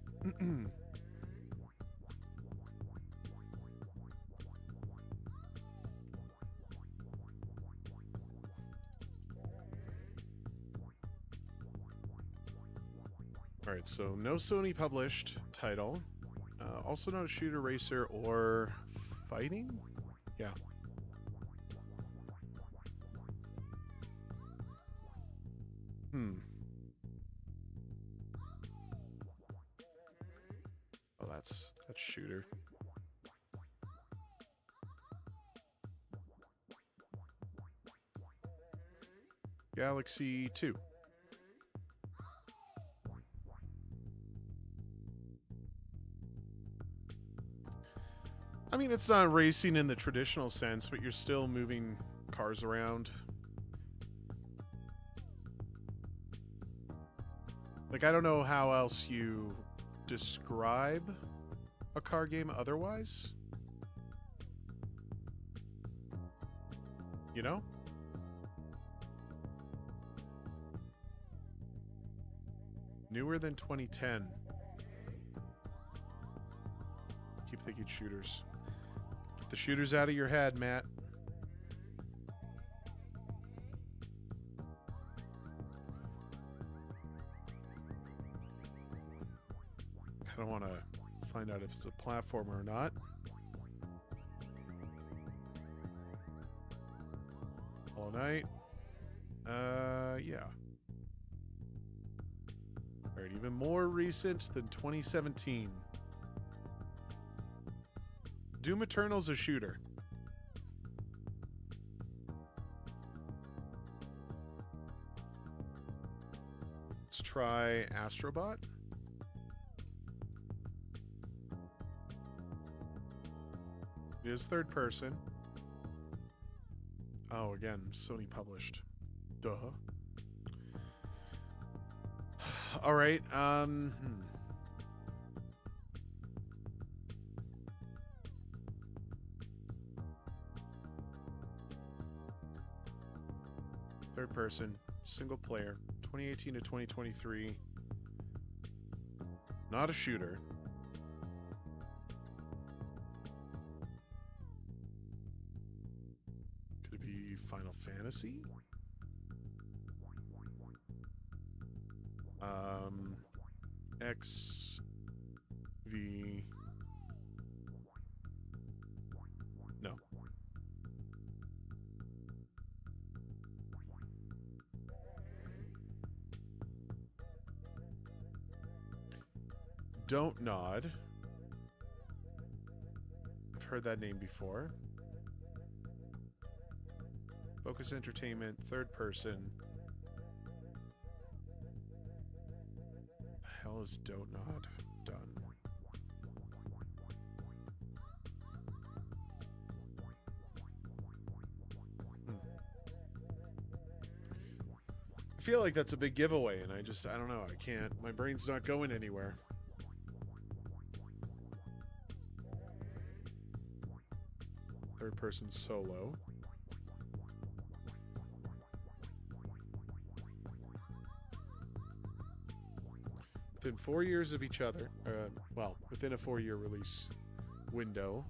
Alright, so no Sony published title. Also not a shooter, racer, or fighting? Yeah. Oh, that's shooter. Galaxy 2. I mean, it's not racing in the traditional sense, but you're still moving cars around. Like, I don't know how else you describe a car game otherwise. You know? Newer than 2010. Keep thinking shooters. Get the shooters out of your head, Matt. I don't want to find out if it's a platformer or not. All night. Yeah. All right, even more recent than 2017. Doom Eternal's a shooter. Let's try Astrobot. It is third person. Oh, again, Sony published. Duh. All right. Third person, single player, 2018 to 2023. Not a shooter. Could it be Final Fantasy? X V. No. Don't Nod. I've heard that name before. Focus Entertainment, third person. The hell is Don't Nod done? I feel like that's a big giveaway, and I don't know. I can't. My brain's not going anywhere. Third person solo. Within 4 years of each other, well, within a 4-year release window.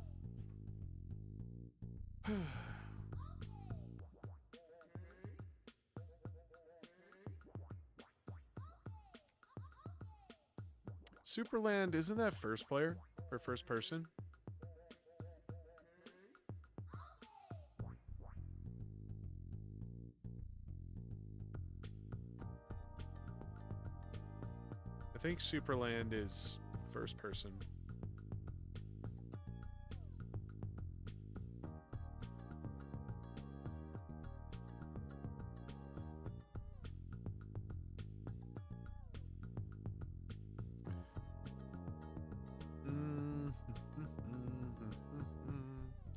Superland, isn't that first player or first person? I think Superland is first person.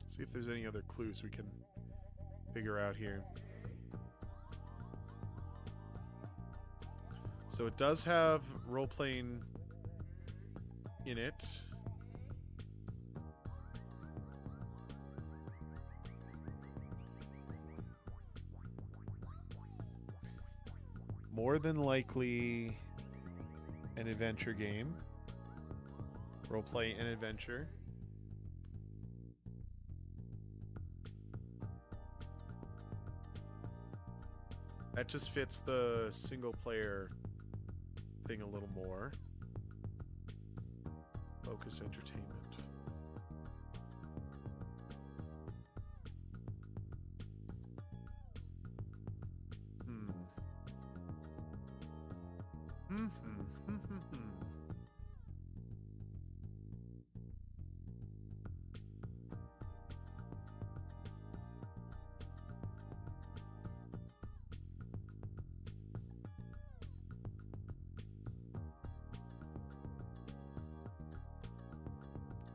See if there's any other clues we can figure out here. So it does have role-playing in it. More than likely an adventure game. Role-play and adventure. That just fits the single-player thing a little more. Focus Entertainment.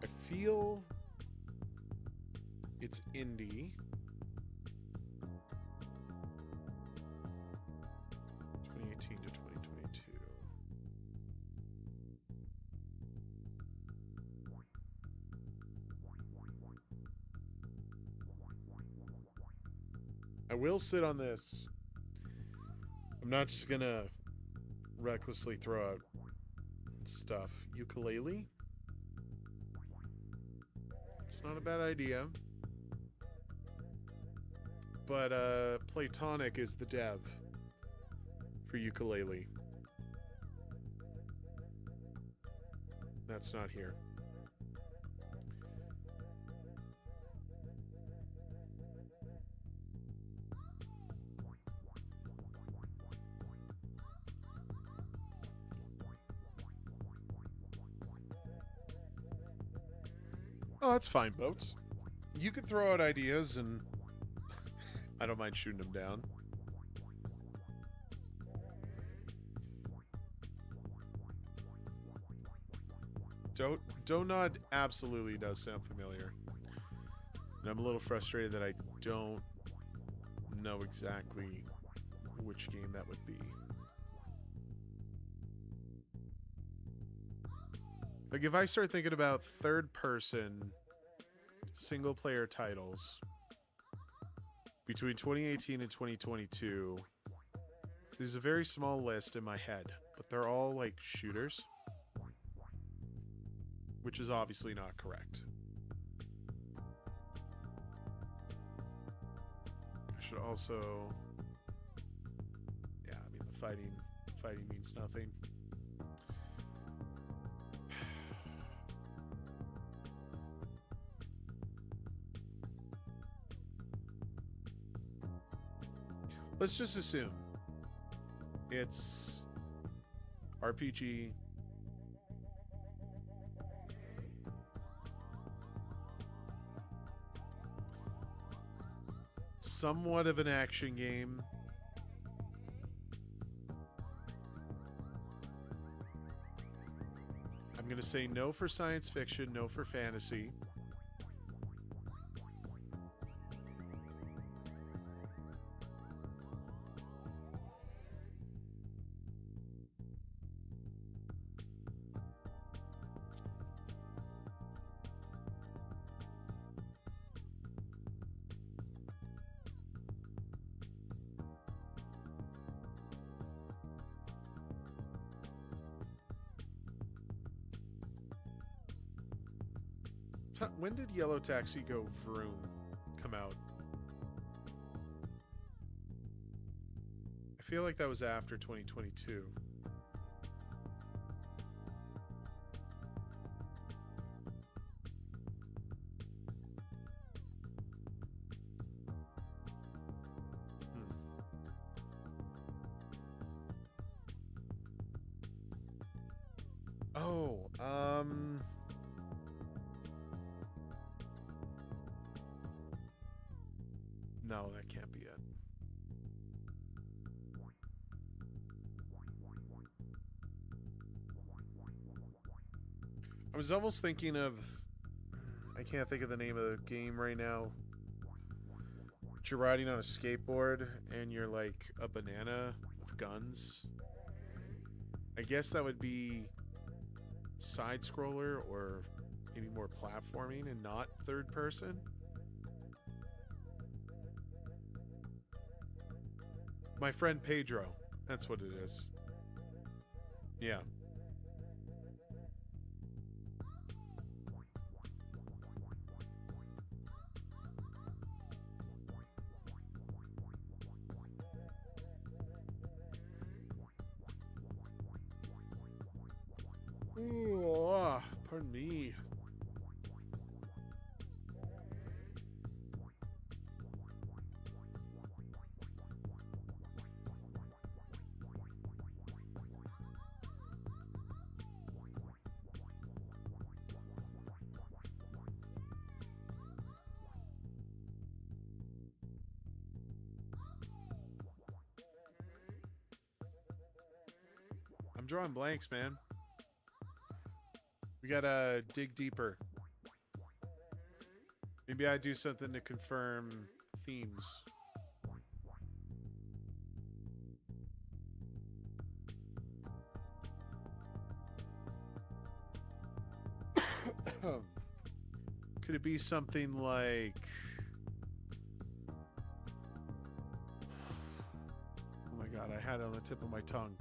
I feel it's indie. 2018 to 2022. I will sit on this. I'm not just gonna recklessly throw out stuff. Ukulele? Not a bad idea. But Platonic is the dev for ukulele. That's not here. Oh, that's fine, Boats. You could throw out ideas, and I don't mind shooting them down. Donut absolutely does sound familiar. And I'm a little frustrated that I don't know exactly which game that would be. Like, if I start thinking about third-person, single-player titles, between 2018 and 2022, there's a very small list in my head, but they're all like shooters, which is obviously not correct. I should also, yeah, I mean the fighting means nothing. Let's just assume it's RPG, somewhat of an action game, I'm going to say no for science fiction, no for fantasy. When did Yellow Taxi Go Vroom come out? I feel like that was after 2022. Oh, no, that can't be it. I was almost thinking of, I can't think of the name of the game right now. But you're riding on a skateboard and you're like a banana with guns. I guess that would be side scroller or maybe more platforming and not third person. My friend Pedro. That's what it is. Yeah. Ooh, pardon me. I'm drawing blanks, man. We gotta dig deeper. Maybe I do something to confirm themes. Could it be something like... Oh my god, I had it on the tip of my tongue.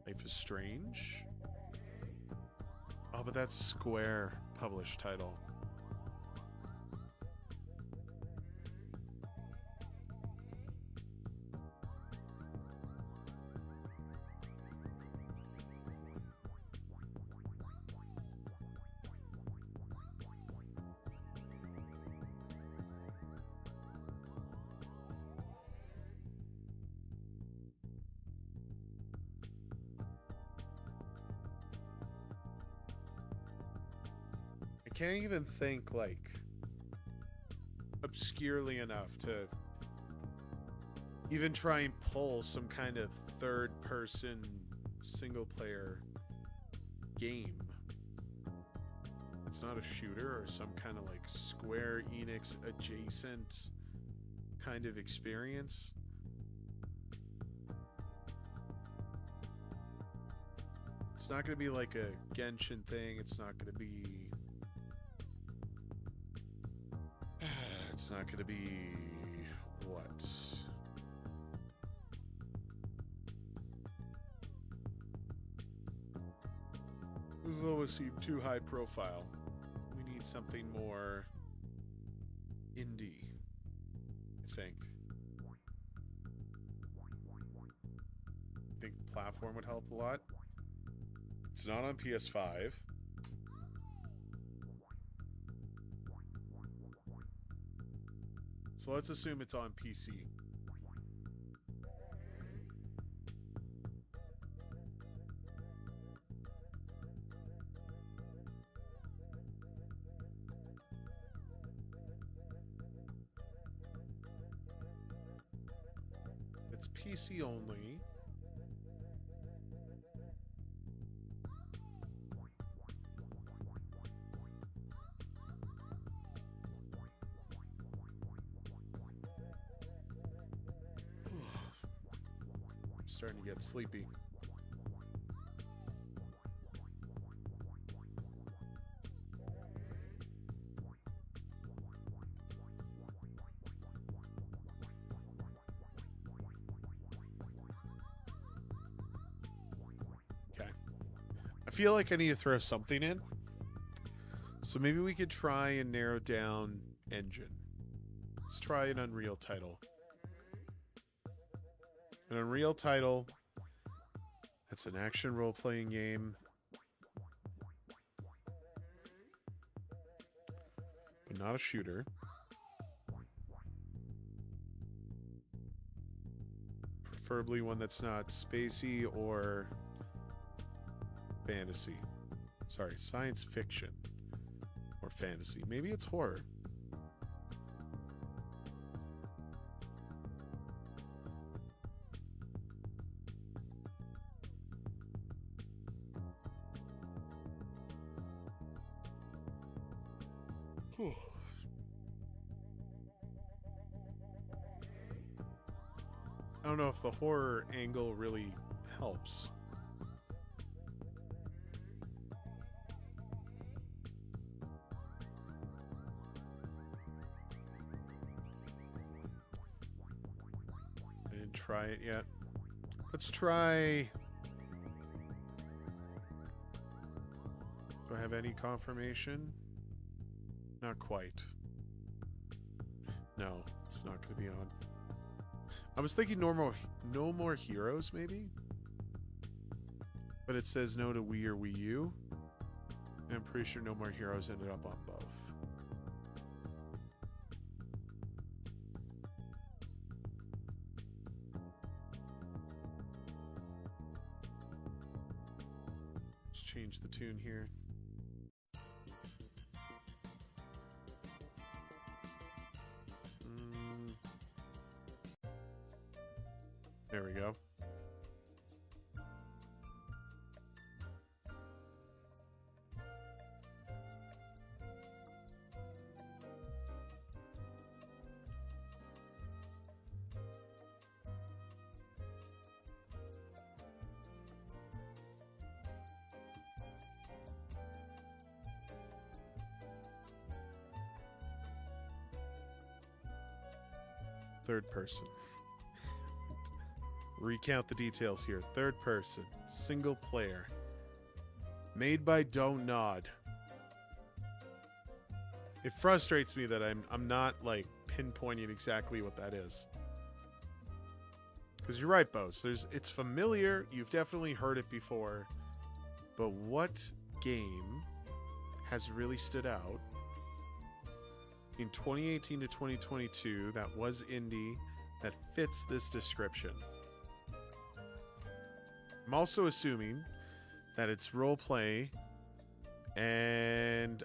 Life is Strange? Oh, but that's a Square published title. Can't even think like obscurely enough to even try and pull some kind of third person single player game. It's not a shooter or some kind of like Square Enix adjacent kind of experience. It's not going to be like a Genshin thing. It's not going to be... It's not going to be... What? Those always seem too high profile. We need something more indie, I think. I think platform would help a lot. It's not on PS5. So let's assume it's on PC. It's PC only. I'm starting to get sleepy. I feel like I need to throw something in. So maybe we could try and narrow down engine. Let's try an Unreal title. An Unreal title. That's an action role-playing game. But not a shooter. Preferably one that's not spacey or fantasy. Sorry, science fiction or fantasy. Maybe it's horror. Whew. I don't know if the horror angle really helps. Try it yet. Let's try. Do I have any confirmation? Not quite. No, it's not going to be on. I was thinking no more heroes, maybe. But it says no to Wii or Wii U. And I'm pretty sure No More Heroes ended up on both. Change the tune here. There we go. Third person. Recount the details here. Third person. Single player. Made by Don't Nod. It frustrates me that I'm not like pinpointing exactly what that is. Because you're right, Bose. It's familiar. You've definitely heard it before. But what game has really stood out in 2018 to 2022 that was indie that fits this description? I'm also assuming that it's role play and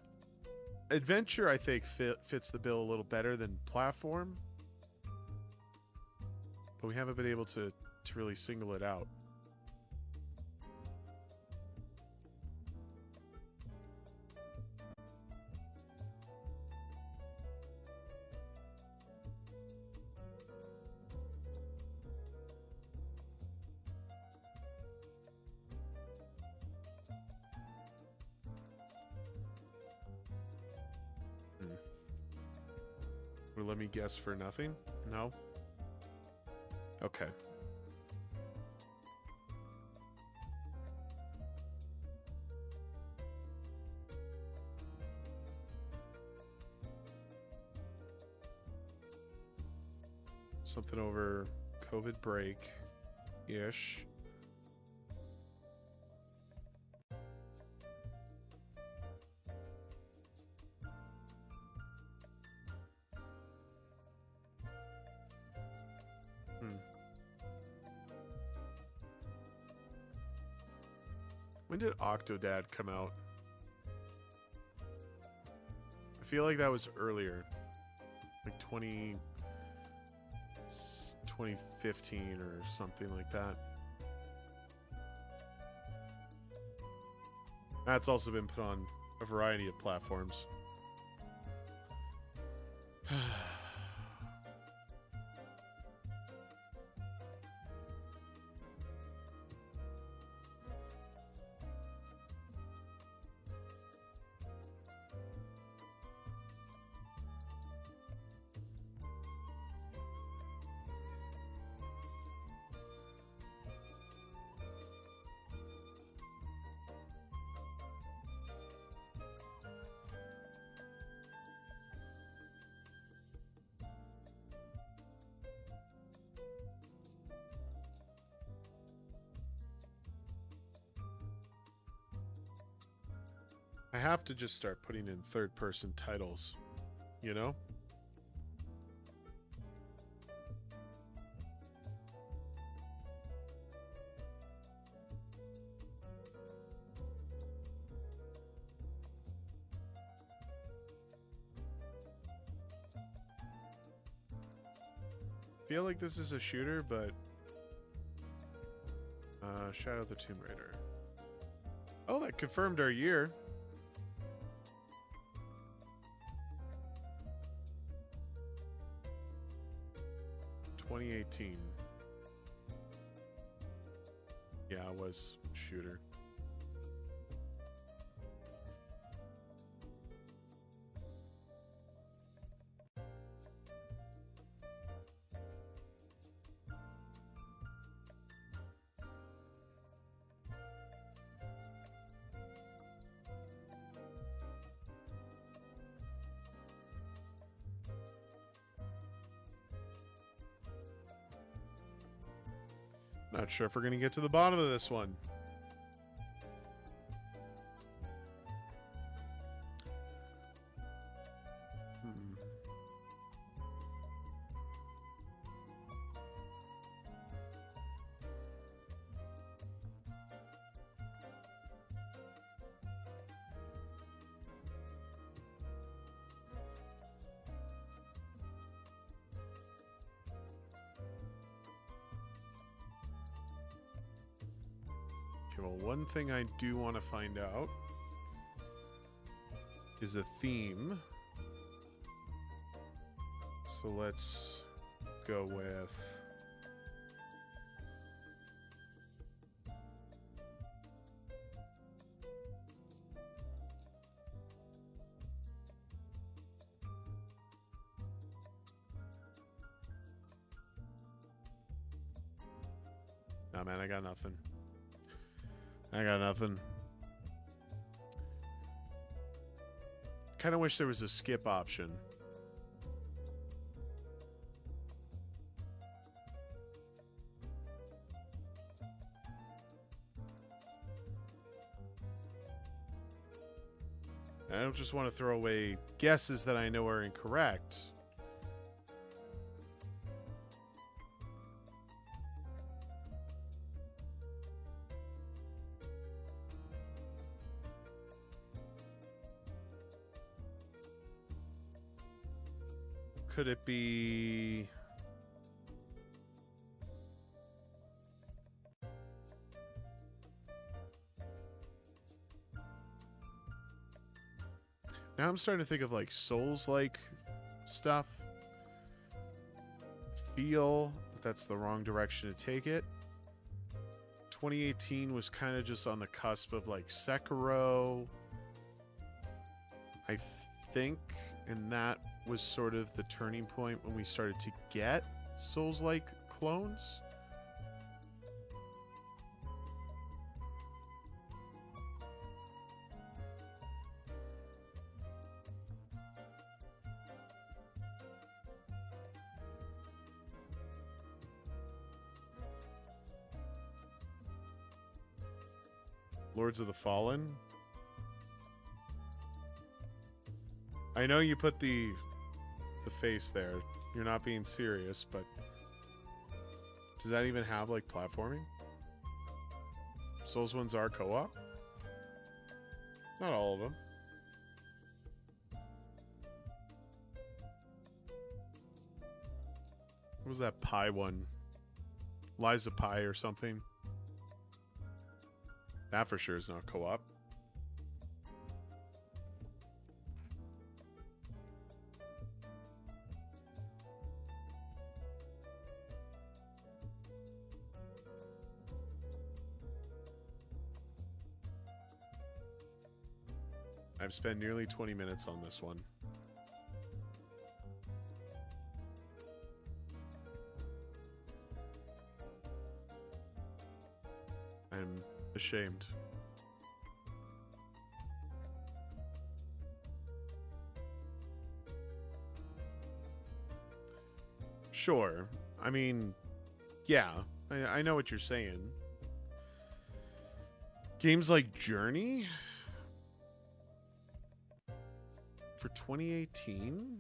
adventure. I think fits the bill a little better than platform, but we haven't been able to really single it out. let me guess for nothing? No? Okay. Something over COVID break-ish. When did Octodad come out? I feel like that was earlier. Like 2015 or something like that. That's also been put on a variety of platforms. I have to just start putting in third-person titles, you know? Feel like this is a shooter, but Shadow of the Tomb Raider. Oh, that confirmed our year. $2018. Yeah, it was shooter. Not sure if we're going to get to the bottom of this one. Okay, well, one thing I do want to find out is a theme. So let's go with... Nah, man, I got nothing. I got nothing. Kind of wish there was a skip option. I don't just want to throw away guesses that I know are incorrect. Could it be... Now I'm starting to think of like Souls-like stuff. Feel that that's the wrong direction to take it. 2018 was kind of just on the cusp of like Sekiro. I think, and that was sort of the turning point when we started to get Souls-like clones. Lords of the Fallen. I know you put the face there. You're not being serious, but does that even have like platforming? Souls ones are co-op? Not all of them. What was that pie one? Liza Pie or something? That for sure is not co-op. I've spent nearly 20 minutes on this one. I'm ashamed. Sure. I mean, yeah, I know what you're saying. Games like Journey for 2018?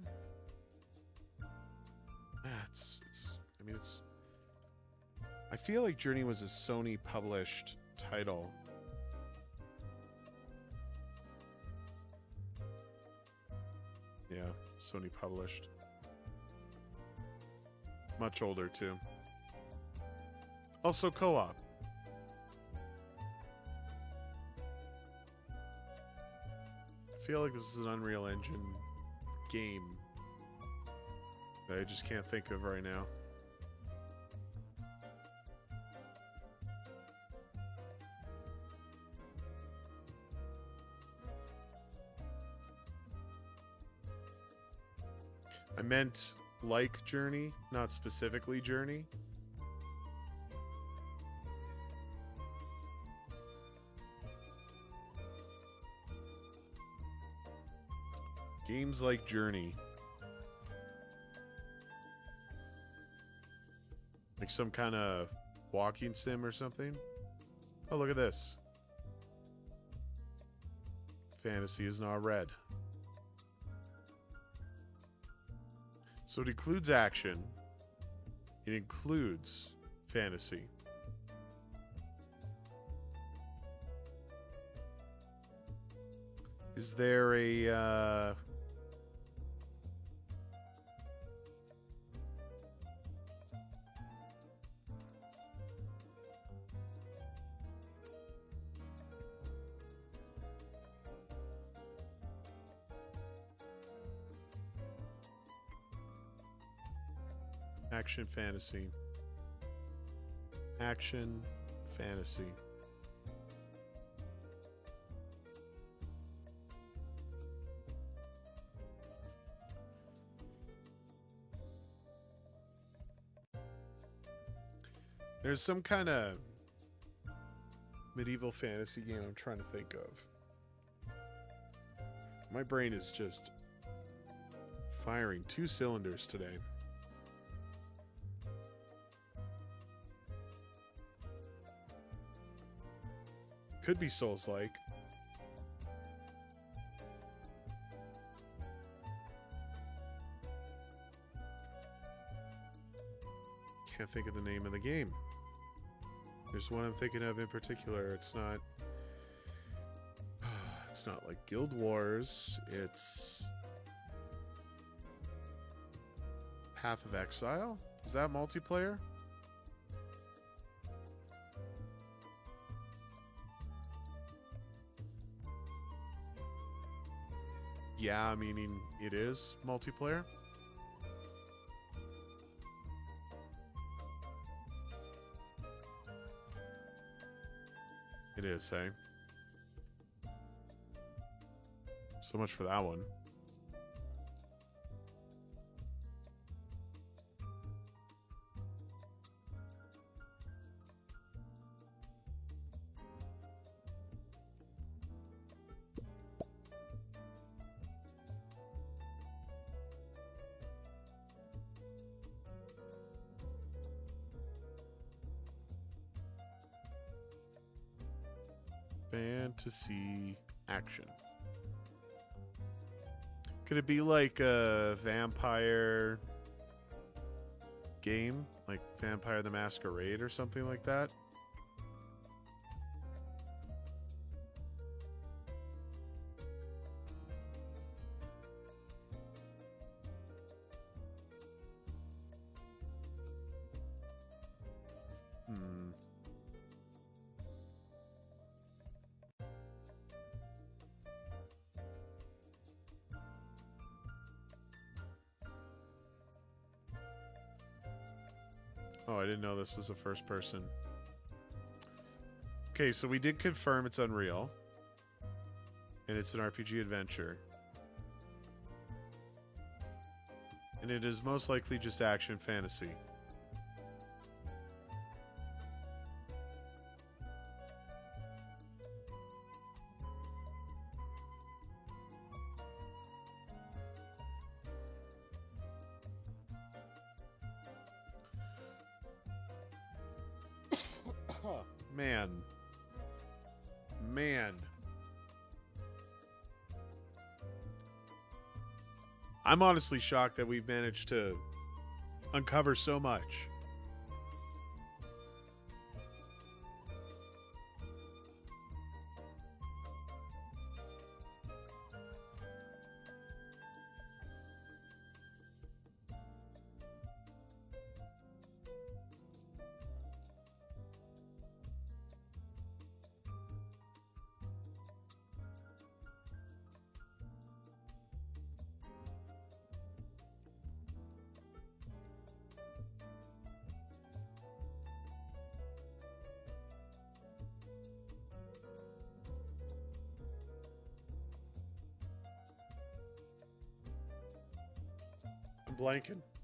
I feel like Journey was a Sony published title. Yeah, Sony published. Much older too. Also co-op. I feel like this is an Unreal Engine game that I just can't think of right now. I meant like Journey, not specifically Journey. Games like Journey. Like some kind of walking sim or something. Oh, look at this. Fantasy is not red. So it includes action. It includes fantasy. Is there a action fantasy? Action fantasy. There's some kind of medieval fantasy game I'm trying to think of. My brain is just firing two cylinders today. Could be Souls-like. Can't think of the name of the game. There's one I'm thinking of in particular. It's not like Guild Wars. It's Path of Exile. Is that multiplayer? Yeah, meaning it is multiplayer. It is, eh? So much for that one. Fantasy action. Could it be like a vampire game? Like Vampire the Masquerade or something like that? Hmm. Oh, I didn't know this was a first person. Okay, so we did confirm it's Unreal. And it's an RPG adventure. And it is most likely just action fantasy. Man. I'm honestly shocked that we've managed to uncover so much.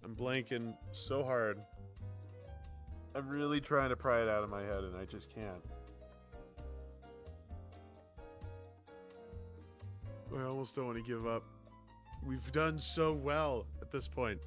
I'm blanking so hard. I'm really trying to pry it out of my head and I just can't. I almost don't want to give up. We've done so well at this point.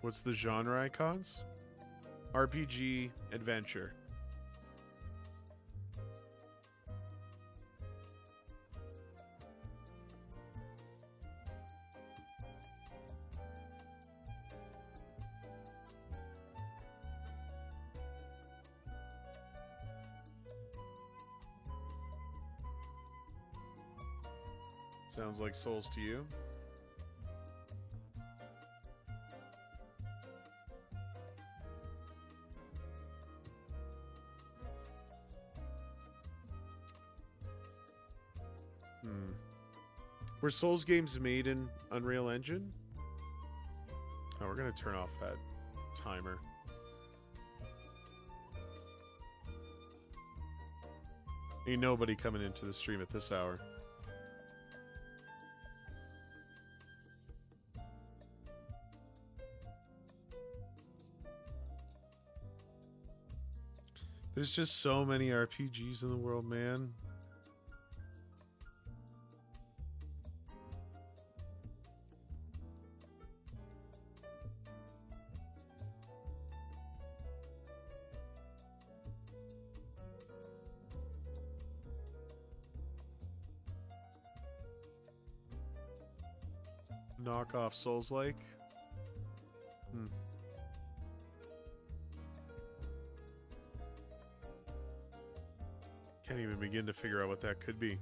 What's the genre icons? RPG adventure. Sounds like Souls to you. Were Souls games made in Unreal Engine? Oh, we're going to turn off that timer. Ain't nobody coming into the stream at this hour. There's just so many RPGs in the world, man. Knockoff Souls-like. Can't even begin to figure out what that could be.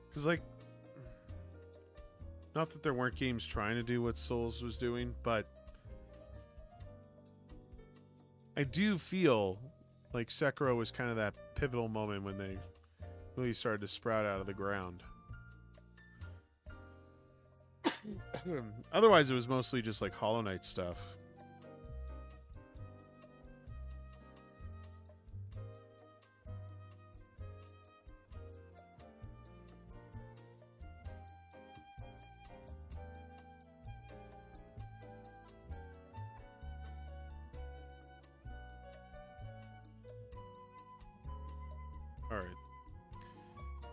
Because, like, not that there weren't games trying to do what Souls was doing, but I do feel like Sekiro was kind of that pivotal moment when they really started to sprout out of the ground. Otherwise, it was mostly just like Hollow Knight stuff.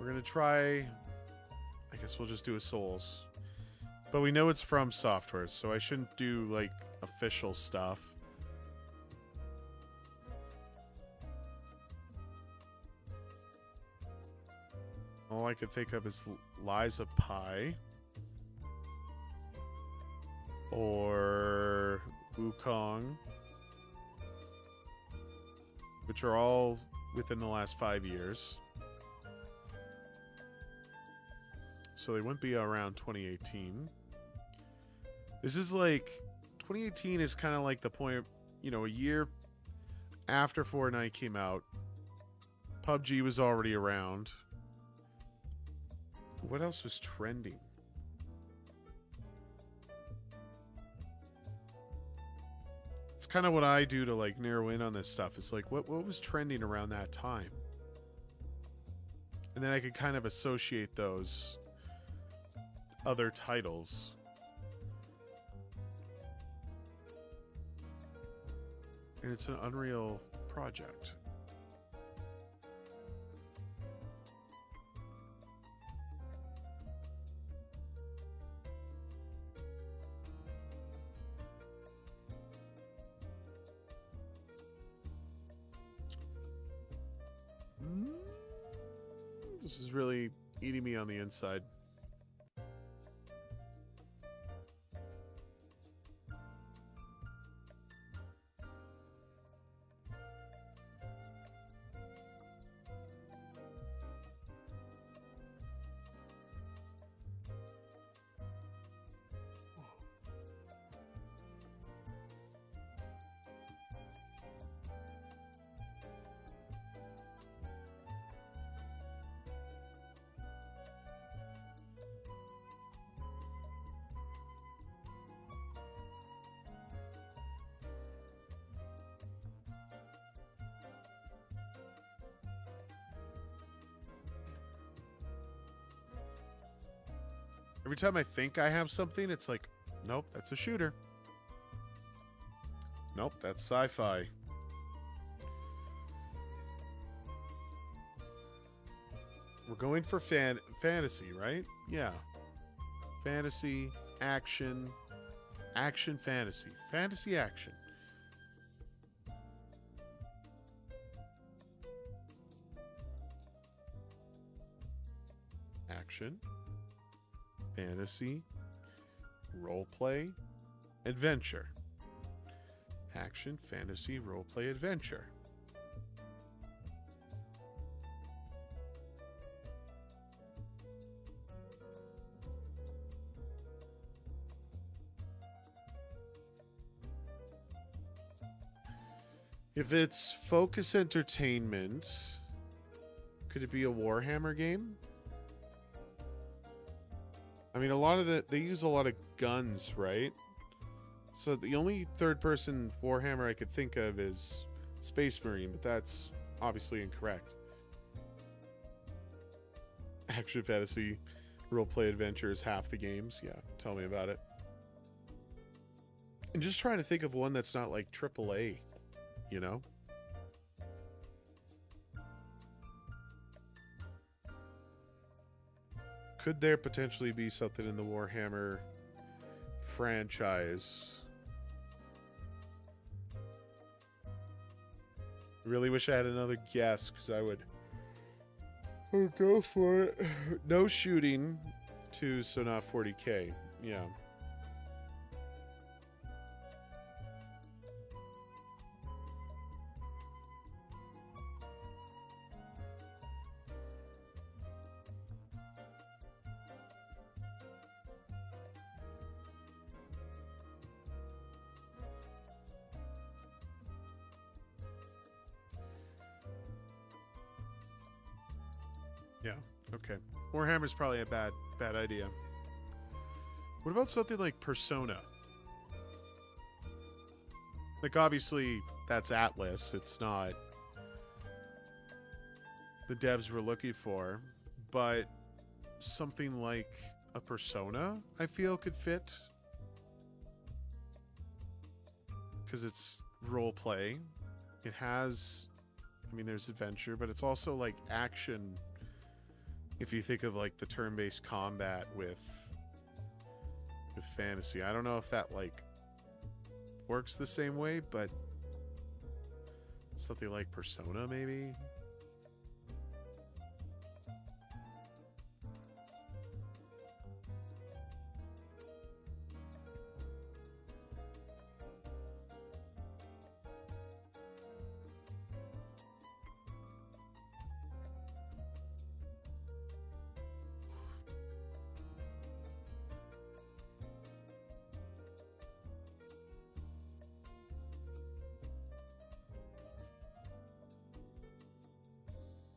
We're going to try... I guess we'll just do a Souls. But we know it's from Software, so I shouldn't do, like, official stuff. All I could think of is Liza Pi. Or Wukong. Which are all within the last 5 years. So they wouldn't be around 2018. This is like... 2018 is kind of like the point, you know, a year after Fortnite came out. PUBG was already around. What else was trending? It's kind of what I do to like narrow in on this stuff. It's like, what was trending around that time? And then I could kind of associate those other titles. And it's an Unreal project. This is really eating me on the inside. Every time I think I have something, it's like, nope, that's a shooter. Nope, that's sci-fi. We're going for fantasy, right? Yeah. Fantasy, action, action, fantasy. Fantasy, action. Action. Fantasy, roleplay, adventure. Action, fantasy, roleplay, adventure. If it's Focus Entertainment, could it be a Warhammer game? I mean, a lot of they use a lot of guns, right? So the only third-person Warhammer I could think of is Space Marine, but that's obviously incorrect. Action, fantasy, roleplay, adventure is half the games. Yeah, tell me about it. And just trying to think of one that's not like AAA, you know? Could there potentially be something in the Warhammer franchise? I really wish I had another guess, because I would go for it. No shooting, too, so not 40K. Yeah. Yeah, okay. Warhammer's probably a bad idea. What about something like Persona? Like, obviously, that's Atlas. It's not the devs we're looking for. But something like a Persona, I feel, could fit. Because it's roleplay. It has... I mean, there's adventure, but it's also, like, action... if you think of like the turn-based combat with fantasy. I don't know if that like works the same way, but something like Persona maybe.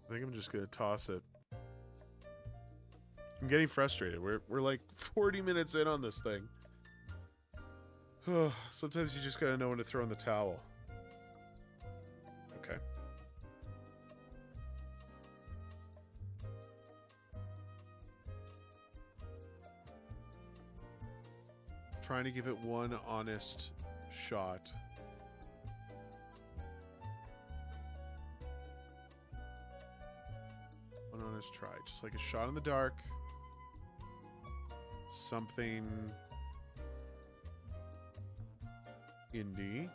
I think I'm just gonna toss it. I'm getting frustrated. We're like 40 minutes in on this thing. Sometimes you just gotta know when to throw in the towel. Okay. Trying to give it one honest shot. One honest try. Just like a shot in the dark. Something indie.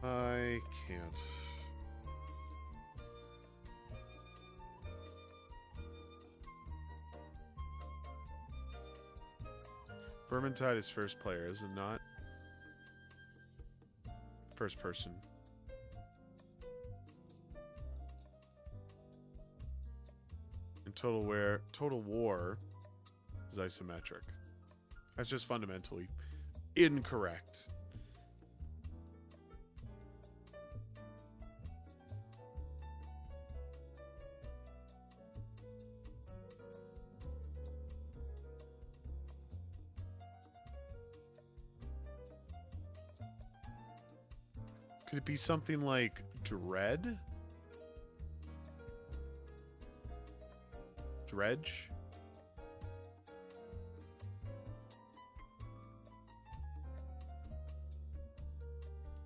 I can't. Vermintide is first player, is it not? First person. And Total War is isometric. That's just fundamentally incorrect. Could it be something like Dread? Dredge?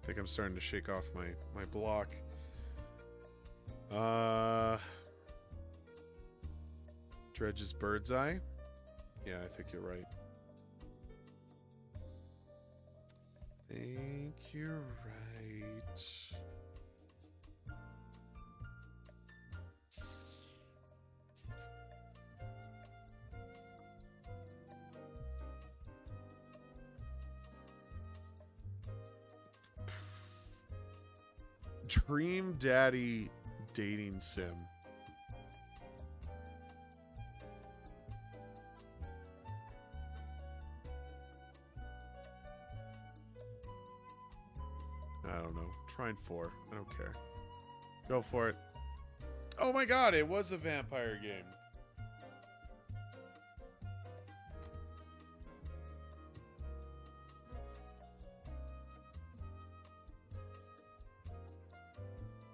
I think I'm starting to shake off my block. Dredge's Bird's Eye? Yeah, I think you're right. I think you're right. Dream Daddy dating sim. I don't know. Trying 4. I don't care. Go for it. Oh my god, it was a vampire game.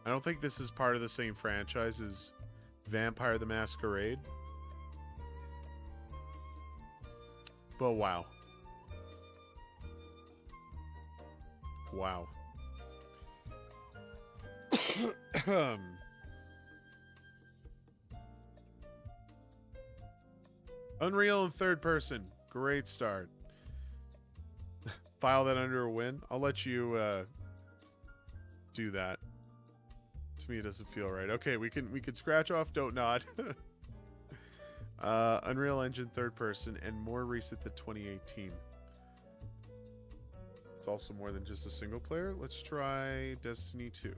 I don't think this is part of the same franchise as Vampire the Masquerade. But wow. Wow. Unreal in third person. Great start. File that under a win. I'll let you do that. To me, it doesn't feel right. Okay, we can scratch off Don't Nod. Unreal Engine third person and more recent than 2018. It's also more than just a single player. Let's try Destiny 2.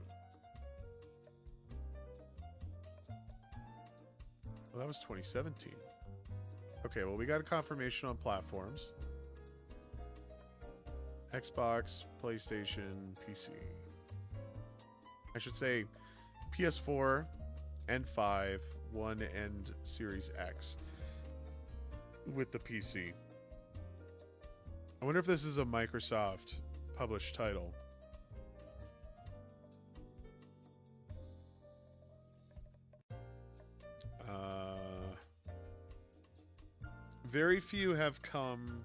Well, that was 2017. Okay, well, we got a confirmation on platforms. Xbox, PlayStation, PC. I should say PS4 and 5, 1 and Series X with the PC. I wonder if this is a Microsoft published title. very few have come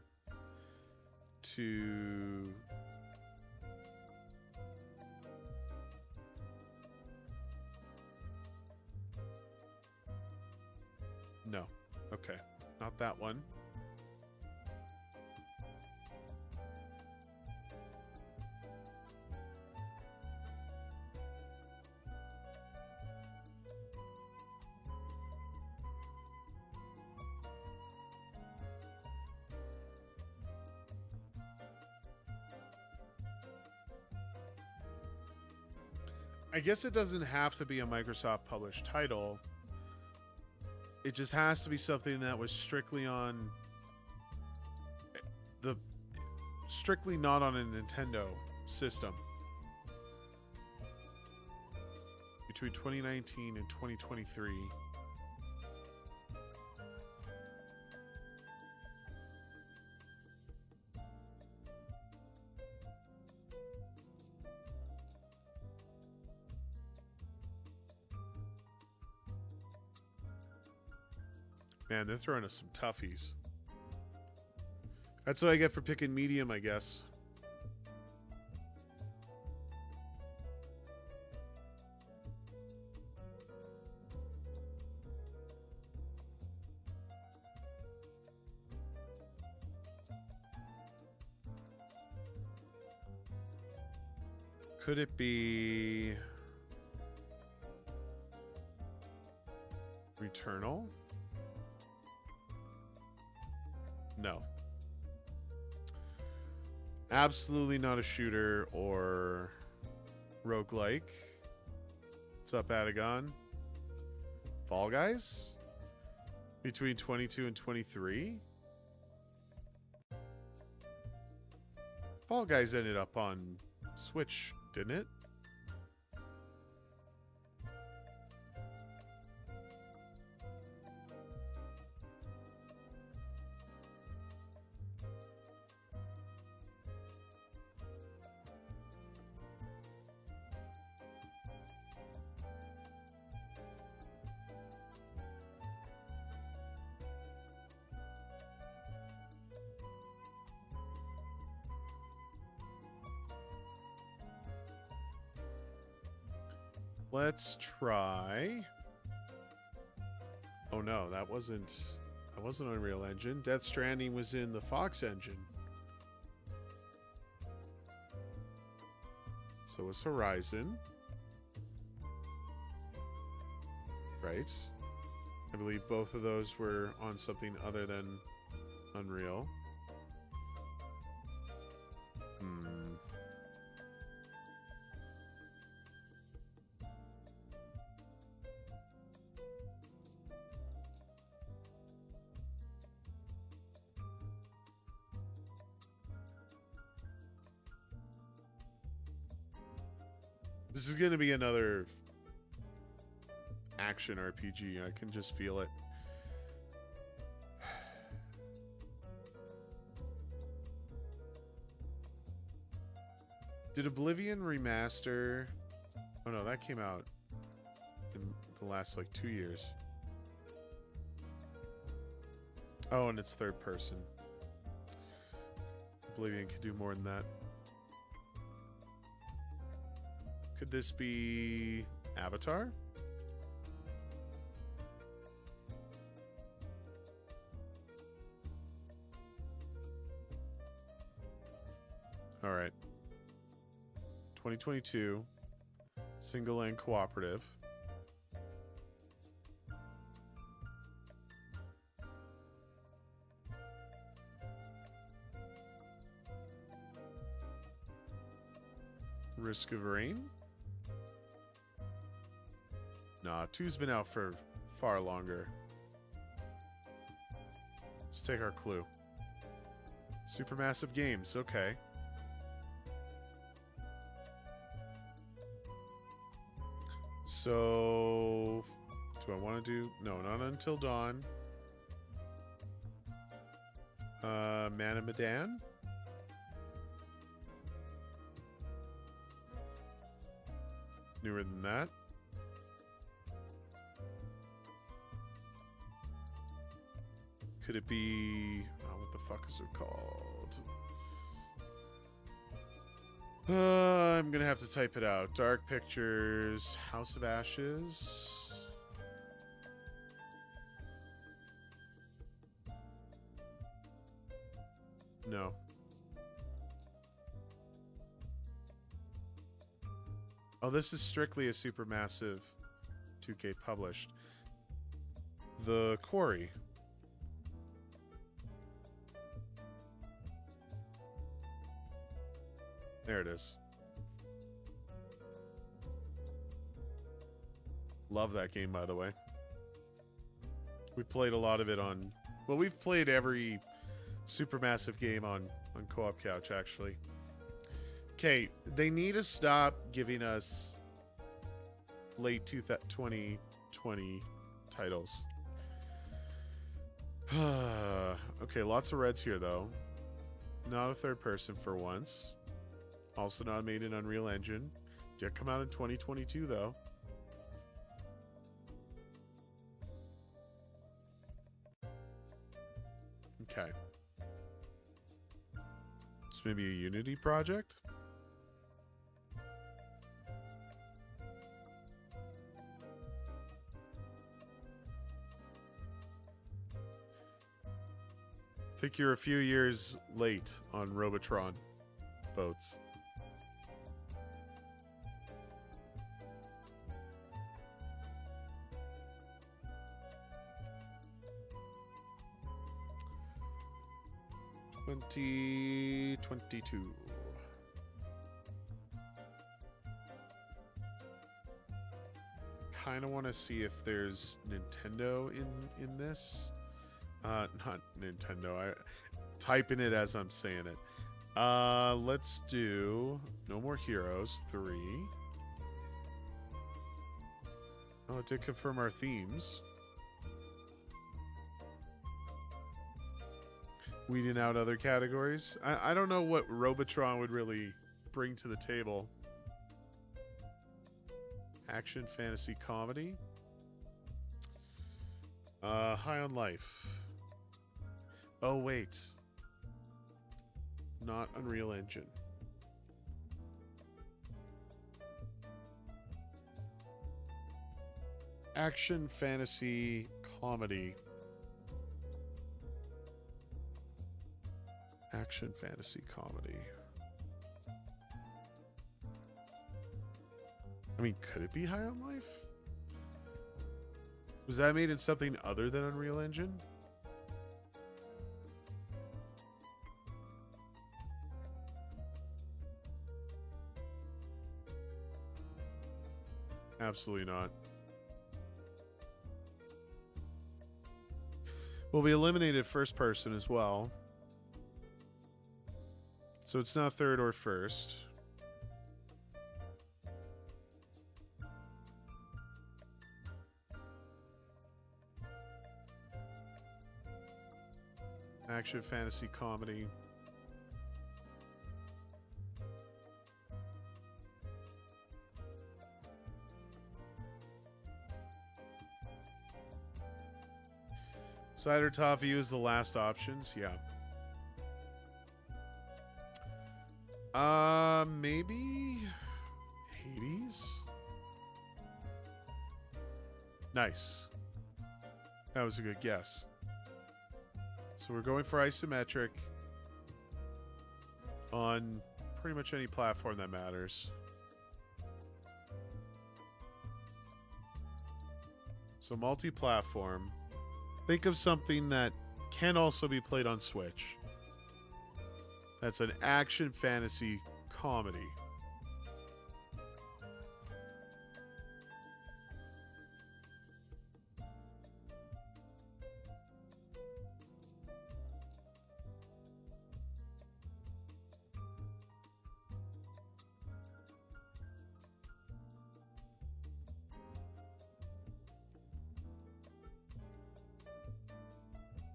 to no. Okay. Not that one. I guess it doesn't have to be a Microsoft published title. It just has to be something that was strictly on the strictly not on a Nintendo system between 2019 and 2023. Man, they're throwing us some toughies. That's what I get for picking medium, I guess. Could it be Returnal? No. Absolutely not a shooter or roguelike. What's up, Adagon? Fall Guys? Between 22 and 23? Fall Guys ended up on Switch, didn't it? Let's try. Oh no, that wasn't Unreal Engine. Death Stranding was in the Fox engine. So was Horizon. Right. I believe both of those were on something other than Unreal. This is going to be another action RPG. I can just feel it. Did Oblivion remaster? Oh no, that came out in the last like 2 years. Oh, and it's third person. Oblivion could do more than that. Could this be Avatar? All right. 2022. Single and cooperative. Risk of Rain? Nah, 2's been out for far longer. Let's take our clue. Supermassive Games, okay. So, do I want to do... No, not Until Dawn. Man of Medan? Newer than that. Could it be... Oh, what the fuck is it called? I'm gonna have to type it out. Dark Pictures, House of Ashes. No. Oh, this is strictly a supermassive 2K published. The Quarry. There it is. Love that game, by the way. We played a lot of it on... Well, we've played every supermassive game on Co-op Couch, actually. Okay, they need to stop giving us late 2020 titles. Okay, lots of reds here, though. Not a third person for once. Also not made in Unreal Engine. Did come out in 2022, though. Okay. It's maybe a Unity project? I think you're a few years late on Robotron boats. $2022. Kind of want to see if there's Nintendo in this. Not Nintendo. Typing it as I'm saying it. Let's do No More Heroes 3. Oh, it did confirm our themes. Weeding out other categories. I don't know what Robotron would really bring to the table. Action, fantasy, comedy. High on Life. Oh, wait. Not Unreal Engine. Action, fantasy, comedy. Action, fantasy, comedy. I mean, could it be High on Life? Was that made in something other than Unreal Engine? Absolutely not. Well, we eliminated first person as well. So it's not third or first. Action, fantasy, comedy. Side or top view is the last options. Yeah. Maybe Hades? Nice. That was a good guess. So we're going for isometric on pretty much any platform that matters. So multi-platform. Think of something that can also be played on Switch. That's an action fantasy comedy.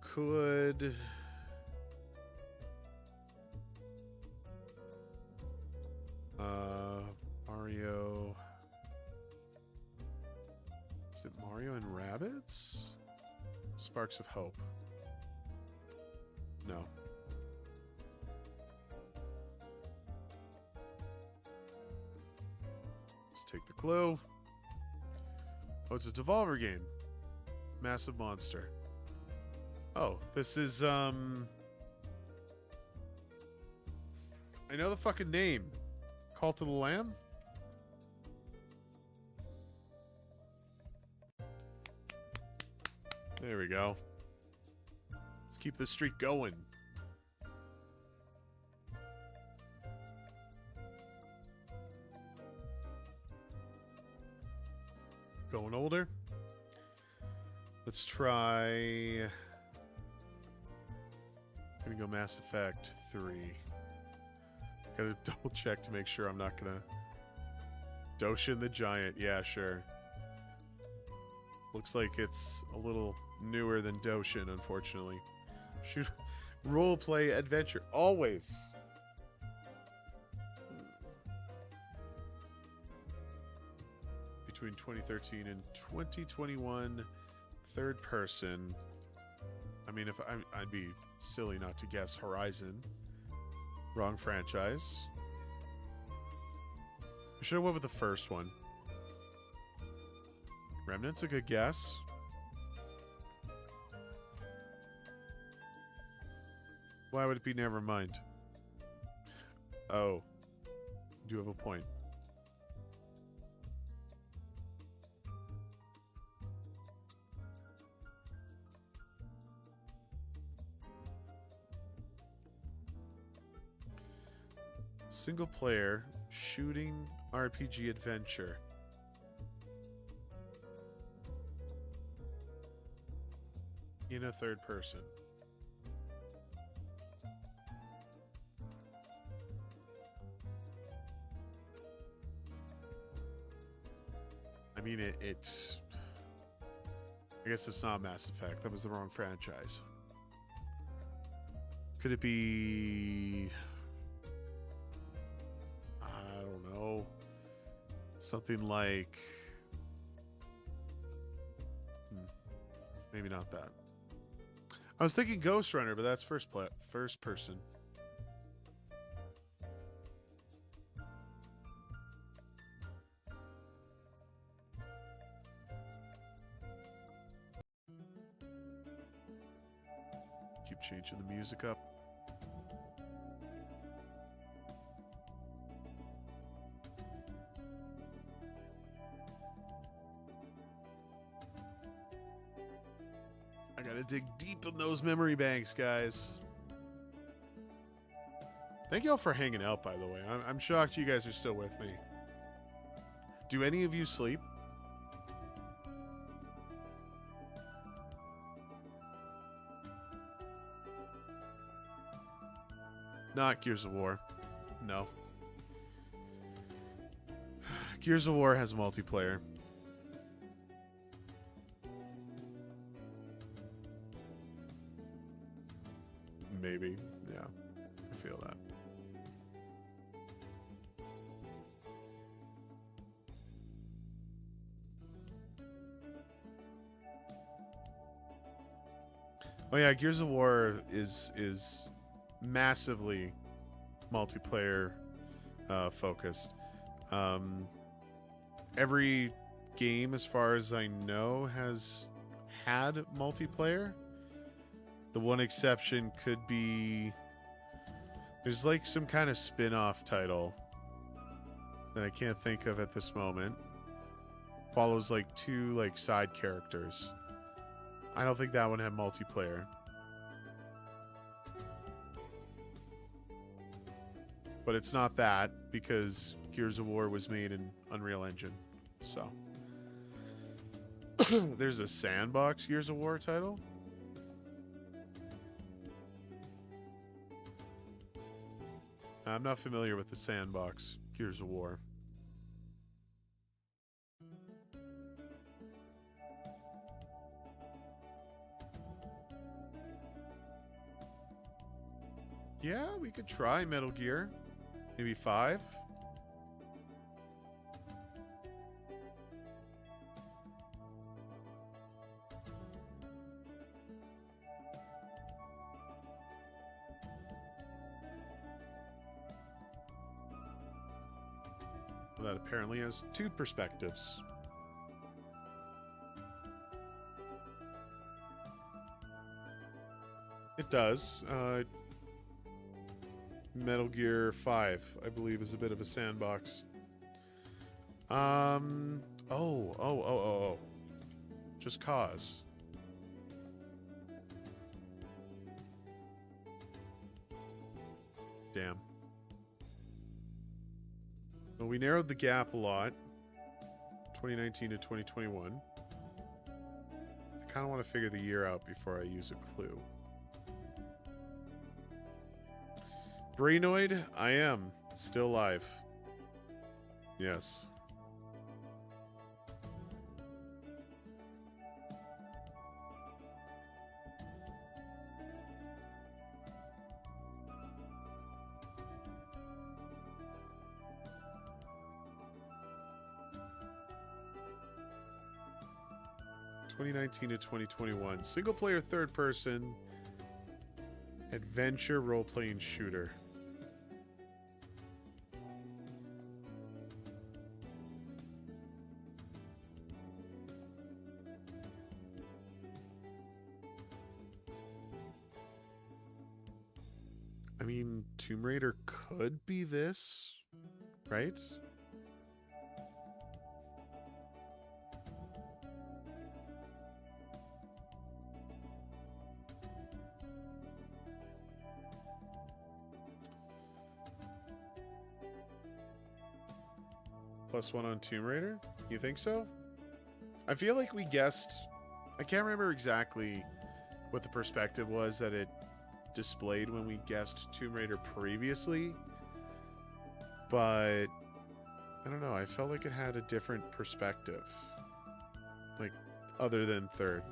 Could... Mario... Is it Mario and Rabbids? Sparks of Hope. No. Let's take the clue. Oh, it's a Devolver game. Massive Monster. Oh, this is, I know the fucking name. Call to the Lamb? There we go. Let's keep this streak going. Going older. Let's try... Gonna go Mass Effect 3. Gotta double check to make sure I'm not gonna... Doshin the Giant. Yeah, sure. Looks like it's a little newer than Doshin, unfortunately. Shoot. Roleplay adventure. Always. Between 2013 and 2021, third person. I mean, if I'd be silly not to guess Horizon. Wrong franchise. I should have went with the first one. Remnant's a good guess. Why would it be Nevermind? Oh. You do have a point. Single player shooting RPG adventure. In a third person. I mean, it's... I guess it's not Mass Effect. That was the wrong franchise. Could it be... I don't know. Something like... Maybe not that. I was thinking Ghost Runner, but that's first person. Keep changing the music up. I gotta dig deep in those memory banks, guys. Thank y'all for hanging out, by the way. I'm shocked you guys are still with me. Do any of you sleep? Not Gears of War. No. Gears of War has multiplayer. Maybe. Yeah. I feel that. Oh yeah, Gears of War is massively multiplayer focused. Every game, as far as I know, has had multiplayer. The one exception could be there's like some kind of spin-off title that I can't think of at this moment. Follows like two like side characters. I don't think that one had multiplayer. But it's not that because Gears of War was made in Unreal Engine. So there's a sandbox Gears of War title. I'm not familiar with the sandbox Gears of War. Yeah, we could try Metal Gear. Maybe 5. that apparently has two perspectives. It does. Metal Gear 5, I believe, is a bit of a sandbox. Oh. Just Cause. Damn. Well, we narrowed the gap a lot. 2019 to 2021. I kind of want to figure the year out before I use a clue. Brainoid, I am still live. Yes. (2019 to 2021) single player third person adventure role-playing shooter. I mean, Tomb Raider could be this, right? +1 on Tomb Raider? You think so? I feel like we guessed... I can't remember exactly what the perspective was that it displayed when we guessed Tomb Raider previously. But... I don't know. I felt like it had a different perspective. Like, other than third.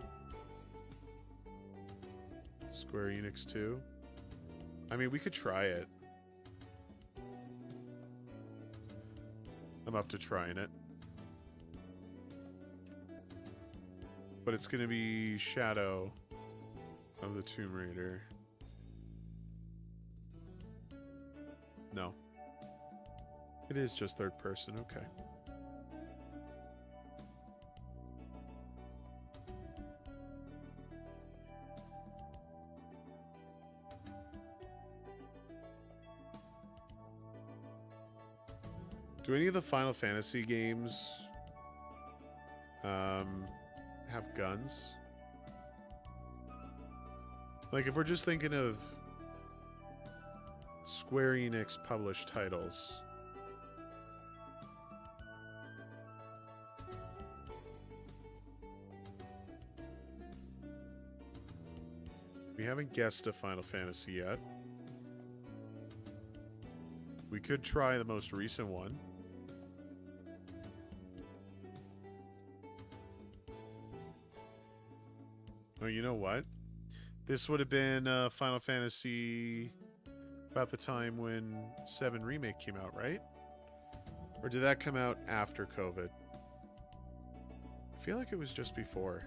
Square Enix 2. I mean, we could try it. I'm up to trying it. But it's going to be Shadow of the Tomb Raider. No. It is just third person, okay. Do any of the Final Fantasy games have guns? Like, if we're just thinking of Square Enix published titles. We haven't guessed a Final Fantasy yet. We could try the most recent one. Oh, you know what? This would have been Final Fantasy about the time when 7 Remake came out, right? Or did that come out after COVID? I feel like it was just before.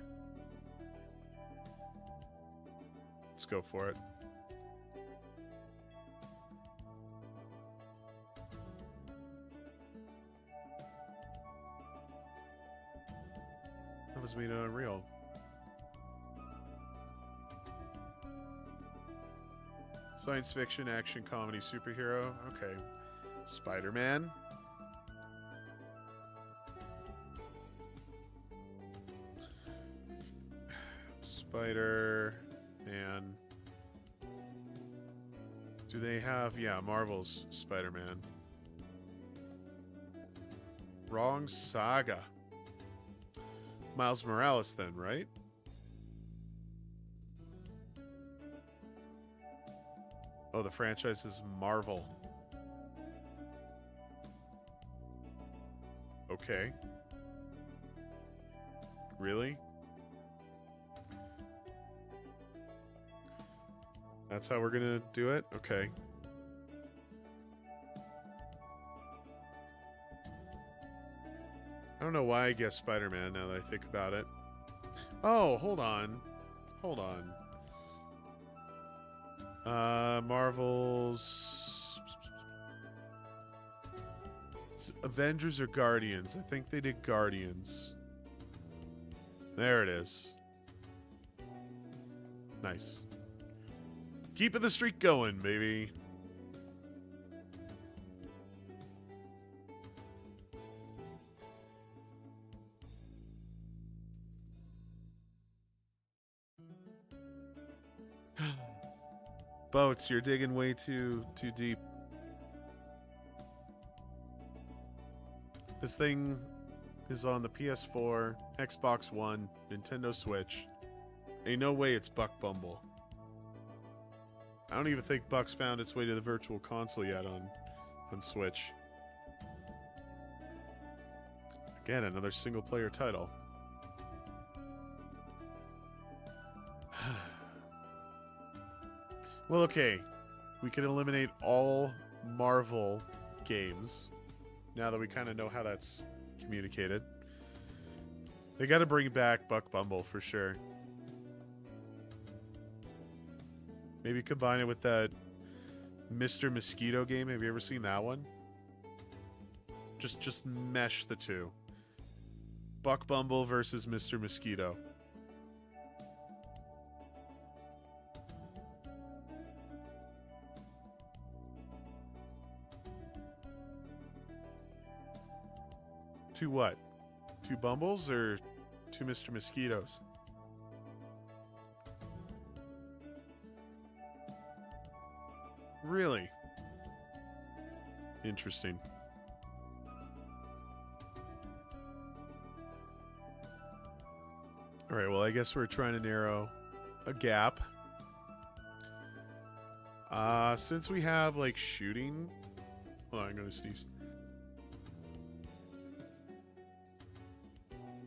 Let's go for it. That was made on Unreal. Science fiction, action, comedy, superhero. Okay. Spider-Man. Spider-Man. Do they have... Yeah, Marvel's Spider-Man. Wrong saga. Miles Morales then, right? Oh, the franchise is Marvel. Okay. Really? That's how we're gonna do it? Okay. I don't know why I guess Spider-Man now that I think about it. Oh, hold on. Hold on. Marvel's... It's Avengers or Guardians. I think they did Guardians. There it is. Nice. Keeping the streak going, baby. Boats, you're digging way too deep. This thing is on the PS4, Xbox One, Nintendo Switch. Ain't no way it's Buck Bumble. I don't even think Buck's found its way to the Virtual Console yet on Switch. Again, another single-player title. Well, okay. We can eliminate all Marvel games now that we kind of know how that's communicated. They got to bring back Buck Bumble for sure. Maybe combine it with that Mr. Mosquito game. Have you ever seen that one? Just mesh the two. Buck Bumble versus Mr. Mosquito. Two what? Two Bumbles or two Mr. Mosquitoes? Really? Interesting. Alright, well, I guess we're trying to narrow a gap. Since we have, like, shooting... Hold on, I'm gonna sneeze.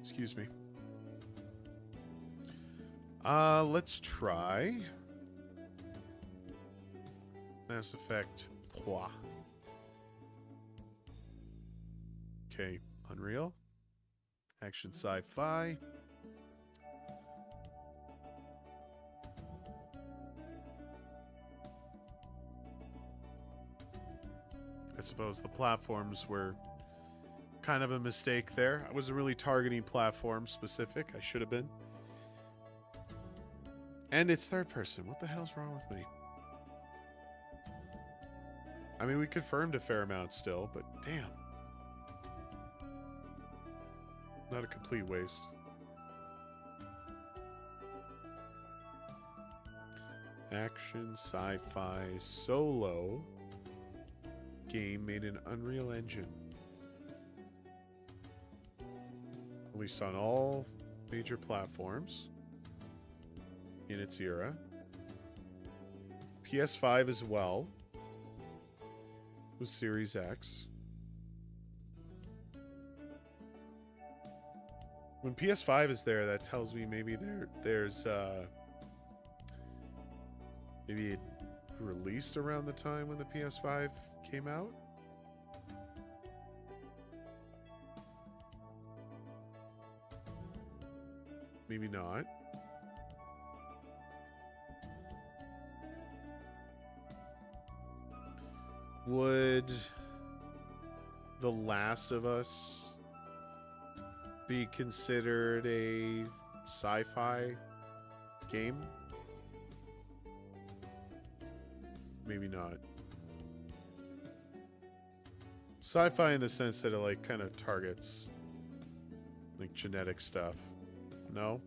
Excuse me. Let's try... Mass Effect 3. Okay, Unreal. Action sci-fi. I suppose the platforms were kind of a mistake there. I wasn't really targeting platform specific. I should have been. And it's third person. What the hell's wrong with me? I mean, we confirmed a fair amount still, but damn. Not a complete waste. Action, sci-fi, solo game made in Unreal Engine. Released on all major platforms in its era. PS5 as well. Was Series X. When PS5 is there, that tells me maybe there's maybe it released around the time when the PS5 came out. Maybe not. Would The Last of Us be considered a sci-fi game? Maybe not. Sci-fi in the sense that it like kind of targets like genetic stuff. No?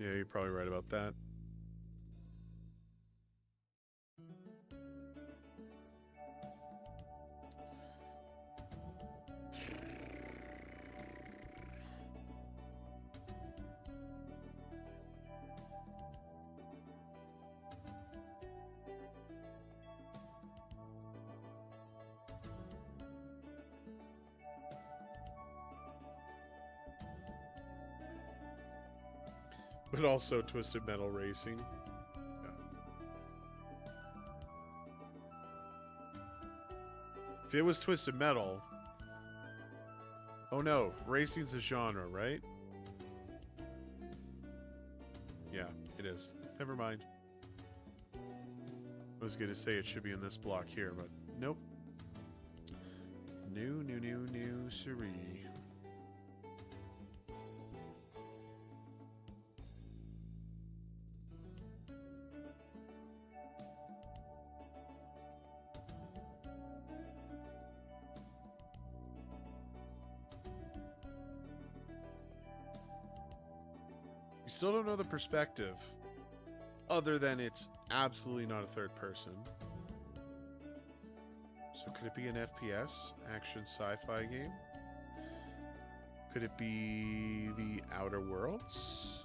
Yeah, you're probably right about that. But also Twisted Metal Racing. Yeah. If it was Twisted Metal... Oh no, racing's a genre, right? Yeah, it is. Never mind. I was going to say it should be in this block here, but nope. No, siree. We still don't know the perspective, other than it's absolutely not a third person. So could it be an FPS, action sci-fi game? Could it be the Outer Worlds?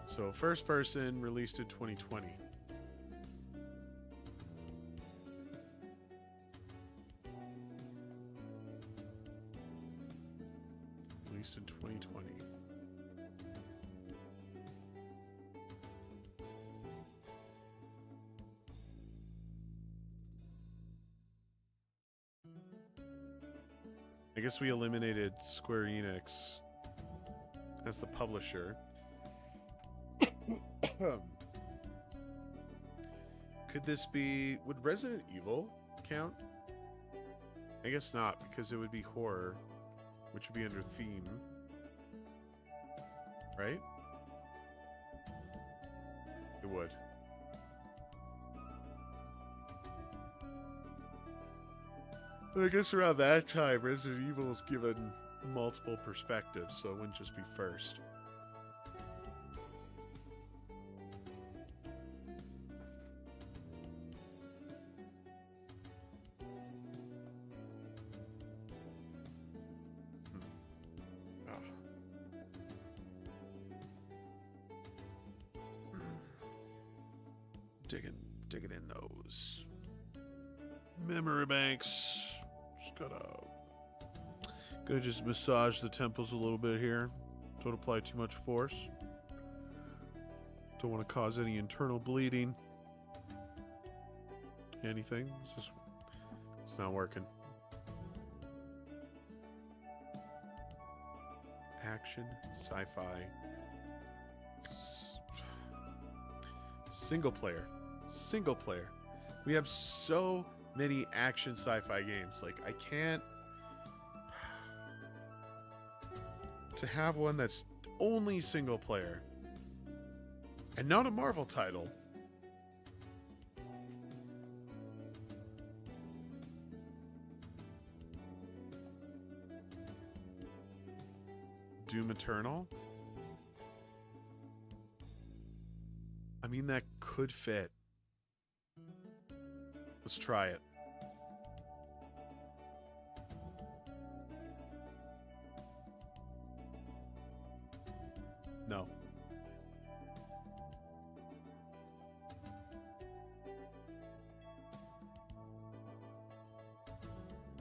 So first person, released in 2020. Released in 2020. I guess we eliminated Square Enix as the publisher. Could this be... Would Resident Evil count? I guess not, because it would be horror, which would be under theme. Right? It would. I guess around that time, Resident Evil is given multiple perspectives, so it wouldn't just be first. Digging in those memory banks. Just gotta just massage the temples a little bit here. Don't apply too much force. Don't want to cause any internal bleeding. Anything. It's not working. Action, sci-fi, single player. We have so many action sci-fi games. Like, I can't... To have one that's only single player and not a Marvel title. Doom Eternal? I mean, that could fit. Let's try it. No.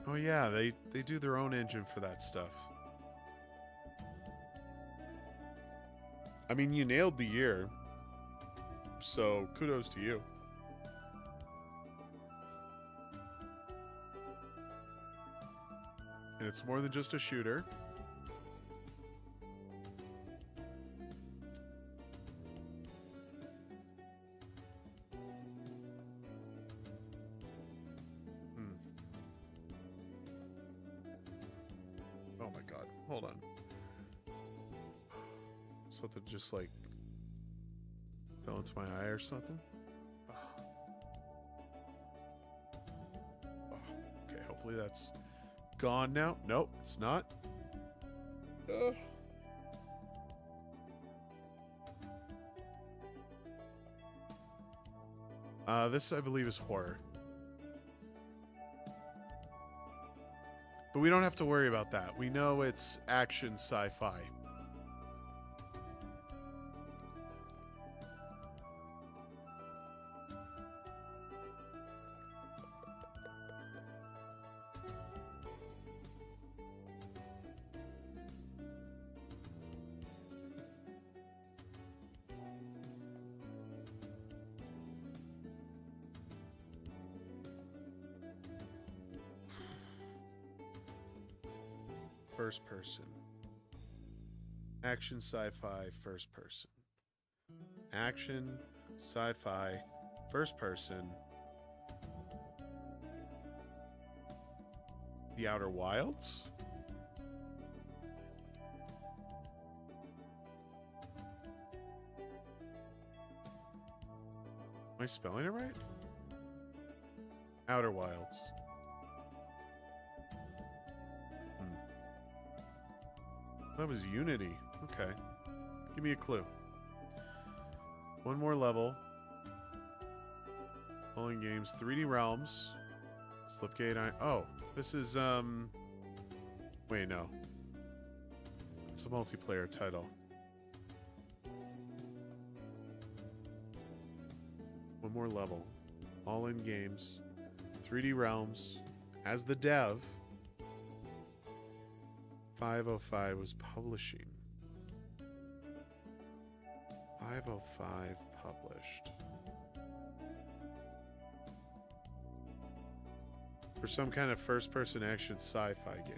Oh yeah, they do their own engine for that stuff. I mean, you nailed the year. So, kudos to you. And it's more than just a shooter. Oh my god. Hold on. Something just like fell into my eye or something. Oh, okay, hopefully that's gone now. Nope, it's not. This, I believe, is horror. But we don't have to worry about that. We know it's action sci-fi. First person. Action, sci-fi, first person. Action, sci-fi, first person. The Outer Wilds? Am I spelling it right? Outer Wilds. That was Unity. Okay. Give me a clue. One more level. Falling games. 3D Realms. Slipgate. Oh, this is, wait, no. It's a multiplayer title. One more level. All in games. 3D Realms. As the dev. 505 was publishing. 505 published. For some kind of first-person action sci-fi game.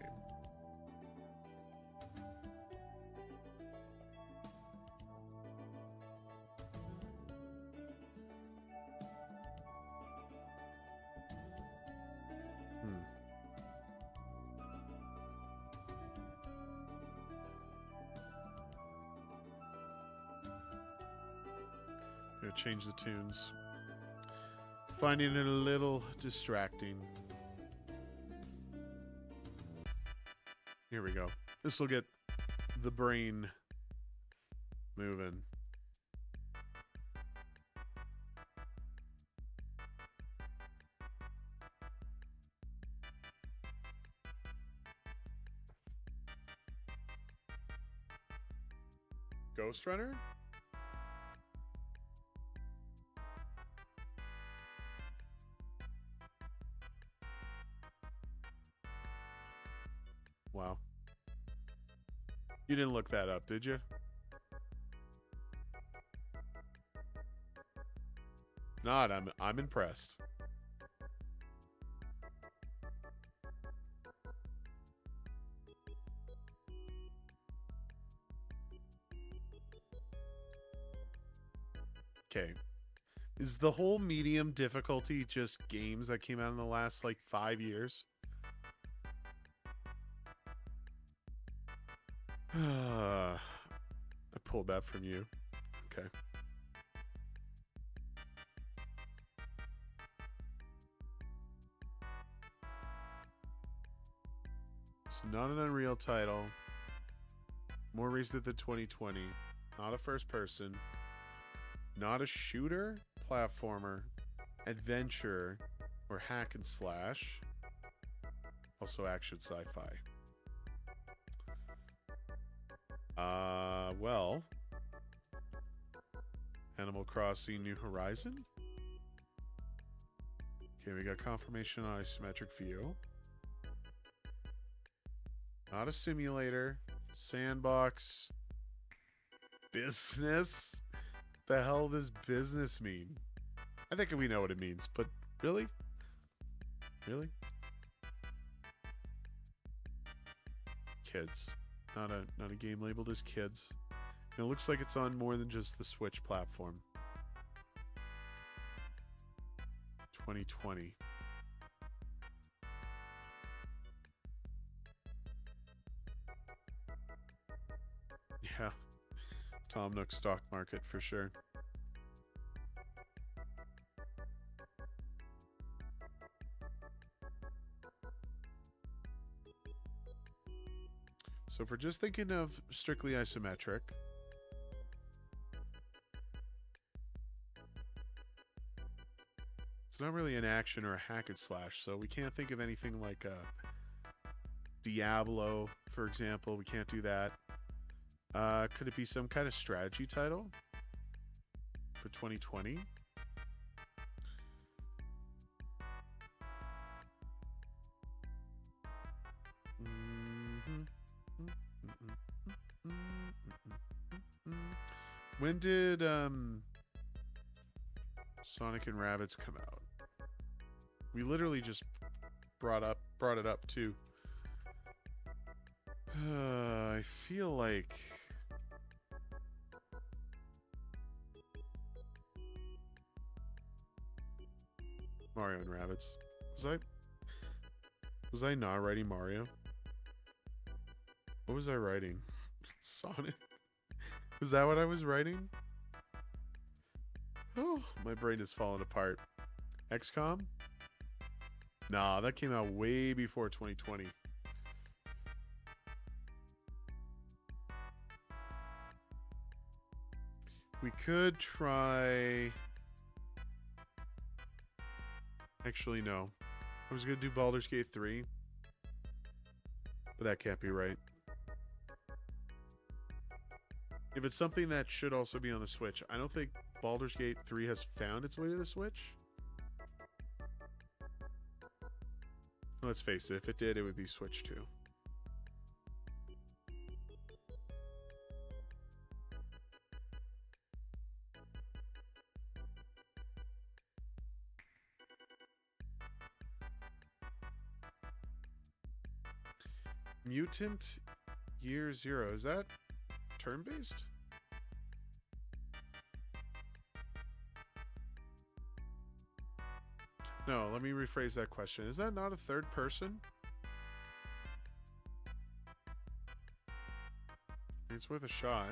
Gonna change the tunes. Finding it a little distracting. Here we go. This will get the brain moving. Ghost Runner? Wow. You didn't look that up, did you? Not. I'm impressed. Okay. Is the whole medium difficulty just games that came out in the last like 5 years? I pulled that from you. Okay. So not an Unreal title. More recent than 2020. Not a first person. Not a shooter, platformer, adventure, or hack and slash. Also action sci-fi. Well, Animal Crossing New Horizon. Okay, we got confirmation on isometric view. Not a simulator. Sandbox. Business? The hell does business mean? I think we know what it means, but really? Really? Kids. Not a game labeled as kids. And it looks like it's on more than just the Switch platform. 2020. Yeah. Tom Nook stock market for sure. So if we're just thinking of strictly isometric, it's not really an action or a hack and slash, so we can't think of anything like a Diablo, for example. We can't do that. Could it be some kind of strategy title for 2020? When did Sonic and Rabbids come out? We literally just brought it up too. I feel like Mario and Rabbids. Was I not writing Mario? What was I writing? Sonic? Was that what I was writing? Oh, my brain is falling apart. XCOM? Nah, that came out way before 2020. We could try... Actually, no. I was going to do Baldur's Gate 3. But that can't be right. If it's something that should also be on the Switch, I don't think Baldur's Gate 3 has found its way to the Switch. Let's face it, if it did, it would be Switch 2. Mutant Year Zero, is that turn-based? No, let me rephrase that question. Is that not a third person? It's worth a shot.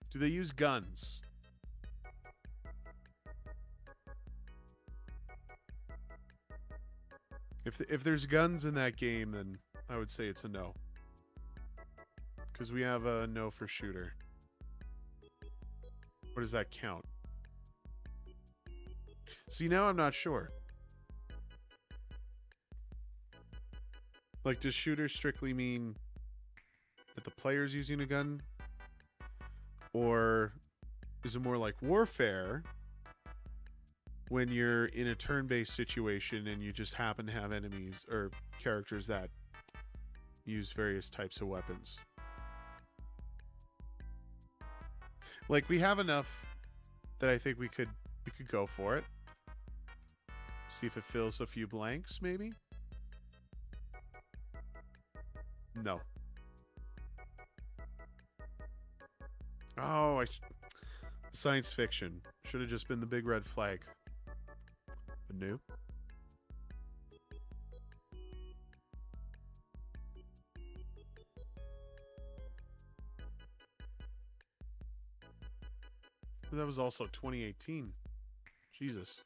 Do they use guns? If there's guns in that game, then I would say it's a no. Because we have a no for shooter. What does that count? See, now I'm not sure. Like, does shooter strictly mean that the player's using a gun? Or is it more like warfare when you're in a turn-based situation and you just happen to have enemies or characters that use various types of weapons? Like, we have enough that I think we could go for it. See if it fills a few blanks, maybe? No. Oh, science fiction. Should have just been the big red flag. But no. But that was also 2018. Jesus.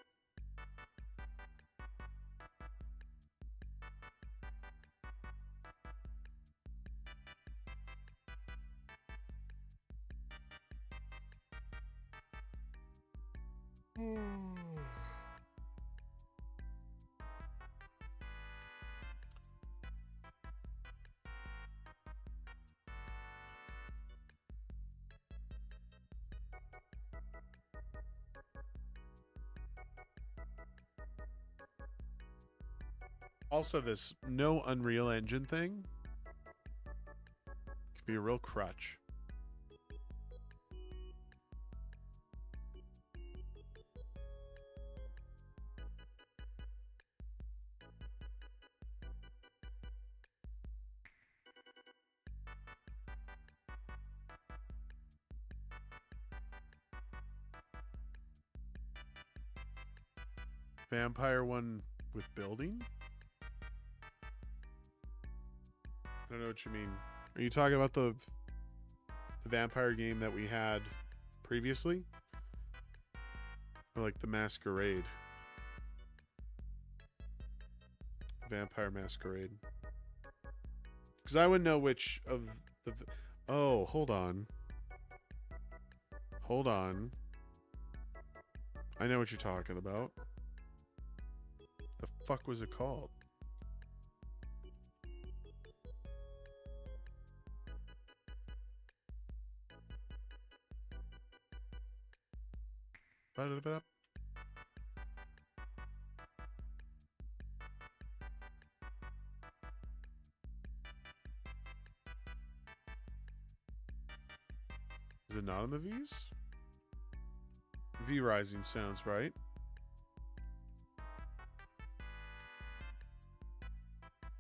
Also, this no Unreal Engine thing could be a real crutch. Vampire one with building? I don't know what you mean. Are you talking about the vampire game that we had previously? Or like the Masquerade? Vampire Masquerade. Because I wouldn't know which of the... Oh, hold on. Hold on. I know what you're talking about. The fuck was it called? Ba-da-da-ba. Is it not on the V's? V Rising sounds right.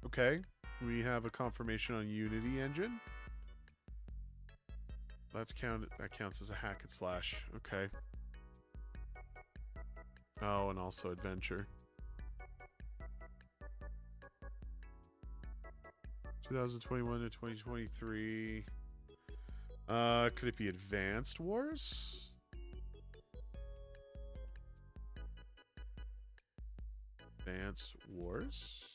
Okay, we have a confirmation on Unity Engine. That counts as a hack and slash. Okay. Oh, and also adventure. 2021 to 2023. Could it be Advanced Wars? Advanced Wars?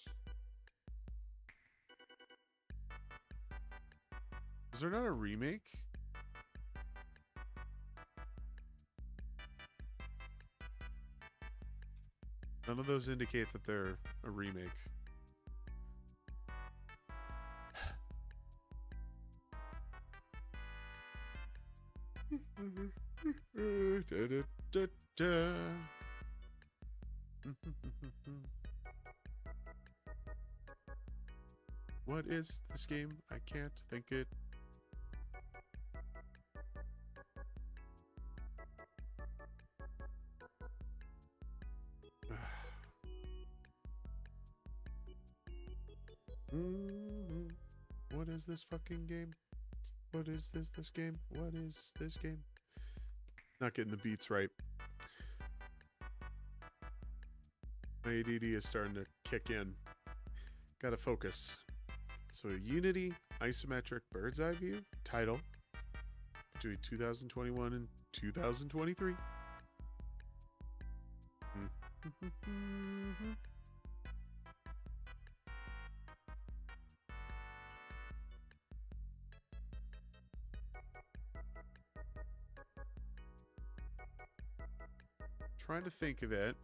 Is there not a remake? None of those indicate that they're a remake. What is this game? I can't think it. What is this fucking game? What is this game? What is this game? Not getting the beats right. My ADD is starting to kick in. Gotta focus. So Unity isometric bird's eye view title between 2021 and 2023. Trying to think of it.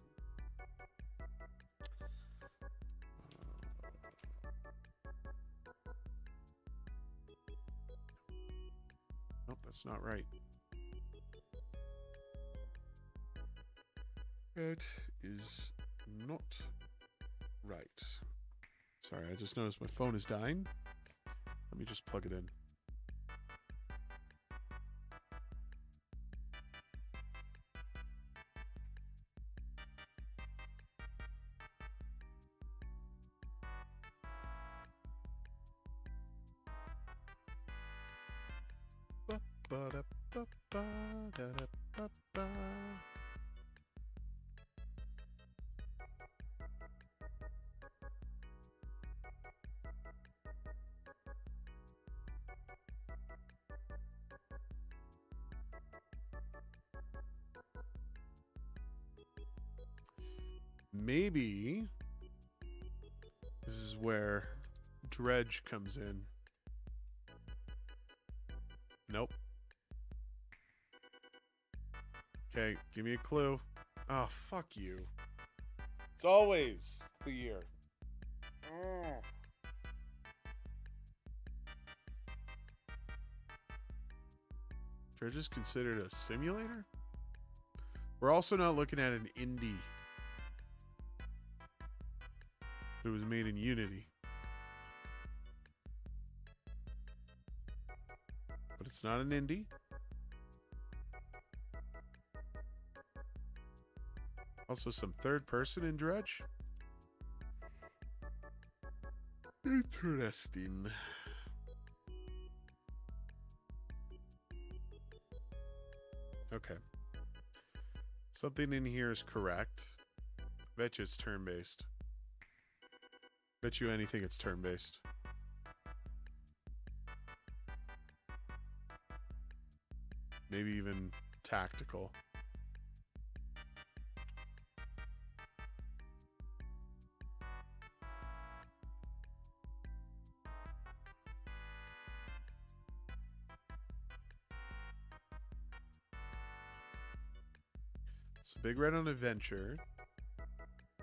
Nope, that's not right. It is not right. Sorry, I just noticed my phone is dying. Let me just plug it in. Ba-da-ba-ba-da-da-ba-ba. Maybe this is where Dredge comes in. Nope. Okay, give me a clue. Oh, fuck you. It's always the year. Oh. Dredge is considered a simulator? We're also not looking at an indie. It was made in Unity. But it's not an indie. Also some third person in Dredge. Interesting. Okay. Something in here is correct. Bet you it's turn-based. Bet you anything it's turn-based. Maybe even tactical. So Big Red on Adventure.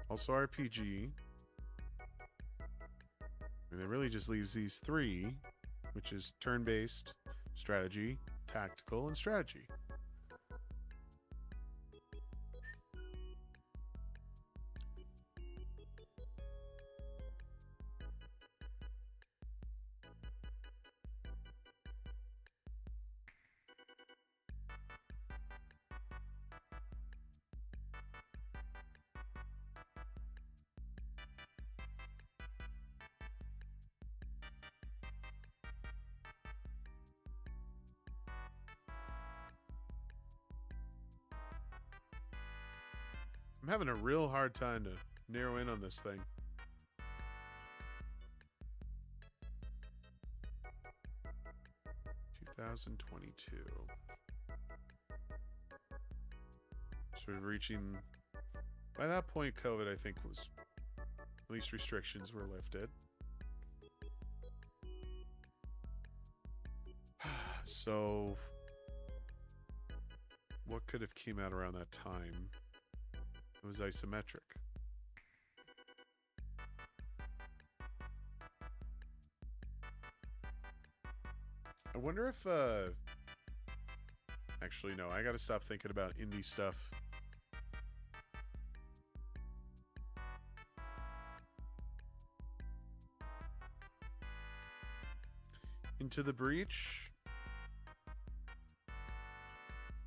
Also RPG. And it really just leaves these three, which is turn-based, strategy, tactical, and strategy. I'm having a real hard time to narrow in on this thing. $2022. So we're reaching. By that point, COVID, I think, was at least restrictions were lifted. So, what could have came out around that time? It was isometric. I wonder if, actually, no, I gotta stop thinking about indie stuff. Into the Breach?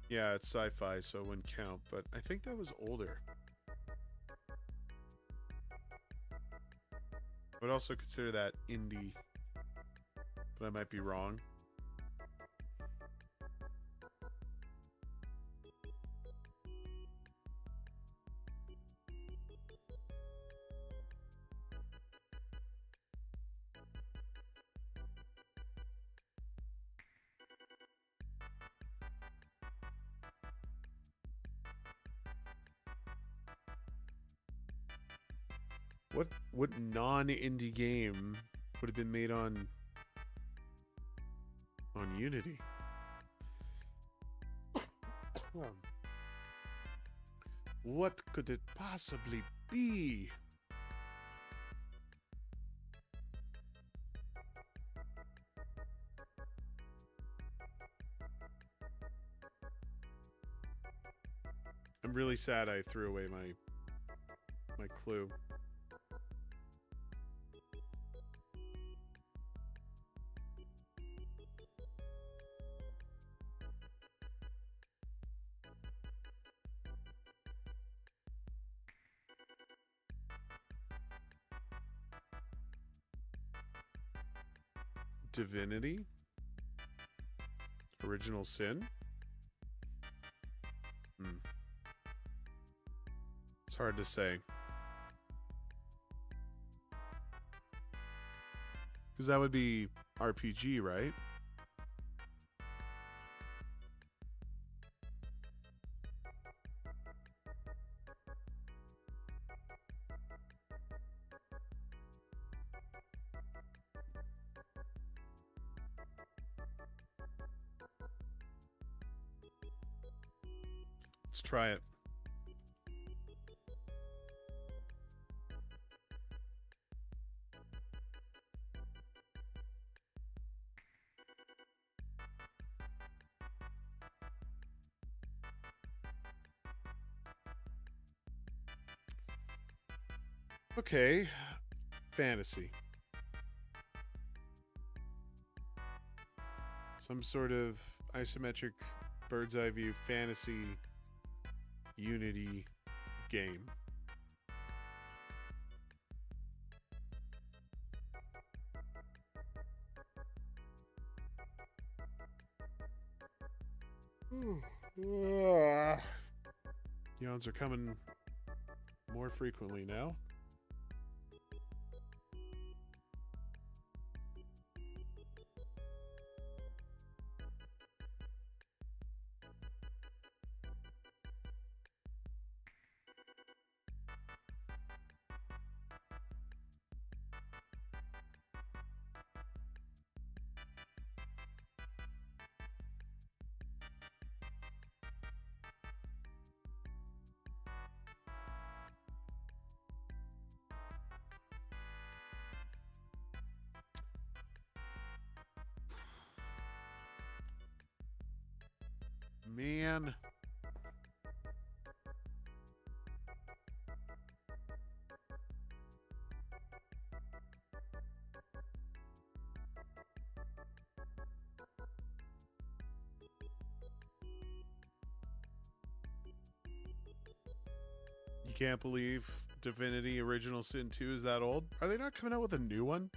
Yeah, it's sci-fi, so it wouldn't count, but I think that was older. I would also consider that indie, but I might be wrong. What non-indie game would have been made on Unity? What could it possibly be? I'm really sad I threw away my clue. Divinity? Original Sin? It's hard to say. Because that would be RPG, right? Let's try it. Okay, fantasy. Some sort of isometric bird's eye view fantasy Unity game. Yawns are coming more frequently now. Man. You can't believe Divinity Original Sin 2 is that old? Are they not coming out with a new one?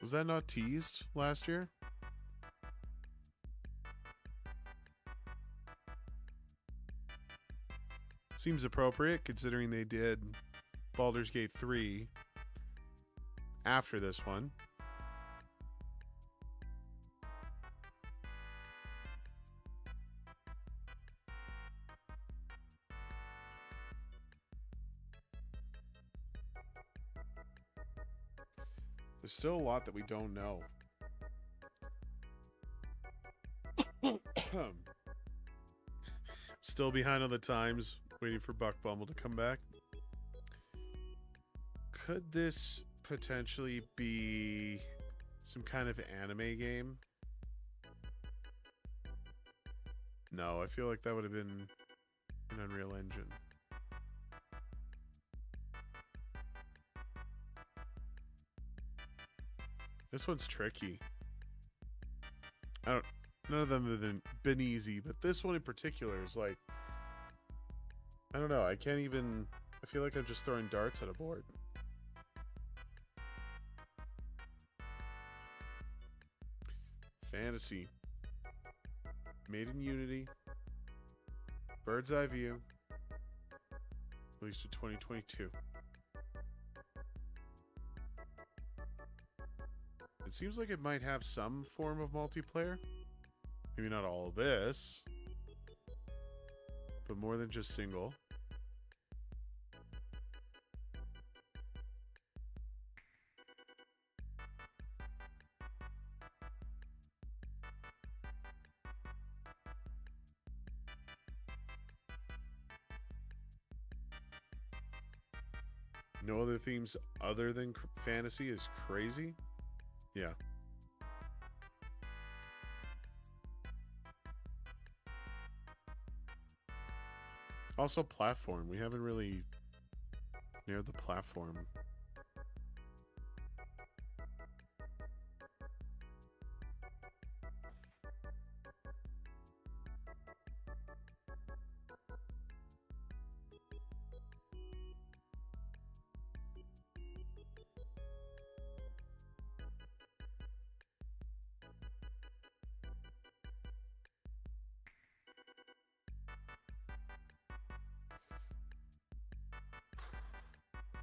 Was that not teased last year? Seems appropriate considering they did Baldur's Gate 3 after this one. There's still a lot that we don't know. Still behind on the times, waiting for Buck Bumble to come back. Could this potentially be some kind of anime game? No, I feel like that would have been an Unreal Engine. This one's tricky. None of them have been easy, but this one in particular is like, I don't know. I feel like I'm just throwing darts at a board. Fantasy. Made in Unity. Bird's Eye View. Released in 2022. It seems like it might have some form of multiplayer. Maybe not all of this, but more than just single. No other themes other than fantasy is crazy. Yeah. Also platform. We haven't really narrowed the platform.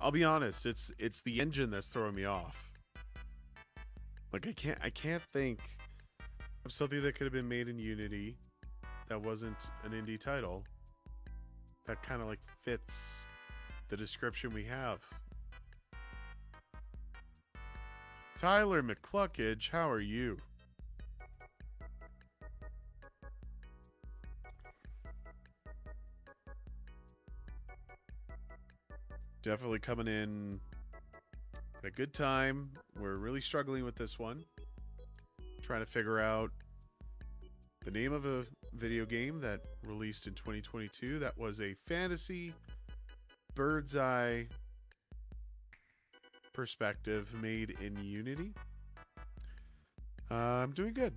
I'll be honest, it's the engine that's throwing me off. Like I can't think of something that could have been made in Unity that wasn't an indie title that kind of like fits the description we have. Tyler McCluckage, how are you? Definitely coming in at a good time. We're really struggling with this one. Trying to figure out the name of a video game that released in 2022 that was a fantasy bird's eye perspective made in Unity. I'm doing good.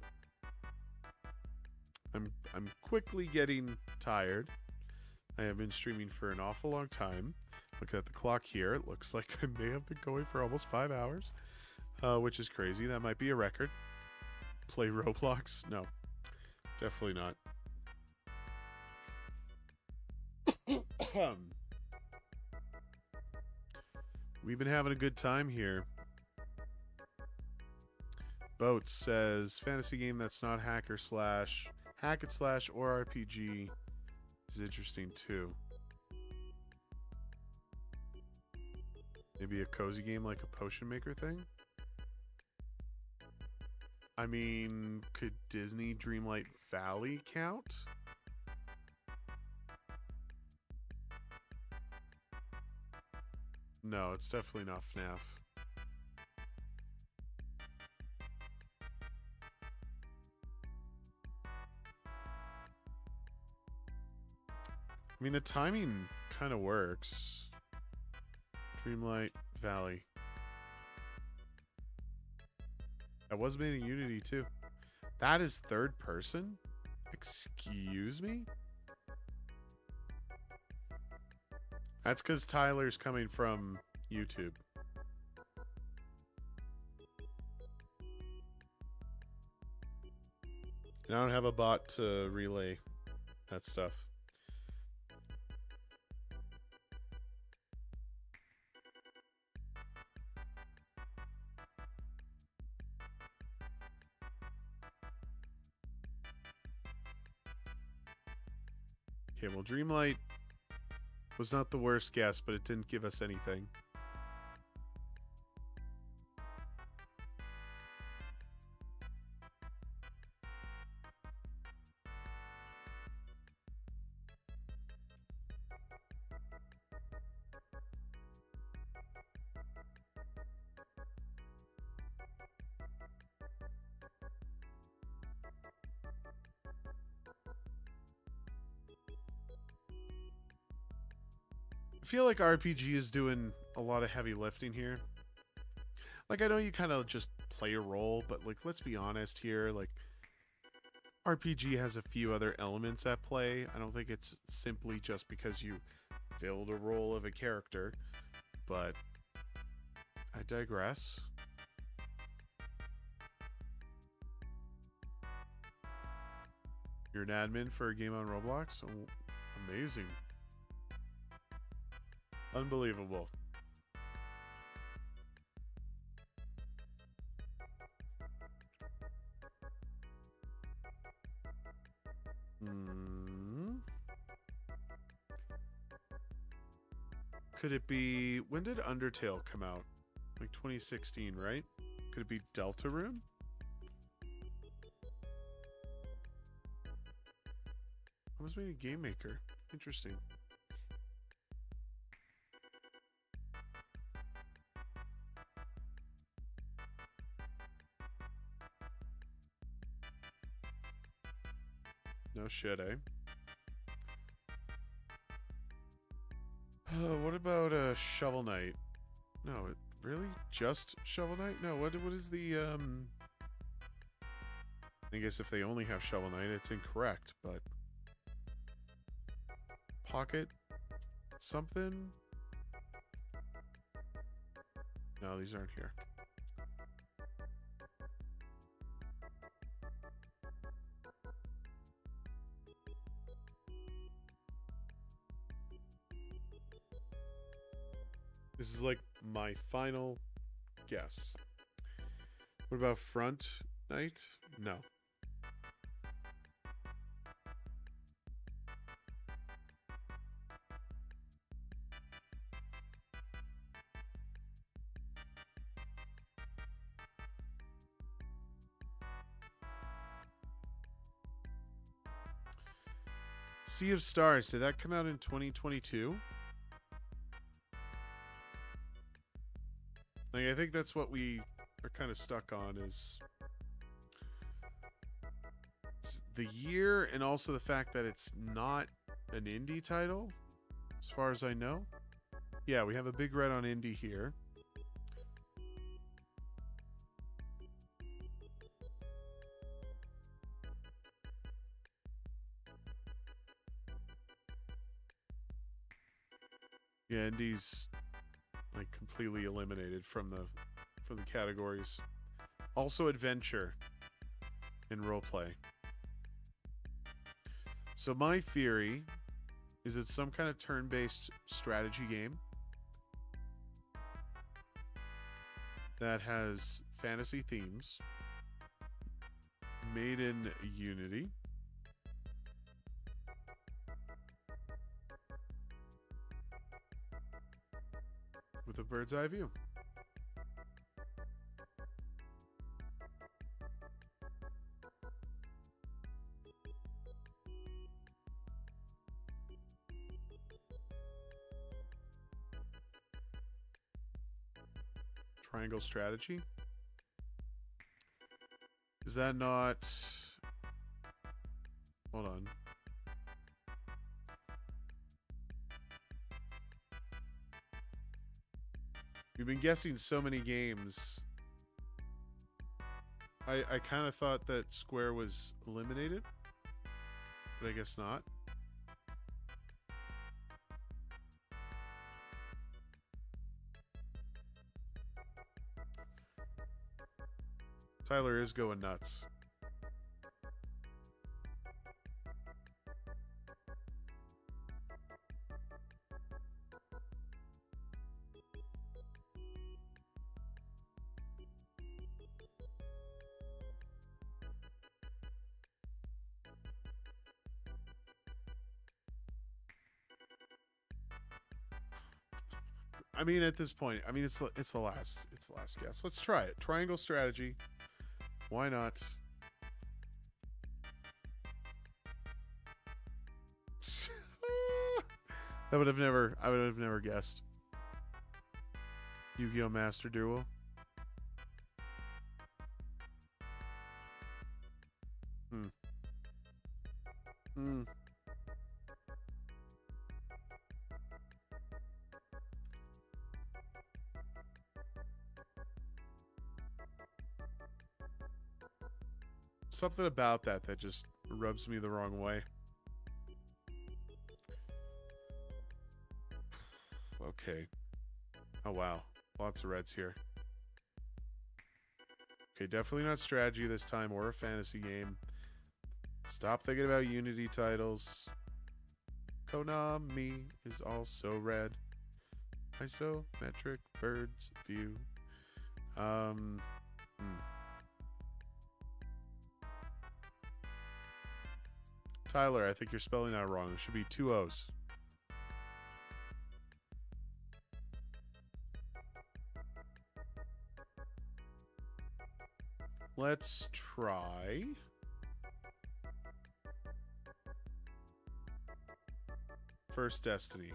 I'm quickly getting tired. I have been streaming for an awful long time. Looking at the clock here, it looks like I may have been going for almost 5 hours, which is crazy. That might be a record. Play Roblox? No, definitely not. We've been having a good time here. Boats says fantasy game that's not hack and slash or RPG is interesting too. Maybe a cozy game like a potion maker thing? I mean, could Disney Dreamlight Valley count? No, it's definitely not FNAF. I mean, the timing kind of works. Dreamlight Valley. That was made in Unity too. That is third person? Excuse me? That's because Tyler's coming from YouTube. And I don't have a bot to relay that stuff. Okay, well, Dreamlight was not the worst guess, but it didn't give us anything. I feel like RPG is doing a lot of heavy lifting here. Like, I know you kind of just play a role, but like, let's be honest here. Like, RPG has a few other elements at play. I don't think it's simply just because you filled a role of a character, but I digress. You're an admin for a game on Roblox? Oh, amazing. Unbelievable. Could it be... When did Undertale come out? Like 2016, right? Could it be Deltarune? I was made a game maker. Interesting. No shit, eh? What about Shovel Knight? No, really? Just Shovel Knight? No, what is the I guess if they only have Shovel Knight, it's incorrect, but Pocket something? No, these aren't here. This is like my final guess. What about Front Knight? No. Sea of Stars, did that come out in 2022? Like, I think that's what we are kind of stuck on is the year and also the fact that it's not an indie title, as far as I know. Yeah, we have a big red on indie here. Yeah, indie's like completely eliminated from the categories. Also adventure and roleplay. So my theory is it's some kind of turn-based strategy game that has fantasy themes, made in Unity, with a bird's eye view. Triangle strategy? Is that not... Hold on. We've been guessing so many games. I kind of thought that Square was eliminated, but I guess not. Tyler is going nuts. I mean, at this point, I mean, it's the last guess. Let's try it. Triangle strategy. Why not? I would have never guessed. Yu-Gi-Oh! Master Duel. Hmm. Something about that just rubs me the wrong way. Okay. Oh, wow. Lots of reds here. Okay, definitely not strategy this time or a fantasy game. Stop thinking about Unity titles. Konami is also red. Isometric birds view. Tyler, I think you're spelling that wrong. There should be 2 O's. Let's try. First Destiny.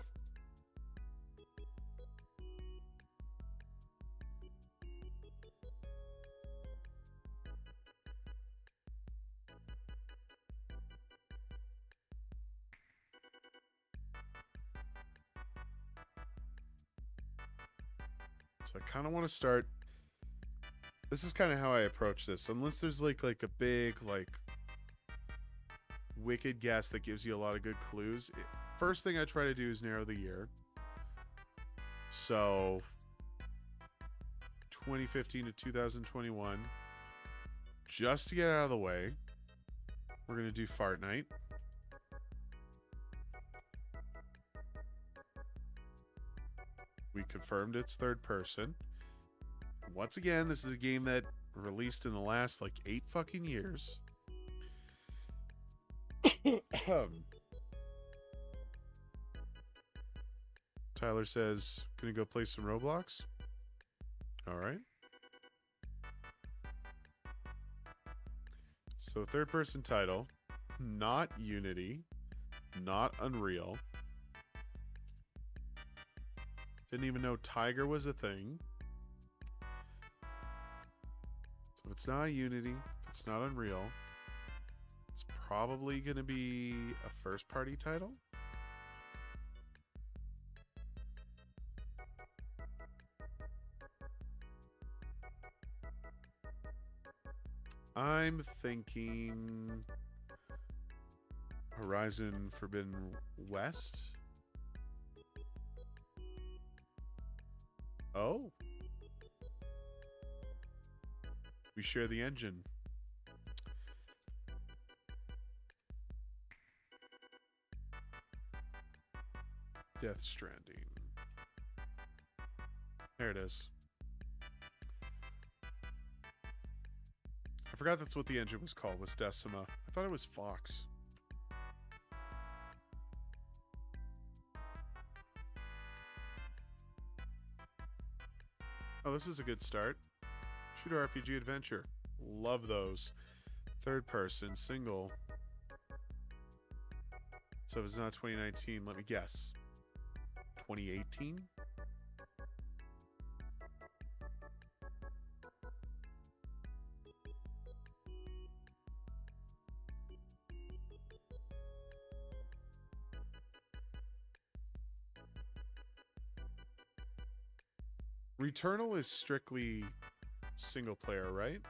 So I kind of want to start. This is kind of how I approach this. Unless there's like a big wicked guess that gives you a lot of good clues. First thing I try to do is narrow the year. So 2015 to 2021. Just to get out of the way, we're going to do Fart Night. We confirmed it's third person. Once again, this is a game that released in the last 8 fucking years. Tyler says, gonna go play some Roblox. All right. So third person title, not Unity, not Unreal. Didn't even know Tiger was a thing. So it's not Unity, it's not Unreal. It's probably going to be a first party title. I'm thinking Horizon Forbidden West. Oh. We share the engine. Death Stranding. There it is. I forgot that's what the engine was called, was Decima. I thought it was Fox. Oh, this is a good start. Shooter RPG adventure. Love those. Third person, single. So if it's not 2019, let me guess. 2018? Returnal is strictly single player, right?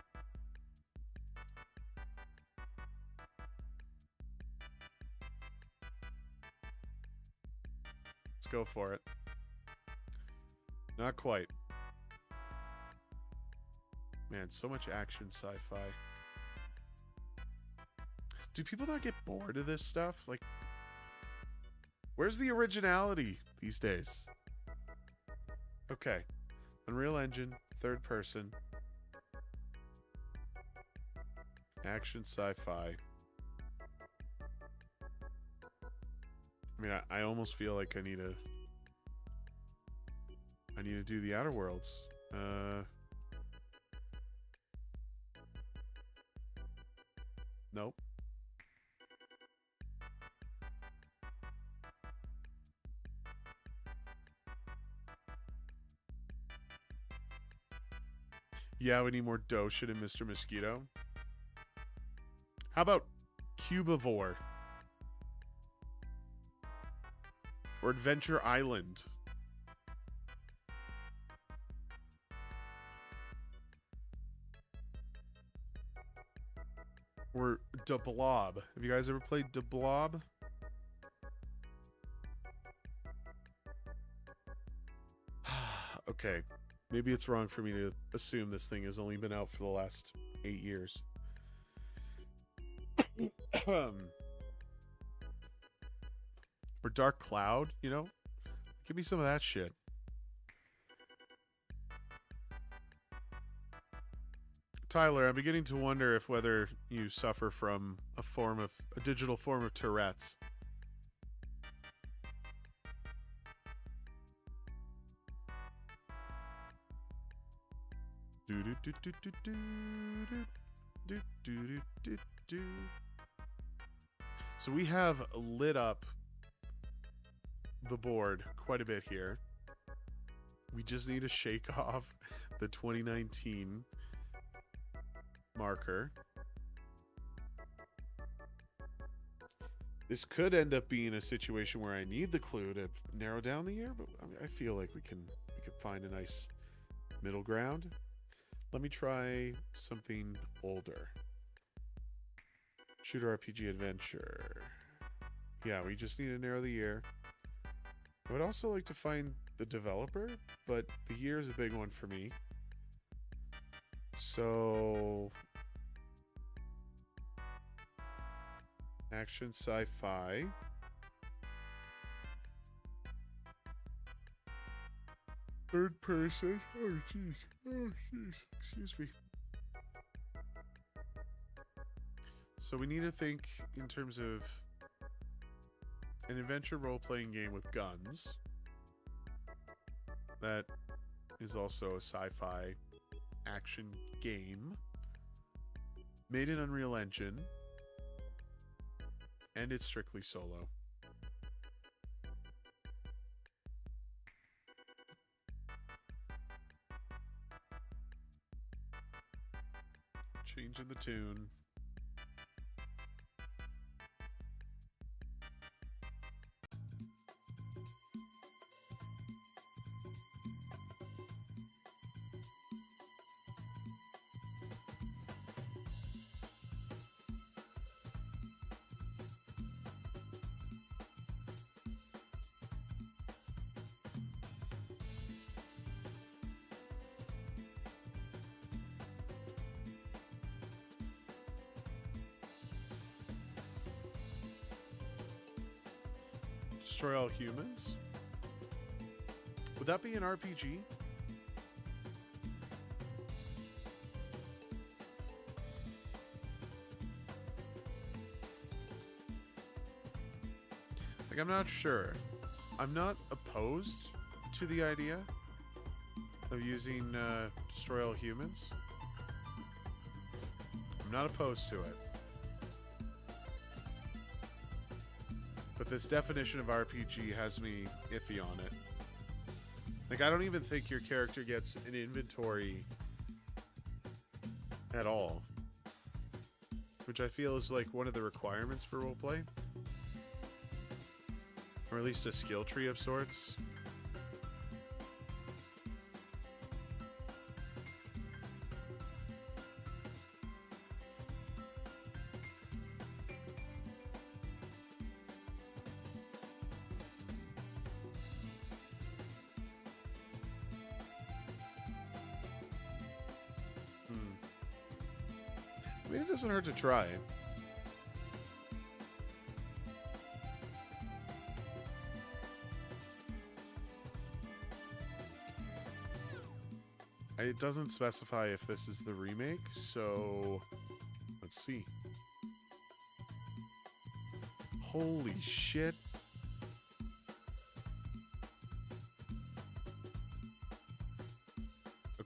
Let's go for it. Not quite. Man, so much action sci-fi. Do people not get bored of this stuff? Like, where's the originality these days? Okay. Unreal Engine, third person. Action sci-fi. I mean, I almost feel like I need a... I need to do the Outer Worlds. Nope. Yeah, we need more Doshin and Mr. Mosquito. How about Cubivore? Or Adventure Island? Or Da Blob? Have you guys ever played Da Blob? Okay. Maybe it's wrong for me to assume this thing has only been out for the last 8 years. Or Dark Cloud, you know? Give me some of that shit. Tyler, I'm beginning to wonder if whether you suffer from a digital form of Tourette's. So we have lit up the board quite a bit here. We just need to shake off the 2019 marker. This could end up being a situation where I need the clue to narrow down the year, but I feel like we can find a nice middle ground. Let me try something older. Shooter RPG adventure. Yeah, we just need to narrow the year. I would also like to find the developer, but the year is a big one for me. So action sci-fi. Third person. Oh jeez. Oh jeez. Excuse me. So we need to think in terms of an adventure role-playing game with guns. That is also a sci-fi action game. Made in Unreal Engine. And it's strictly solo. Changing the tune. Destroy All Humans? Would that be an RPG? Like, I'm not sure. I'm not opposed to the idea of using Destroy All Humans. I'm not opposed to it. But this definition of RPG has me iffy on it. Like, I don't even think your character gets an inventory at all. Which I feel is like one of the requirements for roleplay. Or at least a skill tree of sorts. I mean, it doesn't hurt to try. It doesn't specify if this is the remake, so let's see. Holy shit.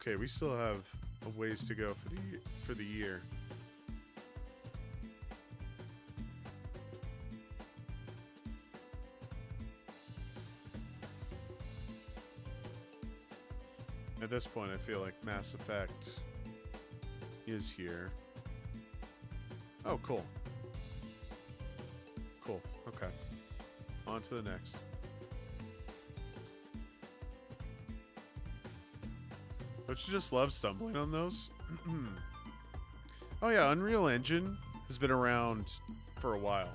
Okay, we still have a ways to go for the year. At this point, I feel like Mass Effect is here. Oh, cool. Cool. Okay. On to the next. Don't you just love stumbling on those? Oh yeah, Unreal Engine has been around for a while.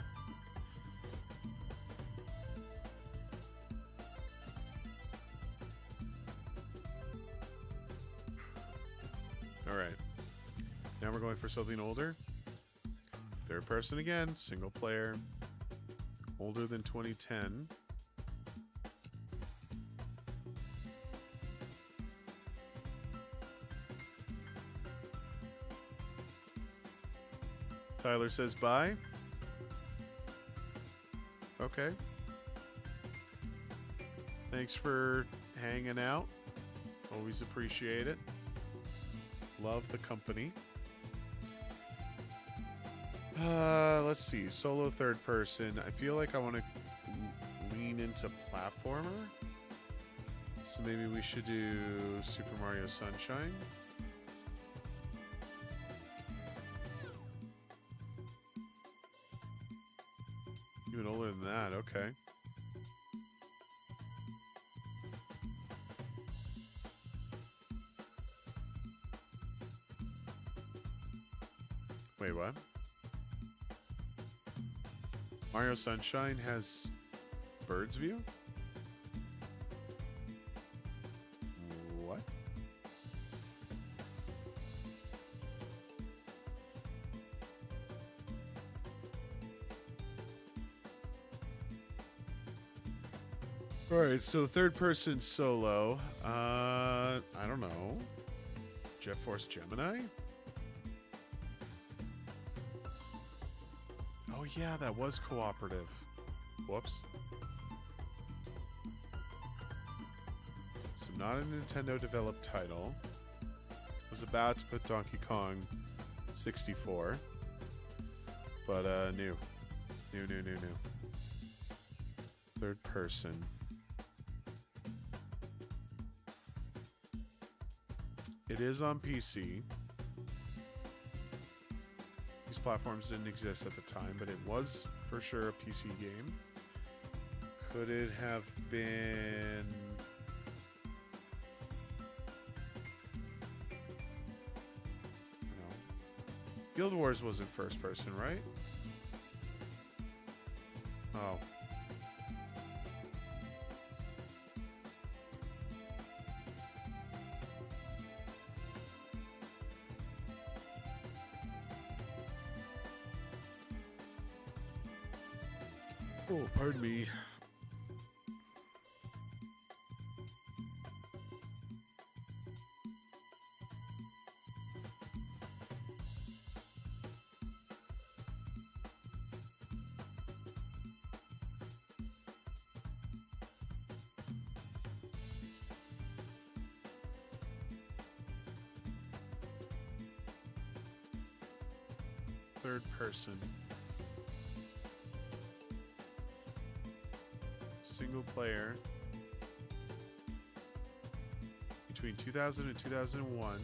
Alright. Now we're going for something older. Third person again, single player. Older than 2010. Tyler says bye. Okay. Thanks for hanging out. Always appreciate it. Love the company. Let's see. Solo third person. I feel like I want to lean into platformer. So maybe we should do Super Mario Sunshine. Even older than that, okay. Wait, what? Mario Sunshine has bird's view? What? Alright, so third person solo. I don't know. Jet Force Gemini? Oh yeah, that was cooperative. Whoops. So not a Nintendo developed title. Was about to put Donkey Kong 64. But new. New. Third person. It is on PC. These platforms didn't exist at the time, but it was for sure a PC game. Could it have been... No. Guild Wars wasn't first person, right? Oh. Oh, pardon me. Third person. Single player. Between 2000 and 2001.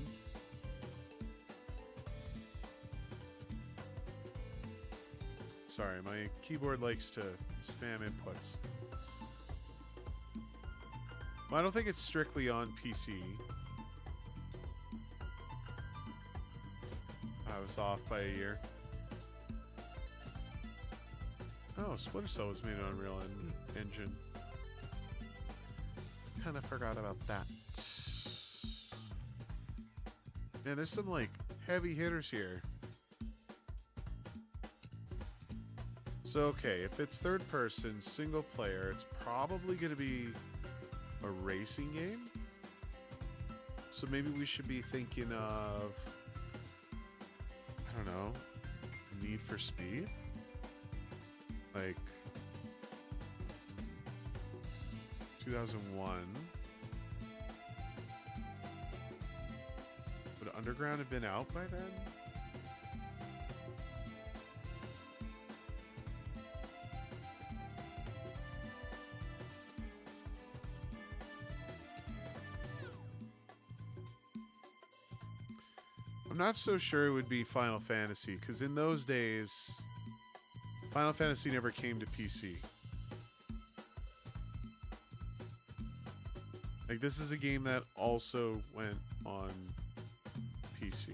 Sorry, my keyboard likes to spam inputs. Well, I don't think it's strictly on PC. I was off by a year. Oh, Splinter Cell was made on Unreal Engine. Kind of forgot about that. Man, there's some like heavy hitters here. So okay, if it's third person, single player, it's probably going to be a racing game. So maybe we should be thinking of, I don't know, Need for Speed? Like 2001. Underground have been out by then? I'm not so sure it would be Final Fantasy, because in those days, Final Fantasy never came to PC. Like, this is a game that also went on PC.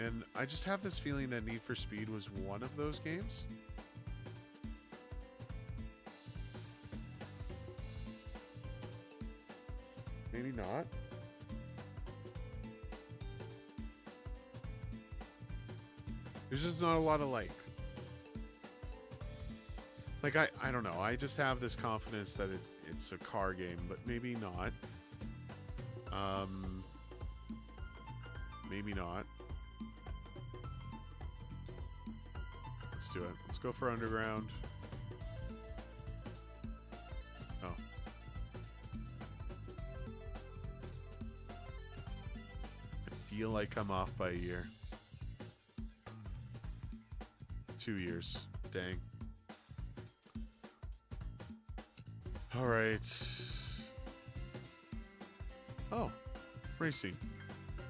And I just have this feeling that Need for Speed was one of those games. Maybe not. There's just not a lot of like I don't know. I just have this confidence that it's a car game, but maybe not. Maybe not. Let's do it. Let's go for Underground. Oh. I feel like I'm off by a year. 2 years. Dang. All right. Oh, racing,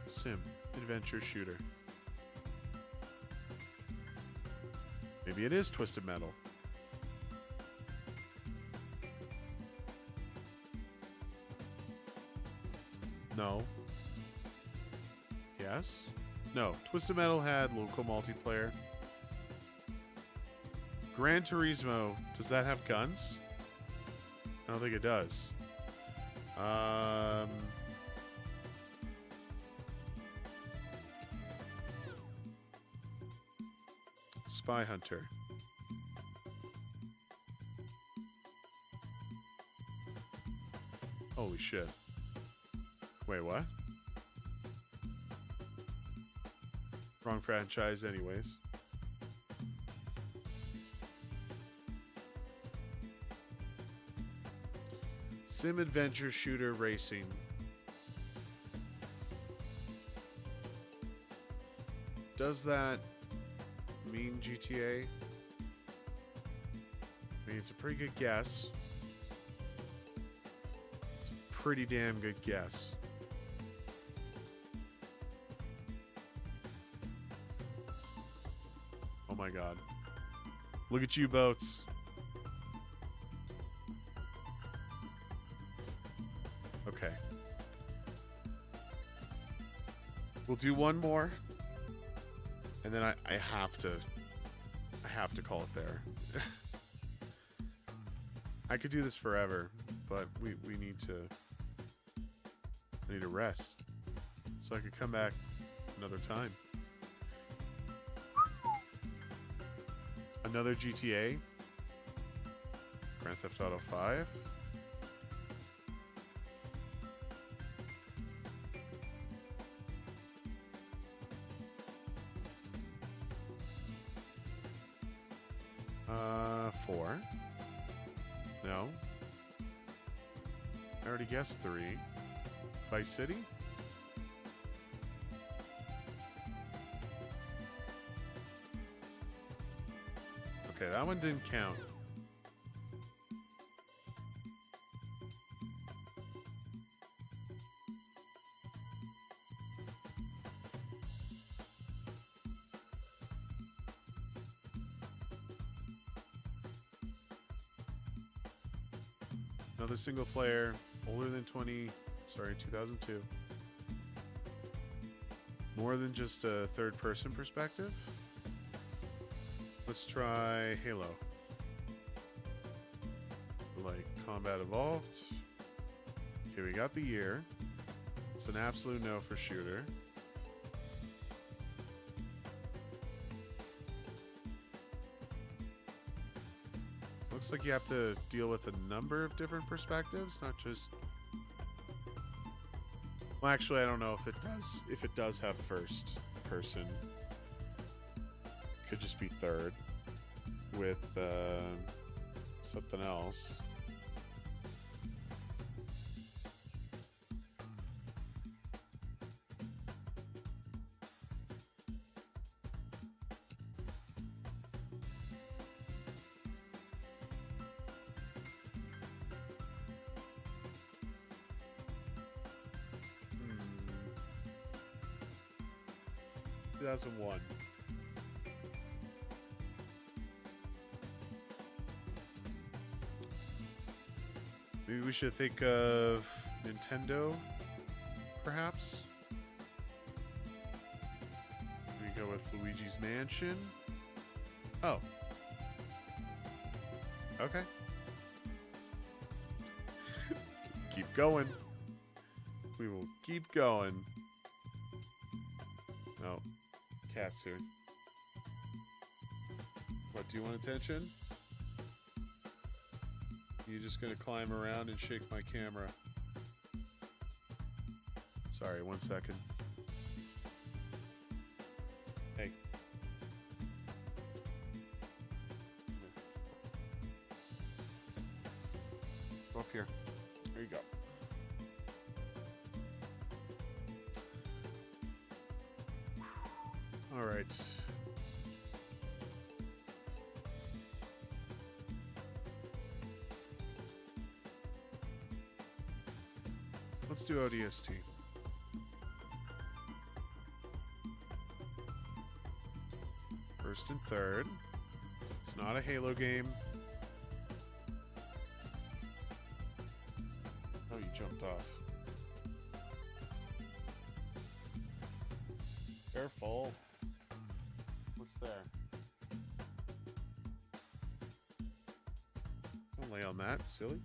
sim, adventure shooter. Maybe it is Twisted Metal. No. Yes? No. Twisted Metal had local multiplayer. Gran Turismo, does that have guns? I don't think it does. Spy Hunter. Holy shit. Wait, what? Wrong franchise anyways. Sim adventure shooter racing. Does that mean GTA? I mean, it's a pretty good guess. It's a pretty damn good guess. Oh my god. Look at you, boats. Okay. We'll do one more. And then I have to call it there. I could do this forever, but we need to I need to rest. So I could come back another time. Another GTA. Grand Theft Auto 5. Four. No. I already guessed 3. Vice City? Okay, that one didn't count. Another single player, older than 2002. More than just a third person perspective. Let's try Halo. Like Combat Evolved. Okay, we got the year. It's an absolute no for shooter. Looks like you have to deal with a number of different perspectives, not just... Well, actually, I don't know if it does. If it does have first person, could just be third with something else. 2001. Maybe we should think of Nintendo, perhaps. We go with Luigi's Mansion. Oh. Okay. Keep going. We will keep going. Oh, cat's here. What, do you want attention? You're just gonna climb around and shake my camera. Sorry, 1 second. Hey. Go up here. There you go. All right. Let's do ODST. First and third. It's not a Halo game. Oh, you jumped off. Careful. What's there? Don't lay on that, silly.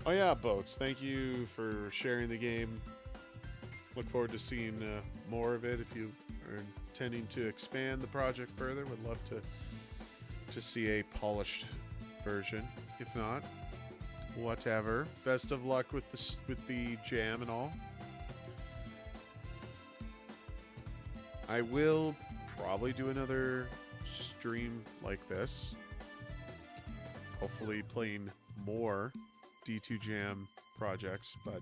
Oh yeah, Boats. Thank you for sharing the game. Look forward to seeing more of it. If you are intending to expand the project further, would love to see a polished version. If not, whatever. Best of luck with the jam and all. I will probably do another stream like this. Hopefully playing more D2Jam projects, but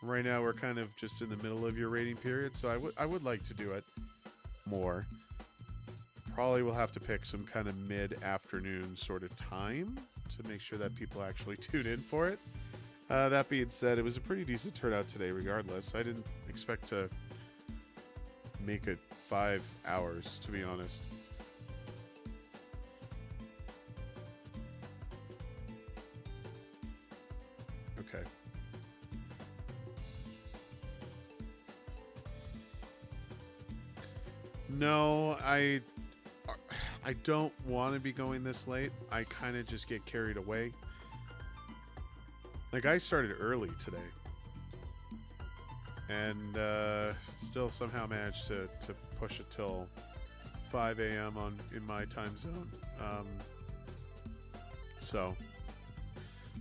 right now we're kind of just in the middle of your rating period, so I would like to do it more. Probably will have to pick some kind of mid-afternoon sort of time to make sure that people actually tune in for it. That being said, it was a pretty decent turnout today regardless. I didn't expect to make it 5 hours, to be honest. Okay. No, I don't want to be going this late. I kind of just get carried away. Like, I started early today. And still somehow managed to push it till 5 a.m. in my time zone. So,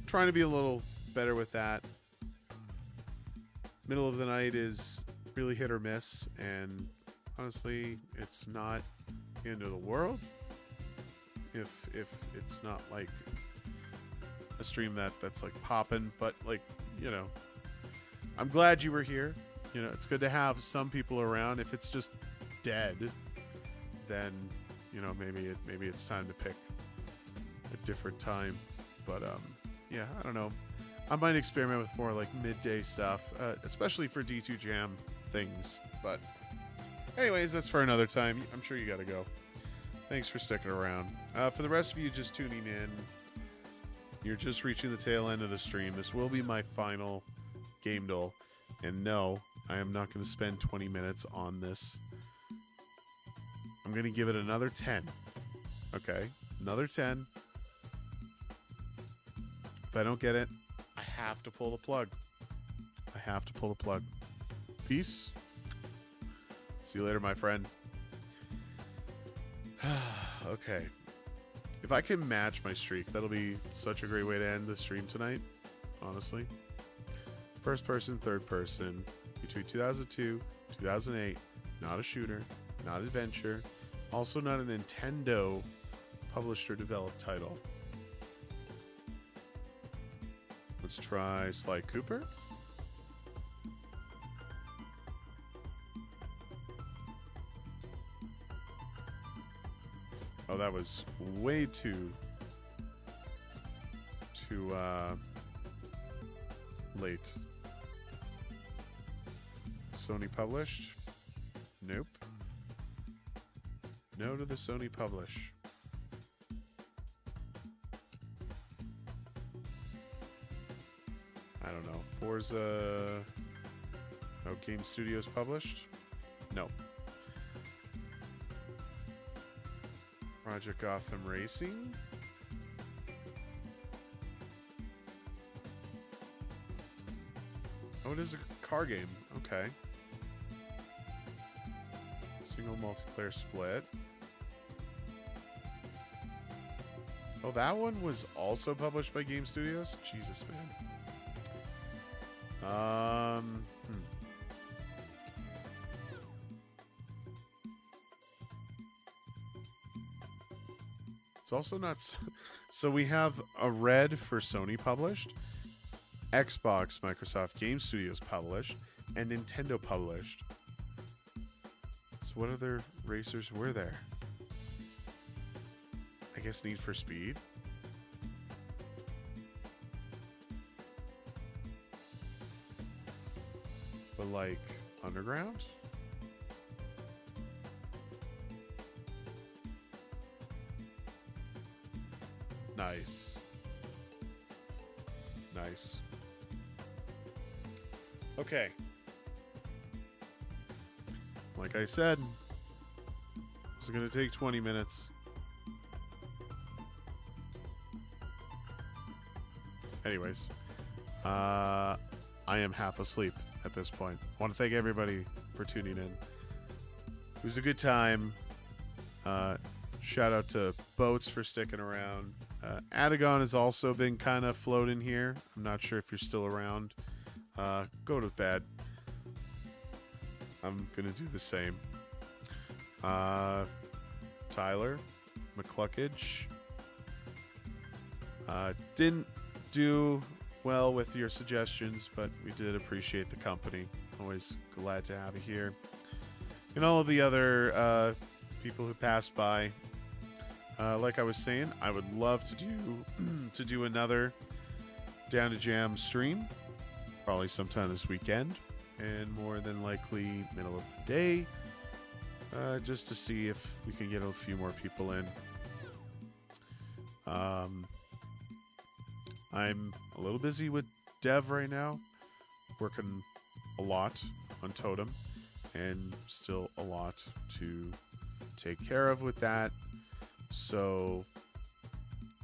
trying to be a little better with that. Middle of the night is really hit or miss, and honestly, it's not the end of the world if it's not like a stream that's like popping, but like, you know, I'm glad you were here. You know, it's good to have some people around. If it's just dead, then, you know, maybe it's time to pick a different time. But yeah, I don't know. I might experiment with more like midday stuff, especially for D2Jam things. But anyways, that's for another time. I'm sure you got to go. Thanks for sticking around. For the rest of you just tuning in, you're just reaching the tail end of the stream. This will be my final game duel. And no, I am not going to spend 20 minutes on this. I'm going to give it another 10. Okay? Another 10. If I don't get it, I have to pull the plug. I have to pull the plug. Peace. See you later, my friend. Okay. If I can match my streak, that'll be such a great way to end the stream tonight, honestly. First person, third person, between 2002, 2008, not a shooter, not adventure, also not a Nintendo published or developed title. Let's try Sly Cooper. Oh, that was way too late. Sony published? Nope. No to the Sony publish. I don't know. Forza. Oh, Game Studios published? No. Project Gotham Racing? Oh, it is a car game. Okay. Single multiplayer split. Oh, that one was also published by Game Studios? Jesus, man. It's also not... So we have a red for Sony published, Xbox, Microsoft Game Studios published, and Nintendo published. So what other racers were there? I guess Need for Speed. But like Underground? Nice. Nice. Okay. Like I said, it's going to take 20 minutes. Anyways, I am half asleep at this point. I want to thank everybody for tuning in. It was a good time. Shout out to Boats for sticking around. Adagon has also been kind of floating here. I'm not sure if you're still around. Go to bed. I'm going to do the same. Tyler, McCluckage. Didn't do well with your suggestions, but we did appreciate the company. Always glad to have you here. And all of the other people who passed by. Like I was saying, I would love to do another D2Jam stream, probably sometime this weekend, and more than likely middle of the day, just to see if we can get a few more people in. I'm a little busy with dev right now, working a lot on Totem, and still a lot to take care of with that. So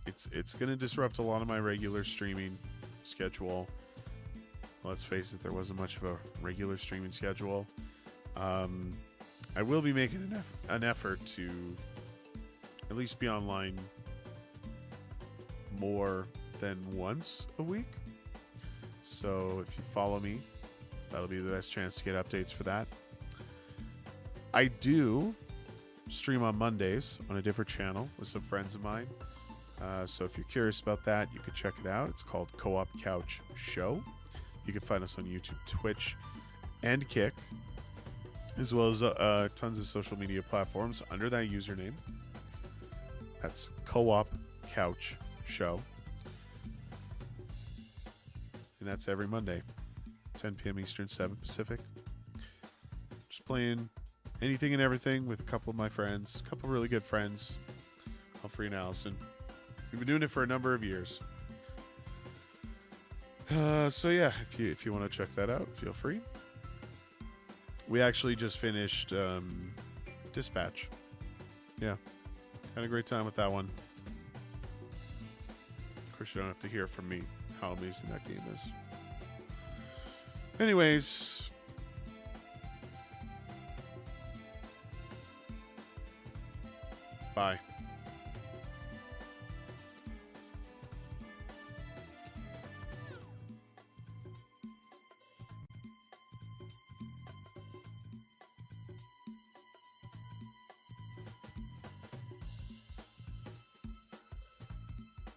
it's going to disrupt a lot of my regular streaming schedule. Let's face it, there wasn't much of a regular streaming schedule. I will be making an effort to at least be online more than once a week. So if you follow me, that'll be the best chance to get updates for that. I do stream on Mondays on a different channel with some friends of mine. So if you're curious about that, you can check it out. It's called Co-op Couch Show. You can find us on YouTube, Twitch, and Kick, as well as tons of social media platforms under that username. That's Co-op Couch Show. And that's every Monday, 10 p.m. Eastern, 7 Pacific. Just playing anything and everything with a couple of my friends, a couple of really good friends, Humphrey and Allison. We've been doing it for a number of years. So yeah, if you want to check that out, feel free. We actually just finished Dispatch. Yeah, had a great time with that one. Of course, you don't have to hear from me how amazing that game is. Anyways, bye.